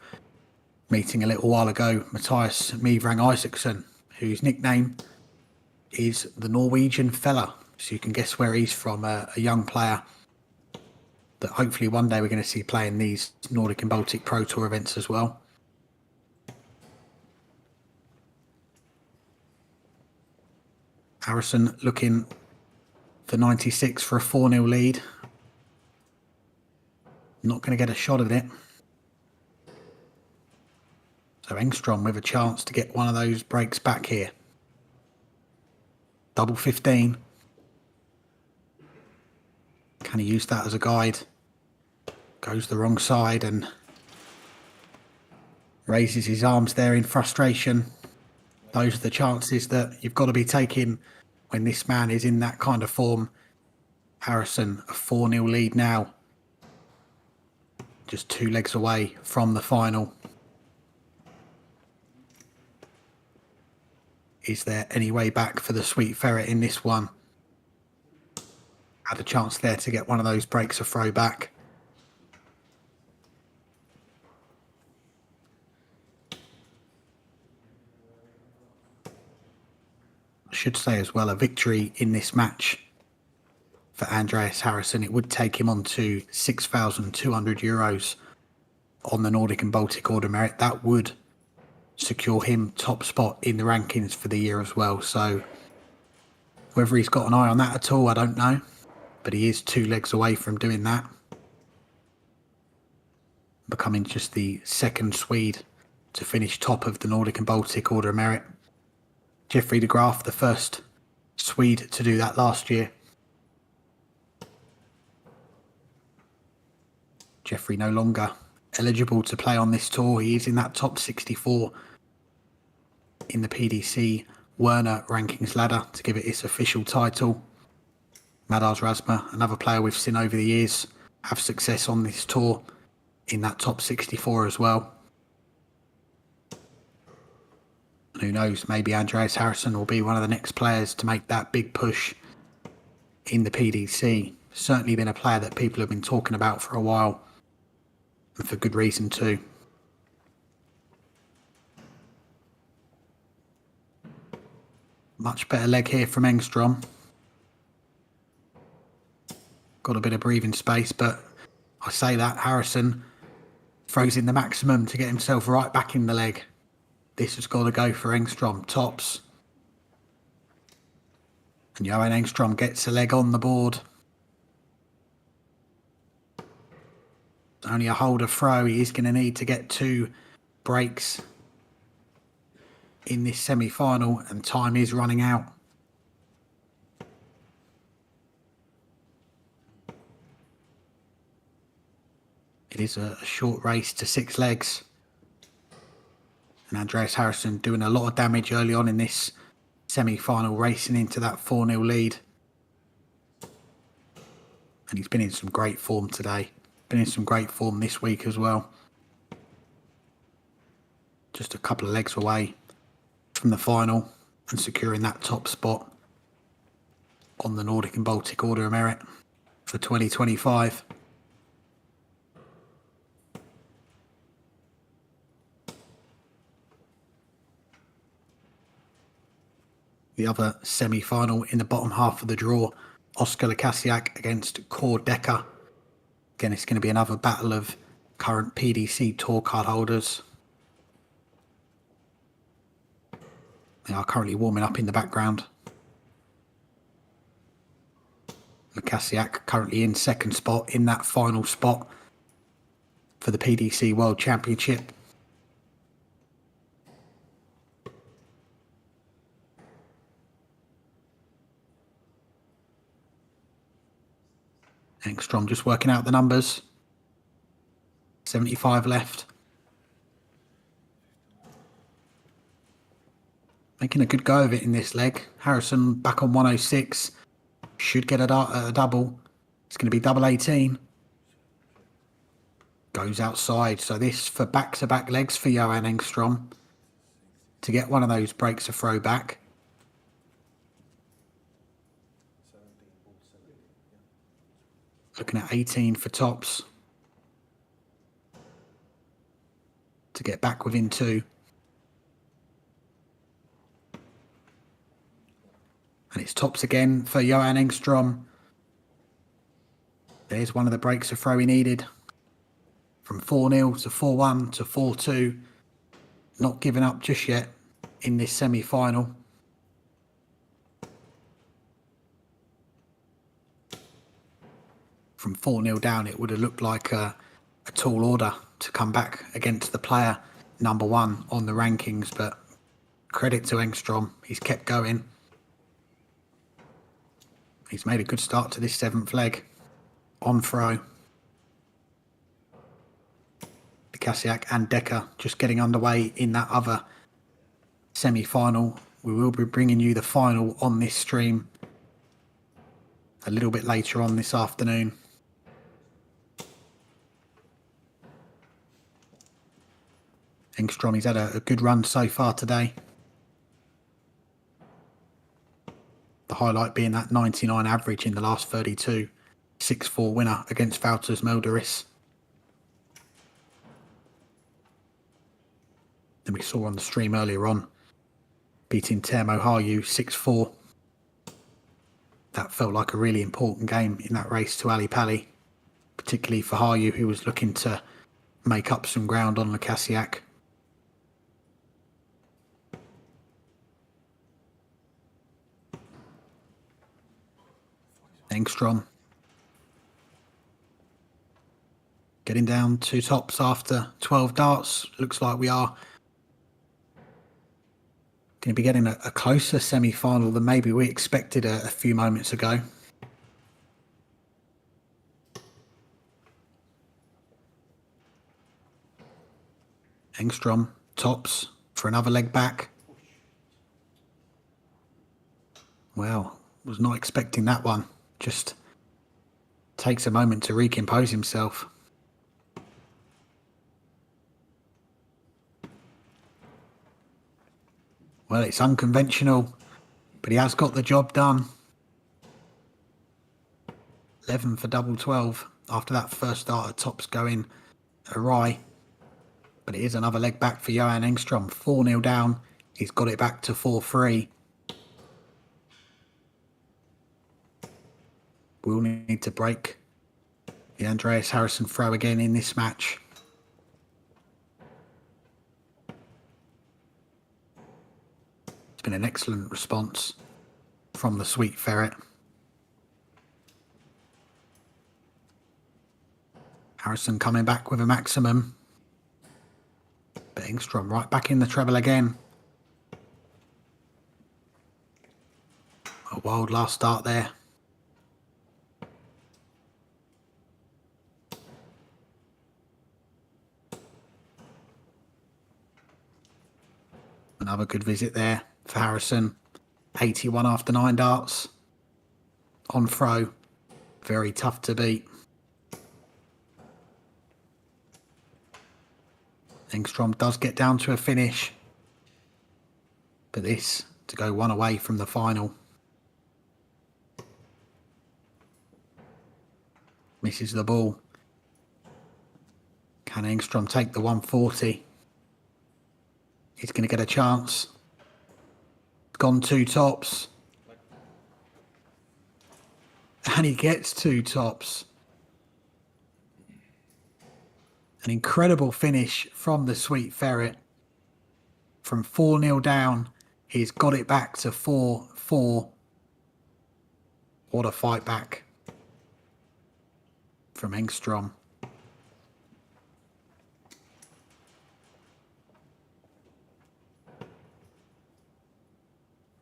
meeting a little while ago, Matthias Mivrang Isaacson, whose nickname is the Norwegian Fella. So you can guess where he's from, a young player that hopefully one day we're going to see playing these Nordic and Baltic Pro Tour events as well. Harrison looking for 96 for a 4-0 lead. Not going to get a shot at it. So Tingstrom with a chance to get one of those breaks back here. Double 15. Can he use that as a guide? Goes the wrong side and raises his arms there in frustration. Those are the chances that you've got to be taking when this man is in that kind of form. Harrison, a 4-0 lead now. Just 2 legs away from the final. Is there any way back for the Sweet Ferret in this one? Had a chance there to get one of those breaks of throw back. I should say as well, a victory in this match for Andreas Harrison, it would take him on to €6,200 on the Nordic and Baltic Order Merit. That would secure him top spot in the rankings for the year as well. So whether he's got an eye on that at all, I don't know. But he is 2 legs away from doing that. Becoming just the 2nd Swede to finish top of the Nordic and Baltic Order of Merit. Jeffrey de Graaf, the first Swede to do that last year. Jeffrey no longer eligible to play on this tour. He is in that top 64 in the PDC Werner rankings ladder to give it its official title. Madars Rasma, another player we've seen over the years have success on this tour in that top 64 as well. And who knows, maybe Andreas Harrison will be one of the next players to make that big push in the PDC. Certainly been a player that people have been talking about for a while, and for good reason too. Much better leg here from Engstrom. Got a bit of breathing space, but I say that Harrison throws in the maximum to get himself right back in the leg. This has got to go for Engstrom, tops. And Johan Engstrom gets a leg on the board. Only a holder throw. He is going to need to get 2 breaks in this semi-final, and time is running out. It is a short race to 6 legs. And Andreas Harrison doing a lot of damage early on in this semi-final, racing into that 4-0 lead. And he's been in some great form today. Been in some great form this week as well. Just a couple of legs away from the final and securing that top spot on the Nordic and Baltic Order of Merit for 2025. The other semi-final in the bottom half of the draw, Oscar Lekasiak against Core Deca. Again, it's going to be another battle of current PDC Tour card holders. They are currently warming up in the background. Lekasiak currently in 2nd spot in that final spot for the PDC World Championship. Engstrom just working out the numbers. 75 left. Making a good go of it in this leg. Harrison back on 106. Should get a double. It's going to be double 18. Goes outside. So this for back-to-back legs for Johan Engstrom to get one of those breaks of throw back. Looking at 18 for tops to get back within 2. And it's tops again for Johan Engstrom. There's one of the breaks of throw he needed. From 4-0 to 4-1 to 4-2. Not giving up just yet in this semi-final. From 4-0 down, it would have looked like a tall order to come back against the player number 1 on the rankings, but credit to Engstrom. He's kept going. He's made a good start to this 7th leg. On throw. Lekasiak and Deca just getting underway in that other semi-final. We will be bringing you the final on this stream a little bit later on this afternoon. Tingstrom, he's had a good run so far today. The highlight being that 99 average in the last 32. 6-4 winner against Valters Melderis. Then we saw on the stream earlier on, beating Termo Harju 6-4. That felt like a really important game in that race to Ali Pali, particularly for Harju, who was looking to make up some ground on Lukasiak. Tingstrom getting down 2 tops after 12 darts. Looks like we are going to be getting a closer semi-final than maybe we expected a few moments ago. Tingstrom tops for another leg back. Well, was not expecting that one. Just takes a moment to recompose himself. Well, it's unconventional, but he has got the job done. 11 for double 12 after that first start at tops going awry. But it is another leg back for Johan Engstrom. 4-0 down. He's got it back to 4-3. We'll need to break the Andreas Harrison throw again in this match. It's been an excellent response from the Sweet Ferret. Harrison coming back with a maximum. But Engstrom right back in the treble again. A wild last start there. Another good visit there for Harrison. 81 after 9 darts. On throw. Very tough to beat. Tingstrom does get down to a finish. But this to go one away from the final. Misses the ball. Can Tingstrom take the 140? He's going to get a chance. Gone 2 tops. And he gets 2 tops. An incredible finish from the Sweet Ferret. From 4-0 down, he's got it back to 4-4. What a fight back from Tingstrom.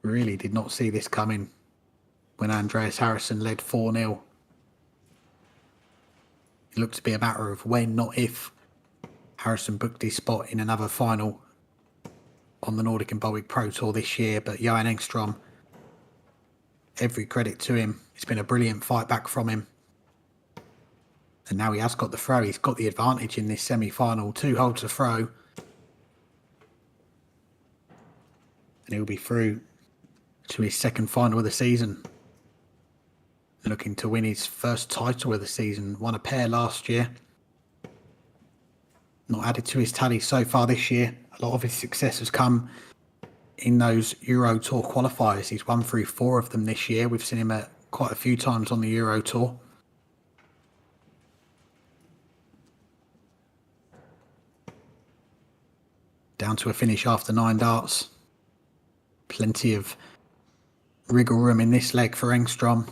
Really did not see this coming when Andreas Harrison led 4-0. It looked to be a matter of when, not if, Harrison booked his spot in another final on the Nordic and Baltic Pro Tour this year. But Johan Engstrom, every credit to him. It's been a brilliant fight back from him. And now he has got the throw. He's got the advantage in this semi-final. 2 holes to throw. And he'll be through to his second final of the season. Looking to win his first title of the season. Won a pair last year. Not added to his tally so far this year. A lot of his success has come in those Euro Tour qualifiers. He's won through 4 of them this year. We've seen him quite a few times on the Euro Tour. Down to a finish after 9 darts. Plenty of wriggle room in this leg for Engstrom.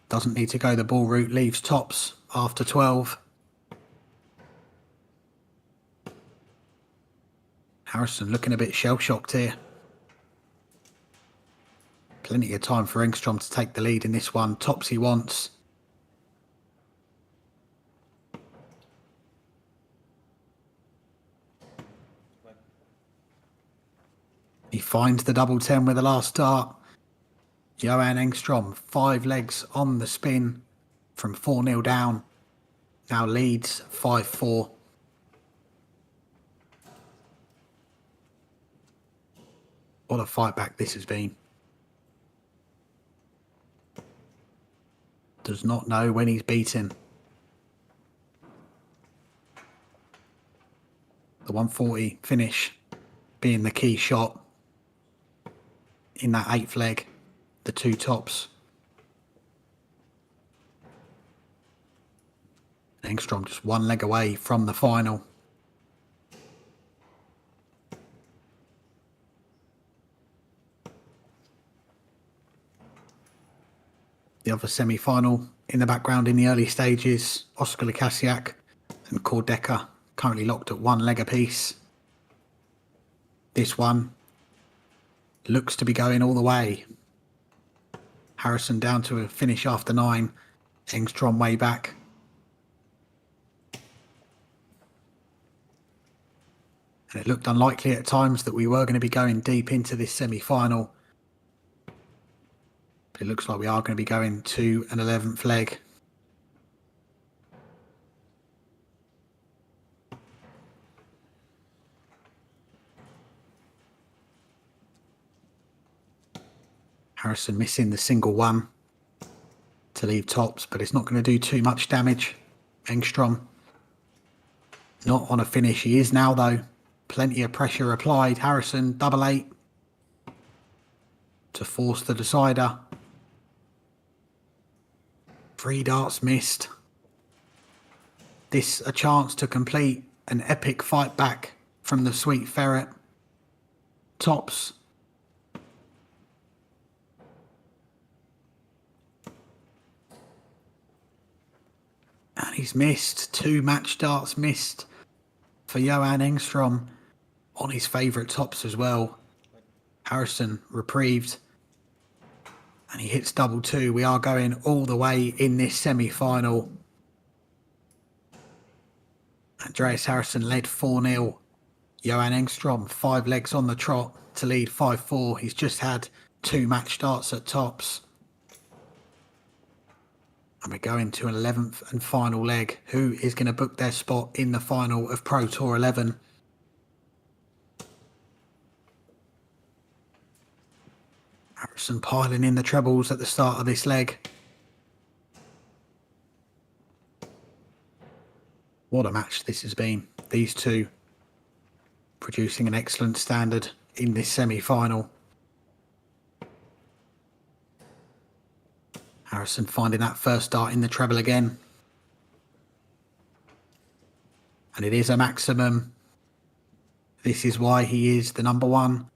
Doesn't need to go the ball route, leaves tops after 12. Harrison looking a bit shell-shocked here. Plenty of time for Engstrom to take the lead in this one. Tops he wants. He finds the double 10 with the last start. Johan Engstrom, 5 legs on the spin from 4-0 down. Now leads 5-4. What a fight back this has been. Does not know when he's beaten. The 140 finish being the key shot in that 8th leg, the 2 tops. Engstrom just 1 leg away from the final. The other semi-final in the background in the early stages, Oscar Lukasiak and Deca currently locked at 1 leg apiece. This one looks to be going all the way. Harrison down to a finish after 9. Engstrom way back. And it looked unlikely at times that we were going to be going deep into this semi-final. But it looks like we are going to be going to an 11th leg. Harrison missing the single 1 to leave tops, but it's not going to do too much damage. Engstrom not on a finish. He is now, though. Plenty of pressure applied. Harrison, double 8 to force the decider. 3 darts missed. This a chance to complete an epic fight back from the Sweet Ferret. Tops. And he's missed. 2 match darts missed for Johan Engstrom on his favourite tops as well. Harrison reprieved. And he hits double 2. We are going all the way in this semi-final. Andreas Harrison led 4-0. Johan Engstrom 5 legs on the trot to lead 5-4. He's just had 2 match starts at tops. And we're going to an 11th and final leg. Who is going to book their spot in the final of Pro Tour 11? Harrison piling in the trebles at the start of this leg. What a match this has been. These two producing an excellent standard in this semi-final. Harrison finding that first dart in the treble again. And it is a maximum. This is why he is the number 1.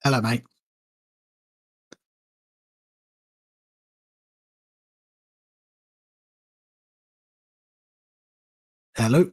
Hello, mate. Hello.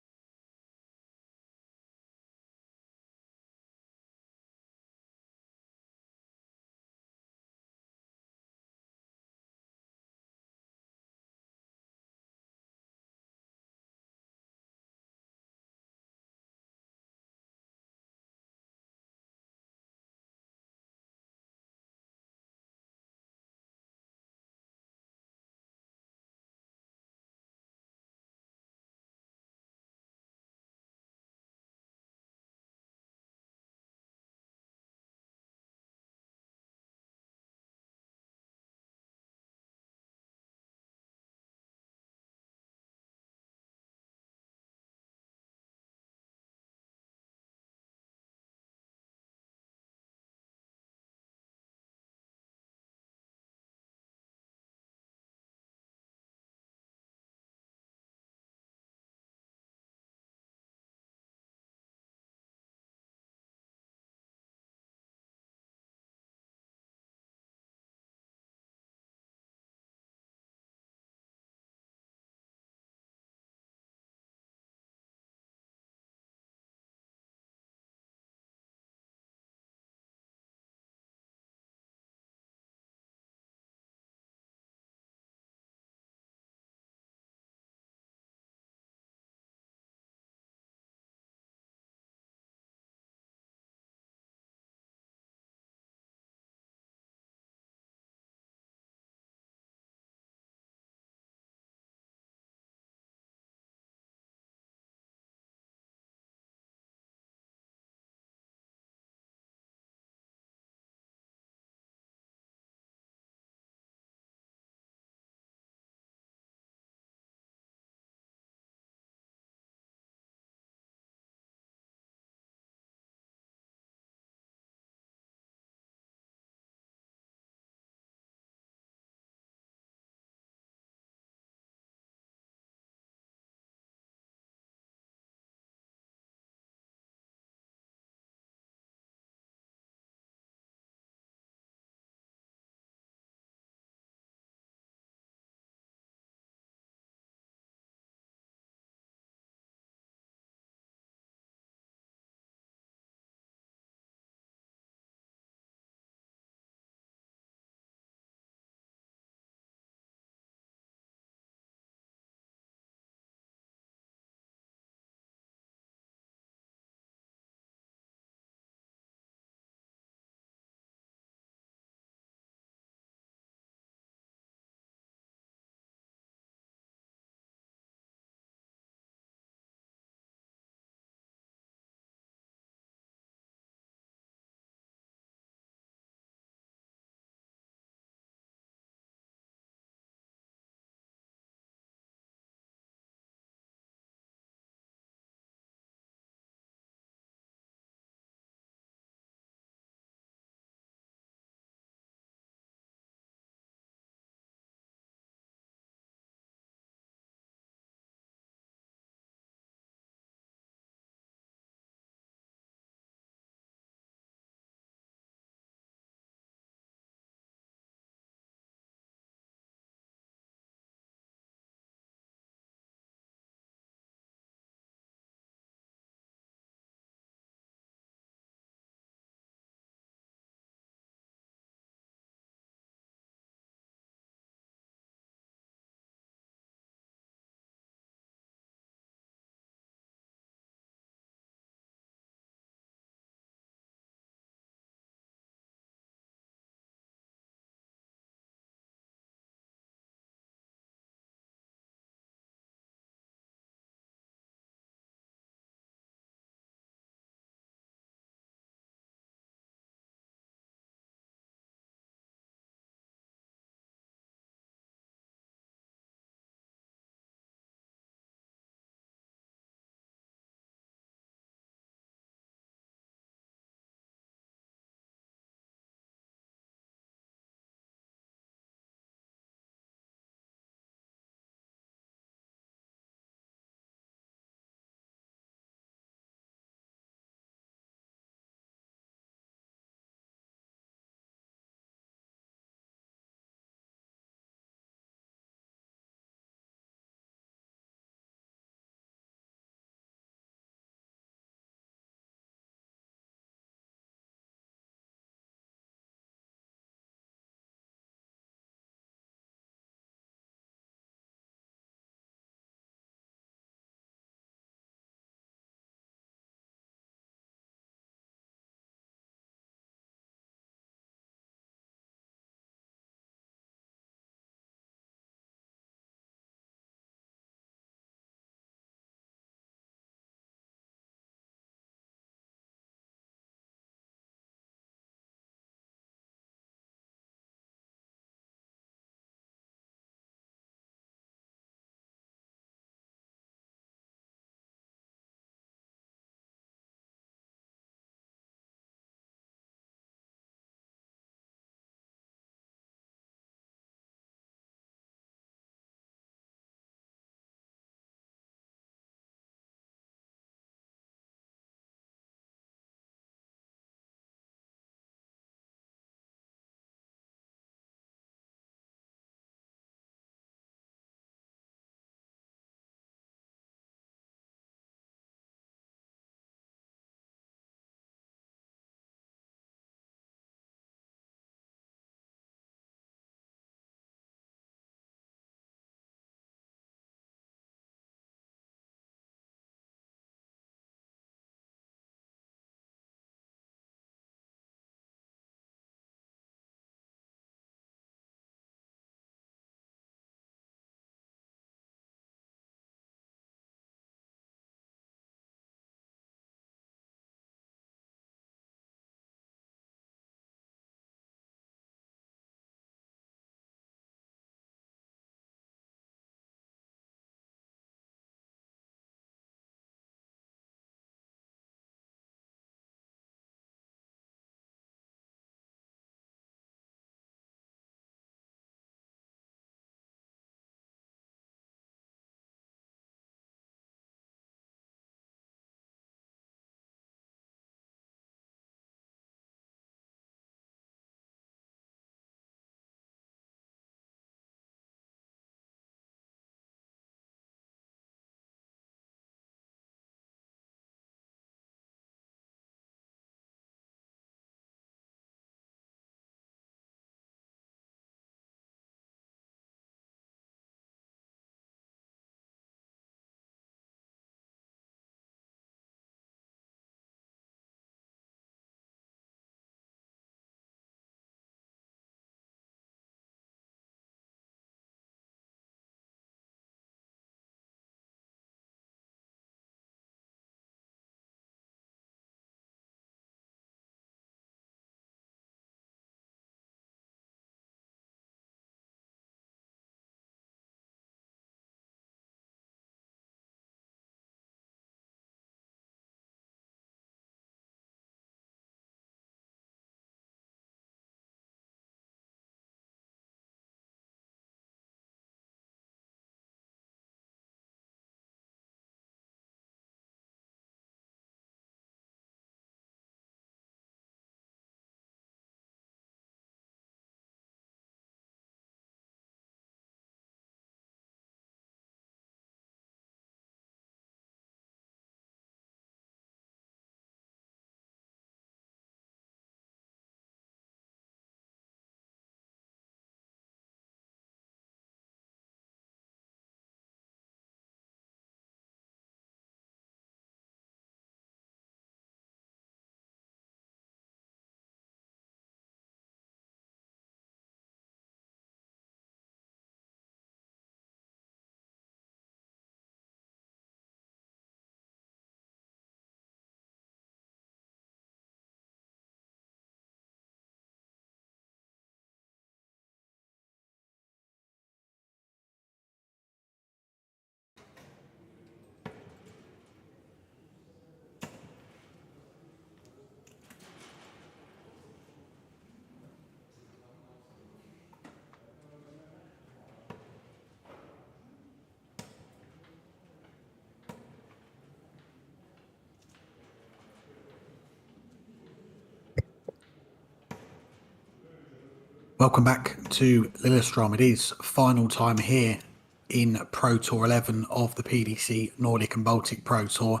Welcome back to Lillestrøm. It is final time here in Pro Tour 11 of the PDC Nordic and Baltic Pro Tour.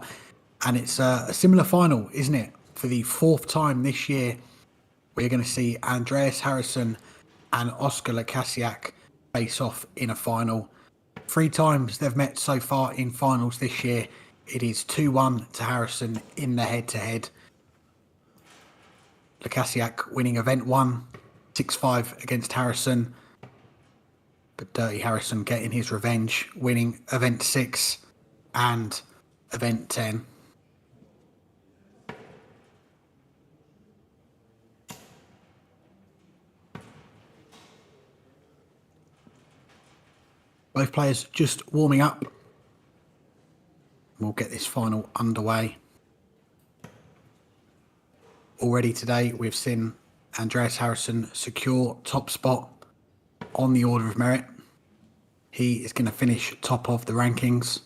And it's a similar final, isn't it? For the fourth time this year, we're going to see Andreas Harrison and Oskar Lekasiak face off in a final. 3 times they've met so far in finals this year. It is 2-1 to Harrison in the head-to-head. Lekasiak winning event 1, 6-5 against Harrison. But Dirty Harrison getting his revenge, winning event 6 and event 10. Both players just warming up. We'll get this final underway. Already today, we've seen Andreas Harrison secure top spot on the order of merit. He is going to finish top of the rankings.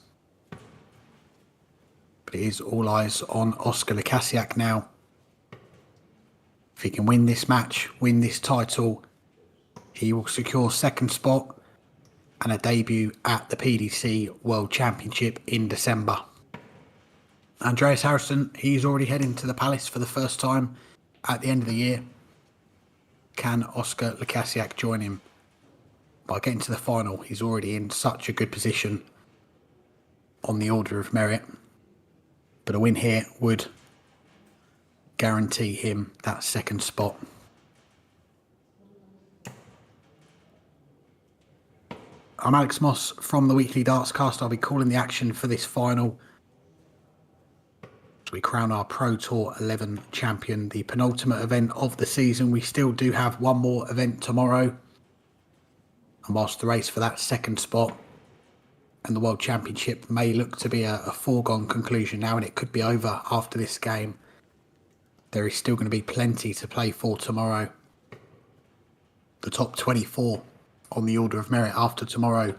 But it is all eyes on Oskar Lekasiak now. If he can win this match, win this title, he will secure second spot and a debut at the PDC World Championship in December. Andreas Harrison, he's already heading to the Palace for the first time at the end of the year. Can Oskar Lekasiak join him? By getting to the final, he's already in such a good position on the order of merit. But a win here would guarantee him that second spot. I'm Alex Moss from the Weekly Dartscast. I'll be calling the action for this final as we crown our Pro Tour 11 champion, the penultimate event of the season. We still do have one more event tomorrow. And whilst the race for that second spot and the World Championship may look to be a foregone conclusion now, and it could be over after this game, there is still going to be plenty to play for tomorrow. The top 24 on the order of merit after tomorrow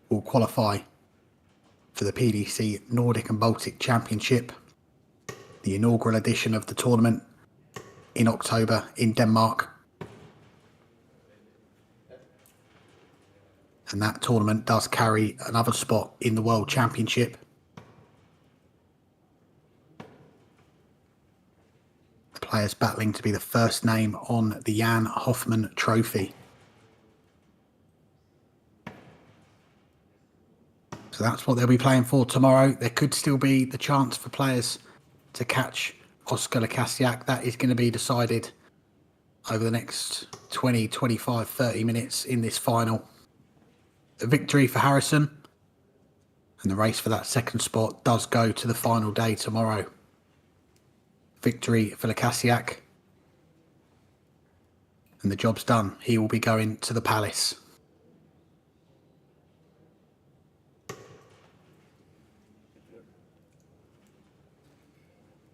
will qualify for the PDC Nordic and Baltic Championship, the inaugural edition of the tournament in October in Denmark. And that tournament does carry another spot in the World Championship. The players battling to be the first name on the Jan Hoffmann Trophy. So that's what they'll be playing for tomorrow. There could still be the chance for players to catch Oskar Lekasiak. That is going to be decided over the next 20, 25, 30 minutes in this final. A victory for Harrison, and the race for that second spot does go to the final day tomorrow. Victory for Lekasiak, and the job's done. He will be going to the Palace.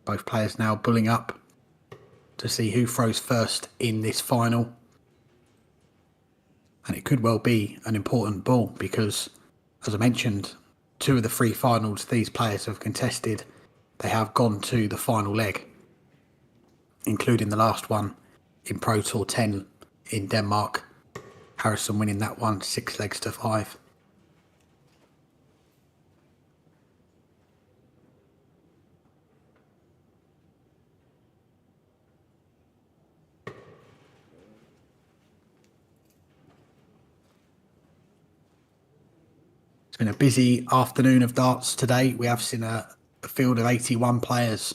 Both players now bulling up to see who throws first in this final. And it could well be an important ball because, as I mentioned, 2 of the 3 finals these players have contested, they have gone to the final leg, including the last one in Pro Tour 10 in Denmark. Harrison winning that one 6 legs to 5. It's been a busy afternoon of darts today. We have seen a field of 81 players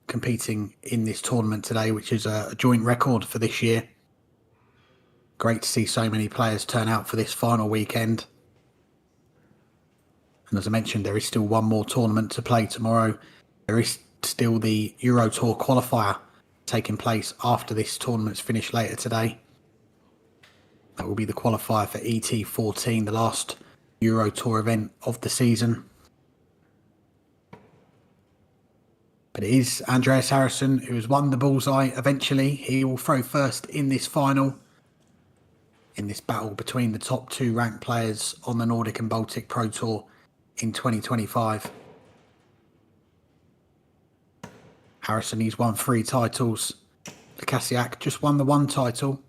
competing in this tournament today, which is a joint record for this year. Great to see so many players turn out for this final weekend. And as I mentioned, there is still one more tournament to play tomorrow. There is still the Euro Tour qualifier taking place after this tournament's finished later today. That will be the qualifier for ET14, the last Euro Tour event of the season. But it is Andreas Harrison who has won the bullseye eventually. He will throw first in this final, in this battle between the top 2 ranked players on the Nordic and Baltic Pro Tour in 2025. Harrison, he's won 3 titles. Lekasiak just won the 1 title.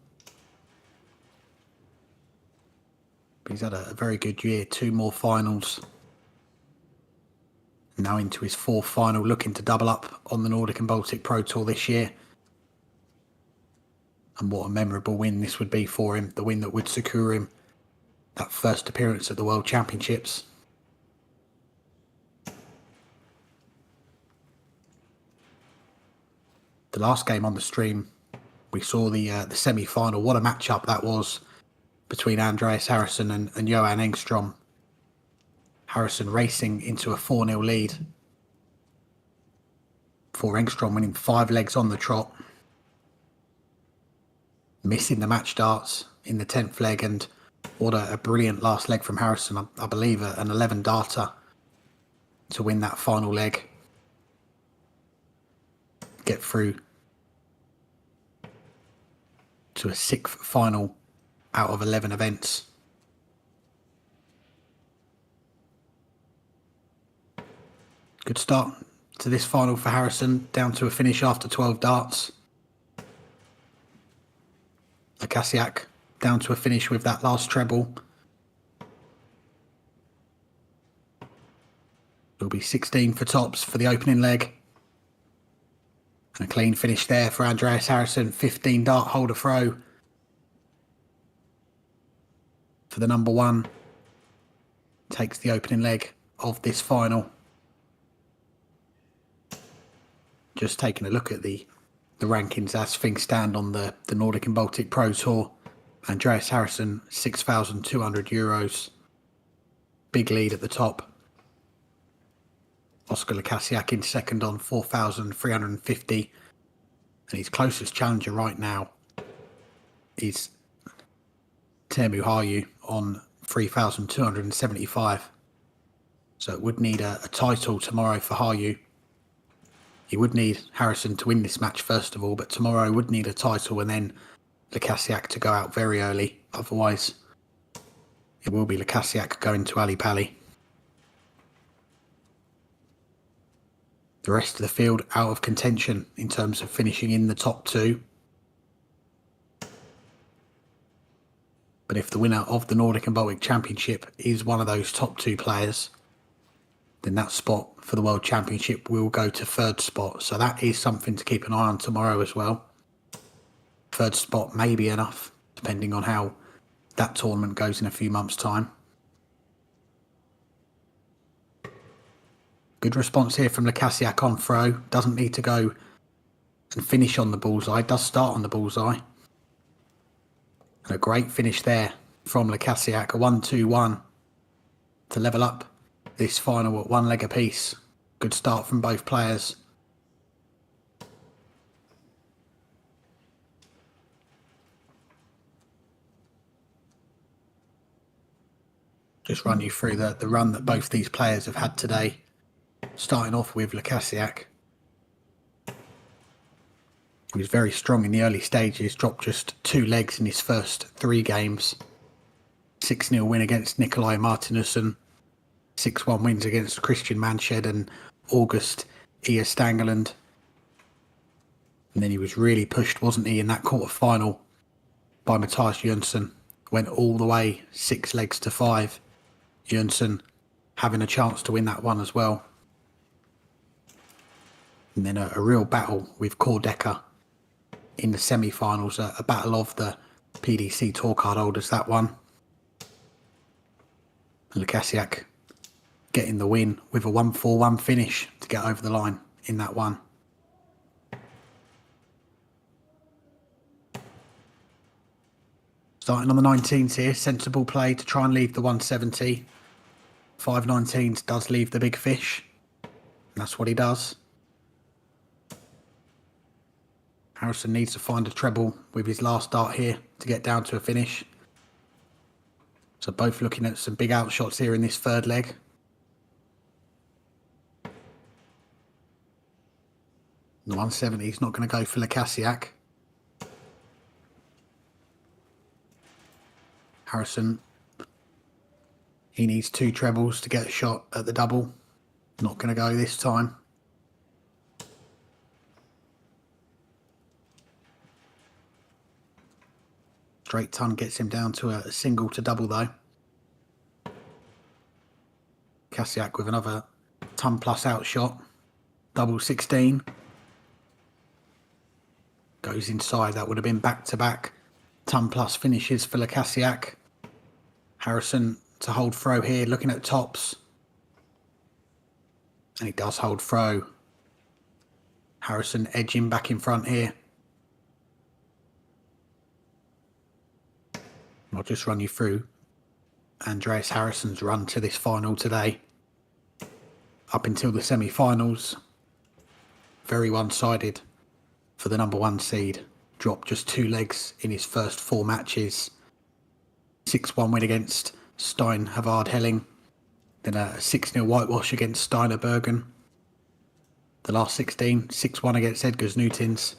But he's had a very good year, 2 more finals. Now into his 4th final, looking to double up on the Nordic and Baltic Pro Tour this year. And what a memorable win this would be for him. The win that would secure him that first appearance at the World Championships. The last game on the stream, we saw the semi-final. What a matchup that was between Andreas Harrison and Johan Engstrom. Harrison racing into a 4-0 lead before Engstrom winning 5 legs on the trot. Missing the match darts in the 10th leg, and what a brilliant last leg from Harrison. I believe an 11 darter to win that final leg. Get through to a 6th final out of 11 events. Good start to this final for Harrison, down to a finish after 12 darts. Lekasiak down to a finish with that last treble. It'll be 16 for tops for the opening leg. And a clean finish there for Andreas Harrison. 15 dart holder throw for the number 1. Takes the opening leg of this final. Just taking a look at the rankings as things stand on the Nordic and Baltic Pro Tour. Andreas Harrison, €6,200. Big lead at the top. Oscar Lekasiak in second on 4,350. And his closest challenger right now is Teemu Harju on 3,275. So it would need a title tomorrow for Harju. He would need Harrison to win this match first of all, but tomorrow would need a title and then Lekasiak to go out very early. Otherwise, it will be Lekasiak going to Ali Pali. The rest of the field out of contention in terms of finishing in the top 2. But if the winner of the Nordic and Baltic Championship is one of those top 2 players, then that spot for the World Championship will go to 3rd spot. So that is something to keep an eye on tomorrow as well. 3rd spot may be enough, depending on how that tournament goes in a few months' time. Good response here from Lekasiak on throw. Doesn't need to go and finish on the bullseye. Does start on the bullseye. And a great finish there from Lekasiak. A 1-2-1 to level up this final at 1 leg apiece. Good start from both players. Just run you through the run that both these players have had today. Starting off with Lekasiak. He was very strong in the early stages, dropped just 2 legs in his first 3 games. 6-0 win against Nikolai Martinussen. 6-1 wins against Christian Manshed and August Stangeland. And then he was really pushed, wasn't he, in that quarter-final by Mathias Jönsson. Went all the way 6 legs to 5. Jönsson having a chance to win that one as well. And then a real battle with Deca in the semi-finals, a battle of the PDC Tour card holders, that one. And Lekasiak getting the win with a 1-4-1 finish to get over the line in that one. Starting on the 19s here, sensible play to try and leave the 170. 5/19s does leave the big fish, and that's what he does. Harrison needs to find a treble with his last dart here to get down to a finish. So both looking at some big outshots here in this 3rd leg. The 170 is not going to go for Lekasiak. Harrison, he needs 2 trebles to get a shot at the double. Not going to go this time. Straight ton gets him down to a single to double though. Kasiak with another ton plus outshot. Double 16. Goes inside. That would have been back-to-back ton plus finishes for Kasiak. Harrison to hold throw here, looking at tops. And he does hold throw. Harrison edging back in front here. I'll just run you through Andreas Harrison's run to this final today. Up until the semi-finals, very one-sided for the number 1 seed. Dropped just 2 legs in his first 4 matches. 6-1 win against Stein Havard Helling. Then a 6-0 whitewash against Steiner Bergen. The last 16, 6-1 against Edgars Newtins.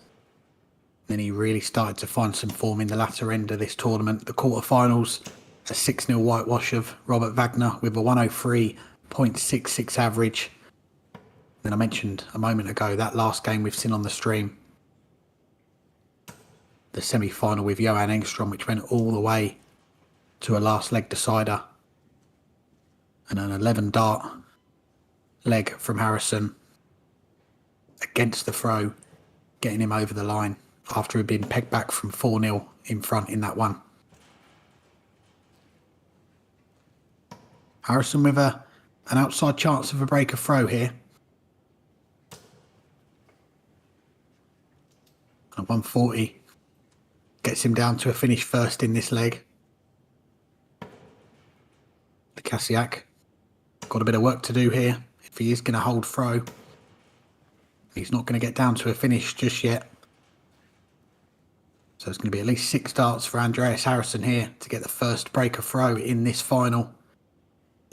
Then he really started to find some form in the latter end of this tournament. The quarterfinals, a 6-0 whitewash of Robert Wagner with a 103.66 average. Then I mentioned a moment ago that last game we've seen on the stream. The semi-final with Johan Engstrom, which went all the way to a last leg decider. And an 11 dart leg from Harrison against the throw, getting him over the line after he'd been pegged back from 4-0 in front in that one. Harrison with an outside chance of a breaker throw here. And 140 gets him down to a finish first in this leg. The Kasiak got a bit of work to do here if he is going to hold throw. He's not going to get down to a finish just yet. So it's going to be at least 6 darts for Andreas Harrison here to get the first breaker throw in this final.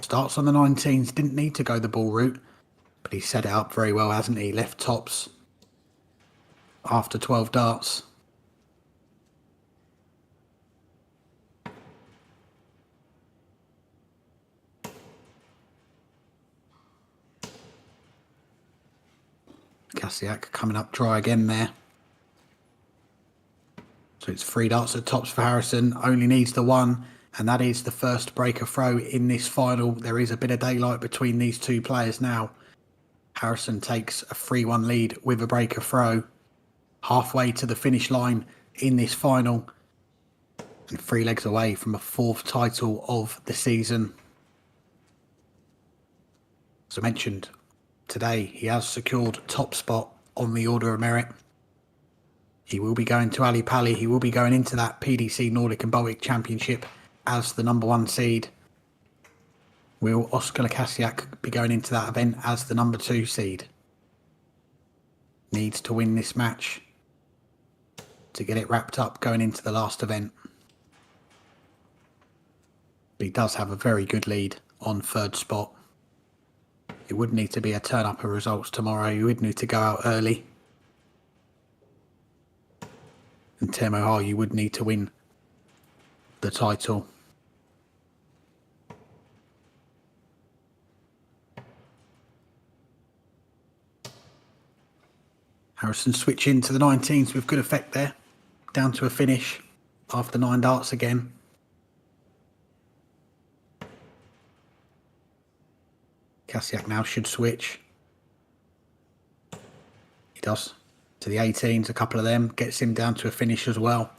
Starts on the 19s, didn't need to go the ball route, but he set it up very well, hasn't he? Left tops after 12 darts. Kasiak coming up dry again there. So it's 3 darts at tops for Harrison. Only needs the 1, and that is the first breaker throw in this final. There is a bit of daylight between these 2 players now. Harrison takes a 3-1 lead with a breaker throw. Halfway to the finish line in this final. And 3 legs away from a 4th title of the season. As I mentioned, today he has secured top spot on the Order of Merit. He will be going to Ali Pali. He will be going into that PDC Nordic and Baltic Championship as the number 1 seed. Will Oskar Kasiak be going into that event as the number 2 seed? Needs to win this match to get it wrapped up going into the last event. But he does have a very good lead on 3rd spot. It would need to be a turn up of results tomorrow. You would need to go out early. And Teemu Har, you would need to win the title. Harrison switch into the 19s with good effect there. Down to a finish after 9 darts again. Kasiak now should switch. He does. To the 18s, a couple of them. Gets him down to a finish as well.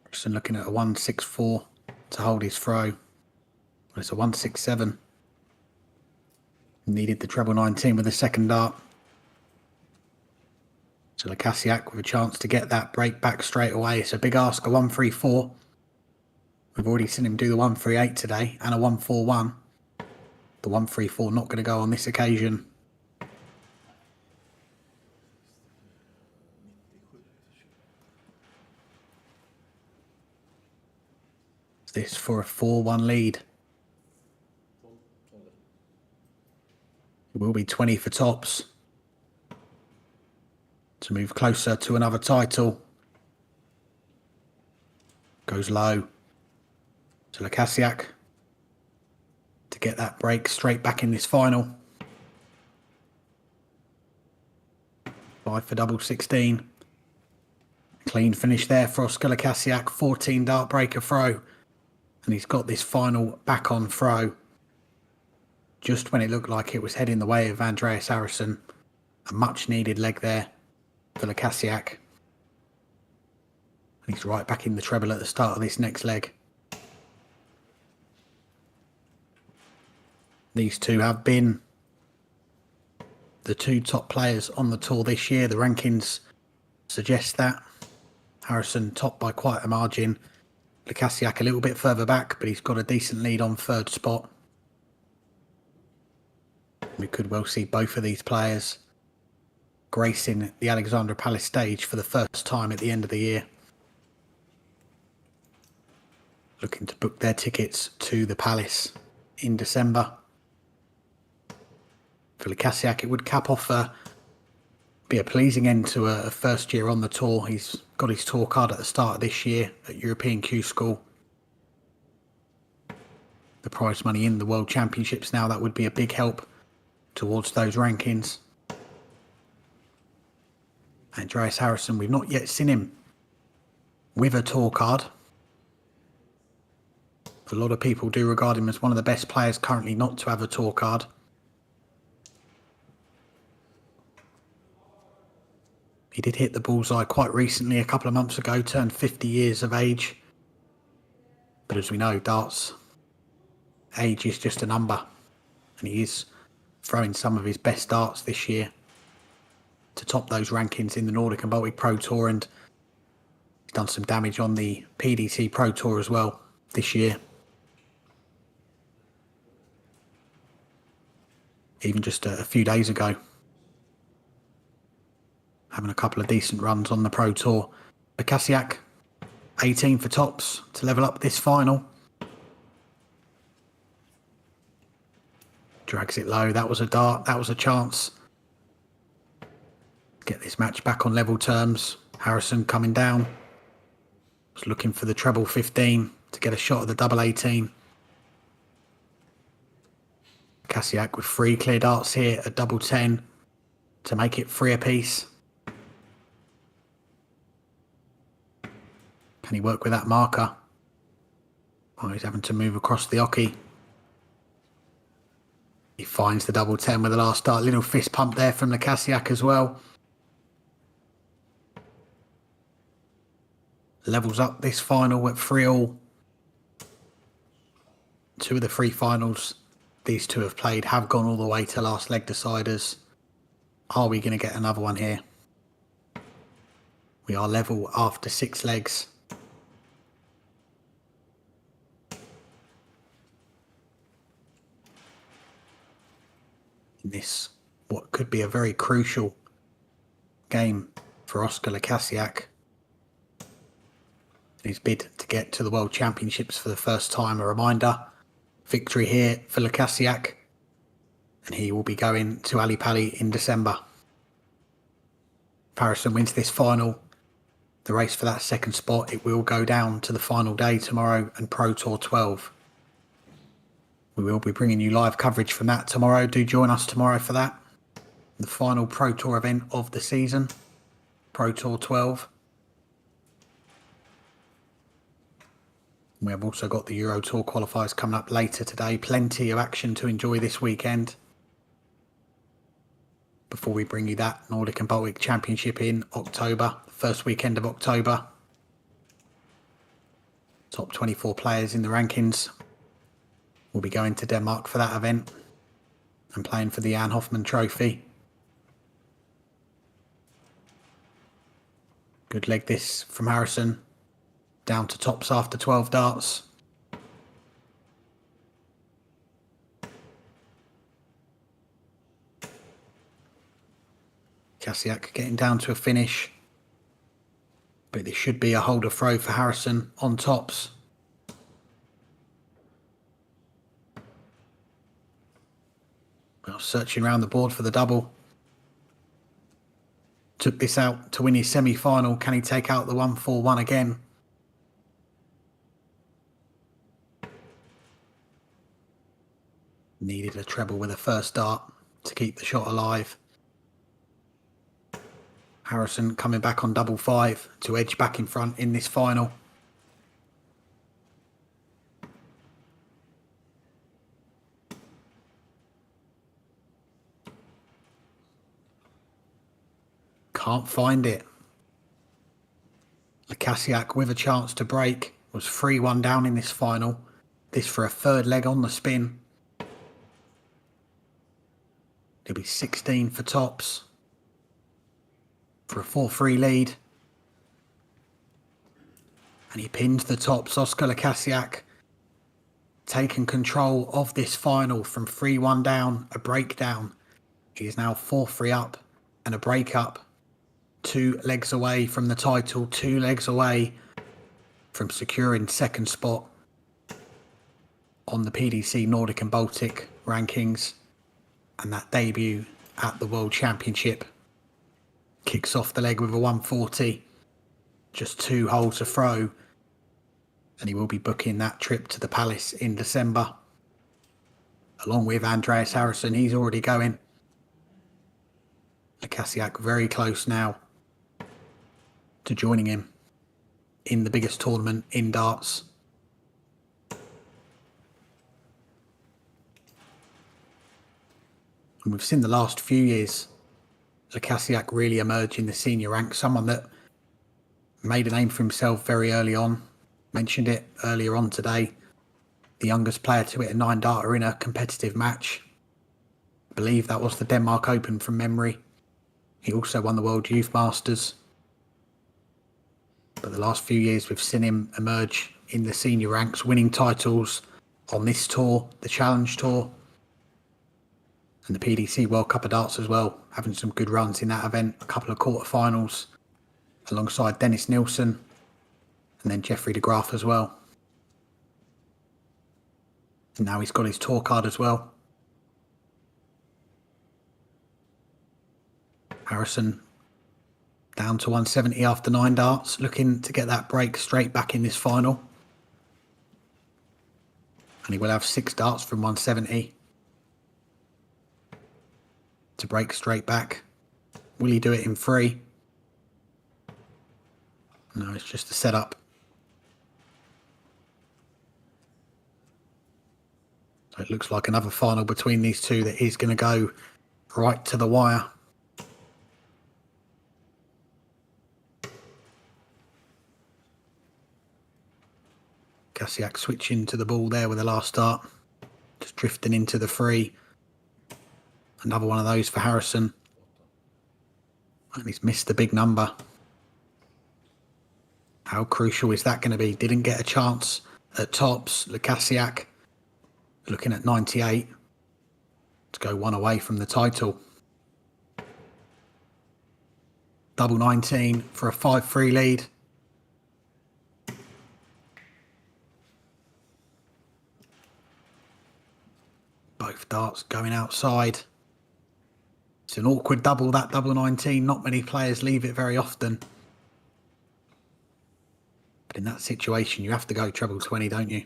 Harrison looking at a 164 to hold his throw. Well, it's a 167. Needed the treble 19 with the 2nd dart. So Kasiak with a chance to get that break back straight away. It's a big ask, a 134. We've already seen him do the 138 today and a 141. The 134 not going to go on this occasion. This for a 4-1 lead. It will be 20 for tops to move closer to another title. Goes low to Kasiak to get that break straight back in this final. 5 for double 16. Clean finish there for Oskar Lekasiak, 14 dart breaker throw. And he's got this final back on throw. Just when it looked like it was heading the way of Andreas Harrison. A much needed leg there for Lekasiak. And he's right back in the treble at the start of this next leg. These two have been the two top players on the tour this year. The rankings suggest that. Harrison top by quite a margin. Lekasiak a little bit further back, but he's got a decent lead on third spot. We could well see both of these players gracing the Alexandra Palace stage for the first time at the end of the year. Looking to book their tickets to the Palace in December. For Lekasiak, it would cap off be a pleasing end to a first year on the tour. He's got his tour card at the start of this year at European Q School. The prize money in the World Championships now, that would be a big help towards those rankings. Andreas Harrison, we've not yet seen him with a tour card. A lot of people do regard him as one of the best players currently not to have a tour card. He did hit the bullseye quite recently, a couple of months ago, turned 50 years of age. But as we know, darts, age is just a number. And he is throwing some of his best darts this year to top those rankings in the Nordic and Baltic Pro Tour. And he's done some damage on the PDC Pro Tour as well this year. Even just a few days ago, having a couple of decent runs on the Pro Tour. Lekasiak, 18 for tops to level up this final. Drags it low. That was a dart. That was a chance. Get this match back on level terms. Harrison coming down. Was looking for the treble 15 to get a shot at the double 18. Lekasiak with 3 clear darts here at double 10 to make it 3 apiece. Can he work with that marker? Oh, he's having to move across the oche. He finds the double 10 with the last dart. Little fist pump there from Lekasiak as well. Levels up this final at 3-all. 2 of the 3 finals these two have played have gone all the way to last leg deciders. Are we going to get another one here? We are level after 6 legs. In this, what could be a very crucial game for Oskar Lekasiak. His bid to get to the World Championships for the first time. A reminder, victory here for Lekasiak, and he will be going to Ali Pali in December. If Harrison wins this final, the race for that second spot, it will go down to the final day tomorrow and Pro Tour 12. We will be bringing you live coverage from that tomorrow. Do join us tomorrow for that. The final Pro Tour event of the season, Pro Tour 12. We have also got the Euro Tour qualifiers coming up later today. Plenty of action to enjoy this weekend. Before we bring you that Nordic and Baltic Championship in October, the first weekend of October. Top 24 players in the rankings will be going to Denmark for that event and playing for the Jan Hoffmann Trophy. Good leg this from Harrison. Down to tops after 12 darts. Lekasiak getting down to a finish. But this should be a holder throw for Harrison on tops. Well, searching around the board for the double. Took this out to win his semi-final. Can he take out the 1-4-1 again? Needed a treble with a first dart to keep the shot alive. Harrison coming back on double 5 to edge back in front in this final. Can't find it. Lekasiak with a chance to break. Was 3-1 down in this final. This for a third leg on the spin. It'll be 16 for tops. For a 4-3 lead. And he pinned the tops. Oscar Lekasiak taking control of this final from 3-1 down, a breakdown. He is now 4-3 up and a break up. 2 legs away from the title, 2 legs away from securing second spot on the PDC Nordic and Baltic rankings, and that debut at the World Championship. Kicks off the leg with a 140, just 2 holes to throw, and he will be booking that trip to the Palace in December along with Andreas Harrison. He's already going. Lekasiak very close now to joining him in the biggest tournament in darts. And we've seen the last few years Lekasiak really emerge in the senior ranks. Someone that made a name for himself very early on. Mentioned it earlier on today. The youngest player to hit a 9-darter in a competitive match. I believe that was the Denmark Open from memory. He also won the World Youth Masters. But the last few years we've seen him emerge in the senior ranks, winning titles on this tour, the Challenge Tour, and the PDC World Cup of Darts as well, having some good runs in that event, a couple of quarterfinals alongside Dennis Nilsson and then Jeffrey de Graaf as well. And now he's got his tour card as well. Harrison down to 170 after 9 darts, looking to get that break straight back in this final. And he will have 6 darts from 170 to break straight back. Will he do it in 3? No, it's just a setup. So it looks like another final between these two that is going to go right to the wire. Lekasiak switching to the ball there with the last start. Just drifting into the 3. Another one of those for Harrison. And he's missed the big number. How crucial is that going to be? Didn't get a chance at tops. Lekasiak looking at 98 to go 1 away from the title. Double 19 for a 5-3 lead. Both darts going outside. It's an awkward double, that double 19. Not many players leave it very often. But in that situation, you have to go treble 20, don't you?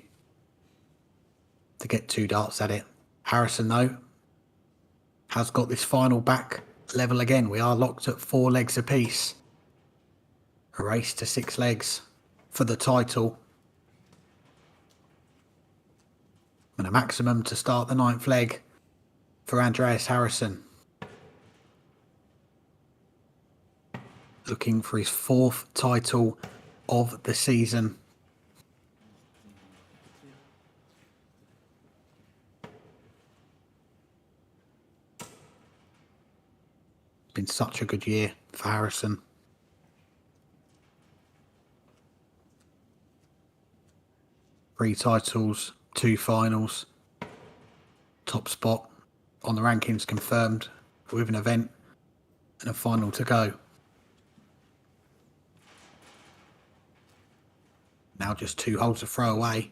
To get 2 darts at it. Harrison, though, has got this final back level again. We are locked at 4 legs apiece. A race to 6 legs for the title. And a maximum to start the 9th leg for Andreas Harrison. Looking for his 4th title of the season. Been such a good year for Harrison. Three titles, 2 finals, top spot on the rankings confirmed with an event and a final to go. Now just 2 holes to throw away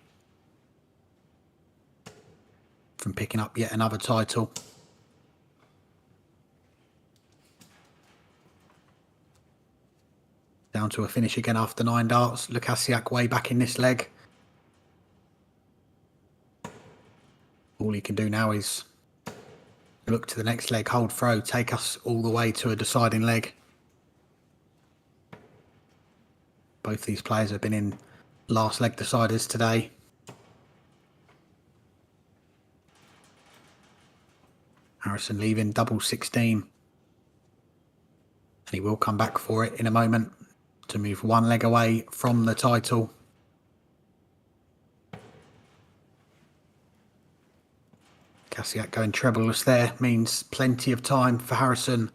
from picking up yet another title. Down to a finish again after 9 darts. Lekasiak way back in this leg. All he can do now is look to the next leg, hold throw, take us all the way to a deciding leg. Both these players have been in last leg deciders today. Harrison leaving double 16. And he will come back for it in a moment to move one leg away from the title. Kasiak going trebleless there means plenty of time for Harrison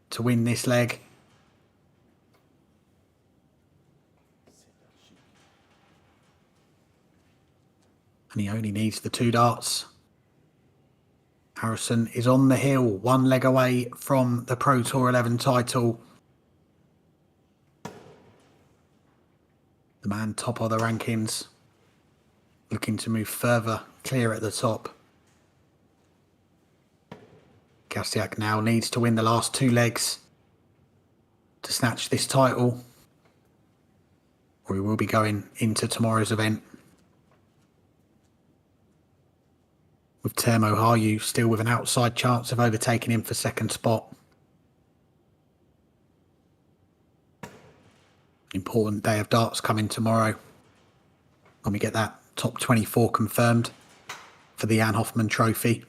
to win this leg. And he only needs the 2 darts. Harrison is on the hill, one leg away from the Pro Tour 11 title. The man top of the rankings, looking to move further clear at the top. Kasiak now needs to win the last 2 legs to snatch this title, or he will be going into tomorrow's event. With Termo Harju still with an outside chance of overtaking him for second spot. Important day of darts coming tomorrow when we get that top 24 confirmed for the Jan Hoffman Trophy.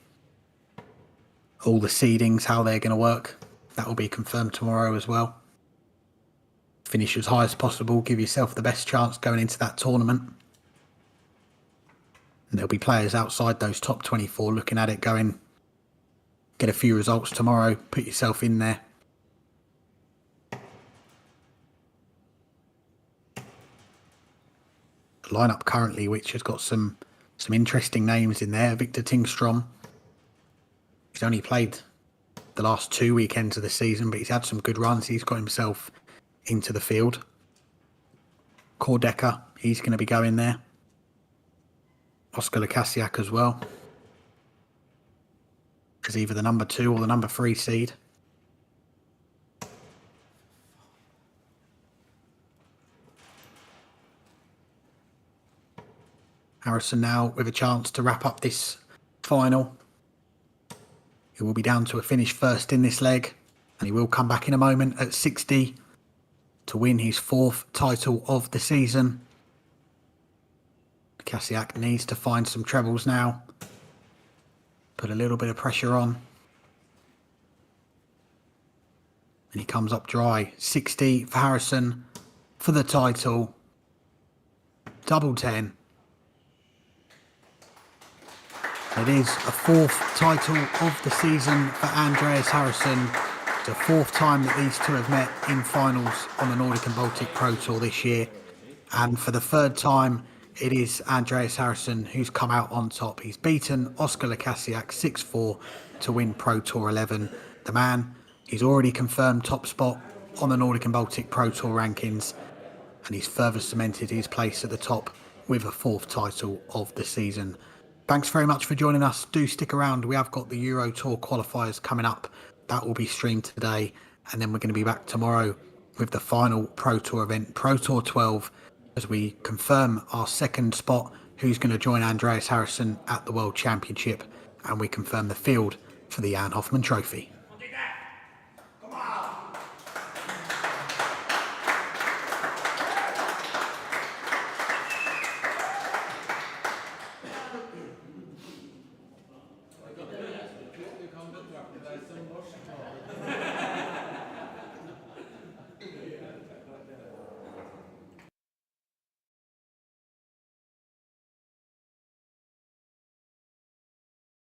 All the seedings, how they're going to work, that will be confirmed tomorrow as well. Finish as high as possible, give yourself the best chance going into that tournament. And there'll be players outside those top 24 looking at it going, get a few results tomorrow, put yourself in there. The lineup currently, which has got some interesting names in there. Victor Tingstrom. He's only played the last 2 weekends of the season, but he's had some good runs. He's got himself into the field. Deca, he's going to be going there. Oscar Lukasiak as well. Is either the number 2 or the number 3 seed. Harrison now with a chance to wrap up this final. He will be down to a finish first in this leg, and he will come back in a moment at 60 to win his 4th title of the season. Kasiak needs to find some trebles now. Put a little bit of pressure on. And he comes up dry. 60 for Harrison for the title. Double 10. It is a 4th title of the season for Andreas Harrison. It's the 4th time that these two have met in finals on the Nordic and Baltic Pro Tour this year. And for the 3rd time, it is Andreas Harrison who's come out on top. He's beaten Oscar Lukasiak 6-4 to win Pro Tour 11. The man, he's already confirmed top spot on the Nordic and Baltic Pro Tour rankings, and he's further cemented his place at the top with a 4th title of the season. Thanks very much for joining us. Do stick around. We have got the Euro Tour qualifiers coming up. That will be streamed today, and then we're going to be back tomorrow with the final Pro Tour event, Pro Tour 12, as we confirm our 2nd spot, who's going to join Andreas Harrison at the World Championship, and we confirm the field for the Jan Hoffman Trophy.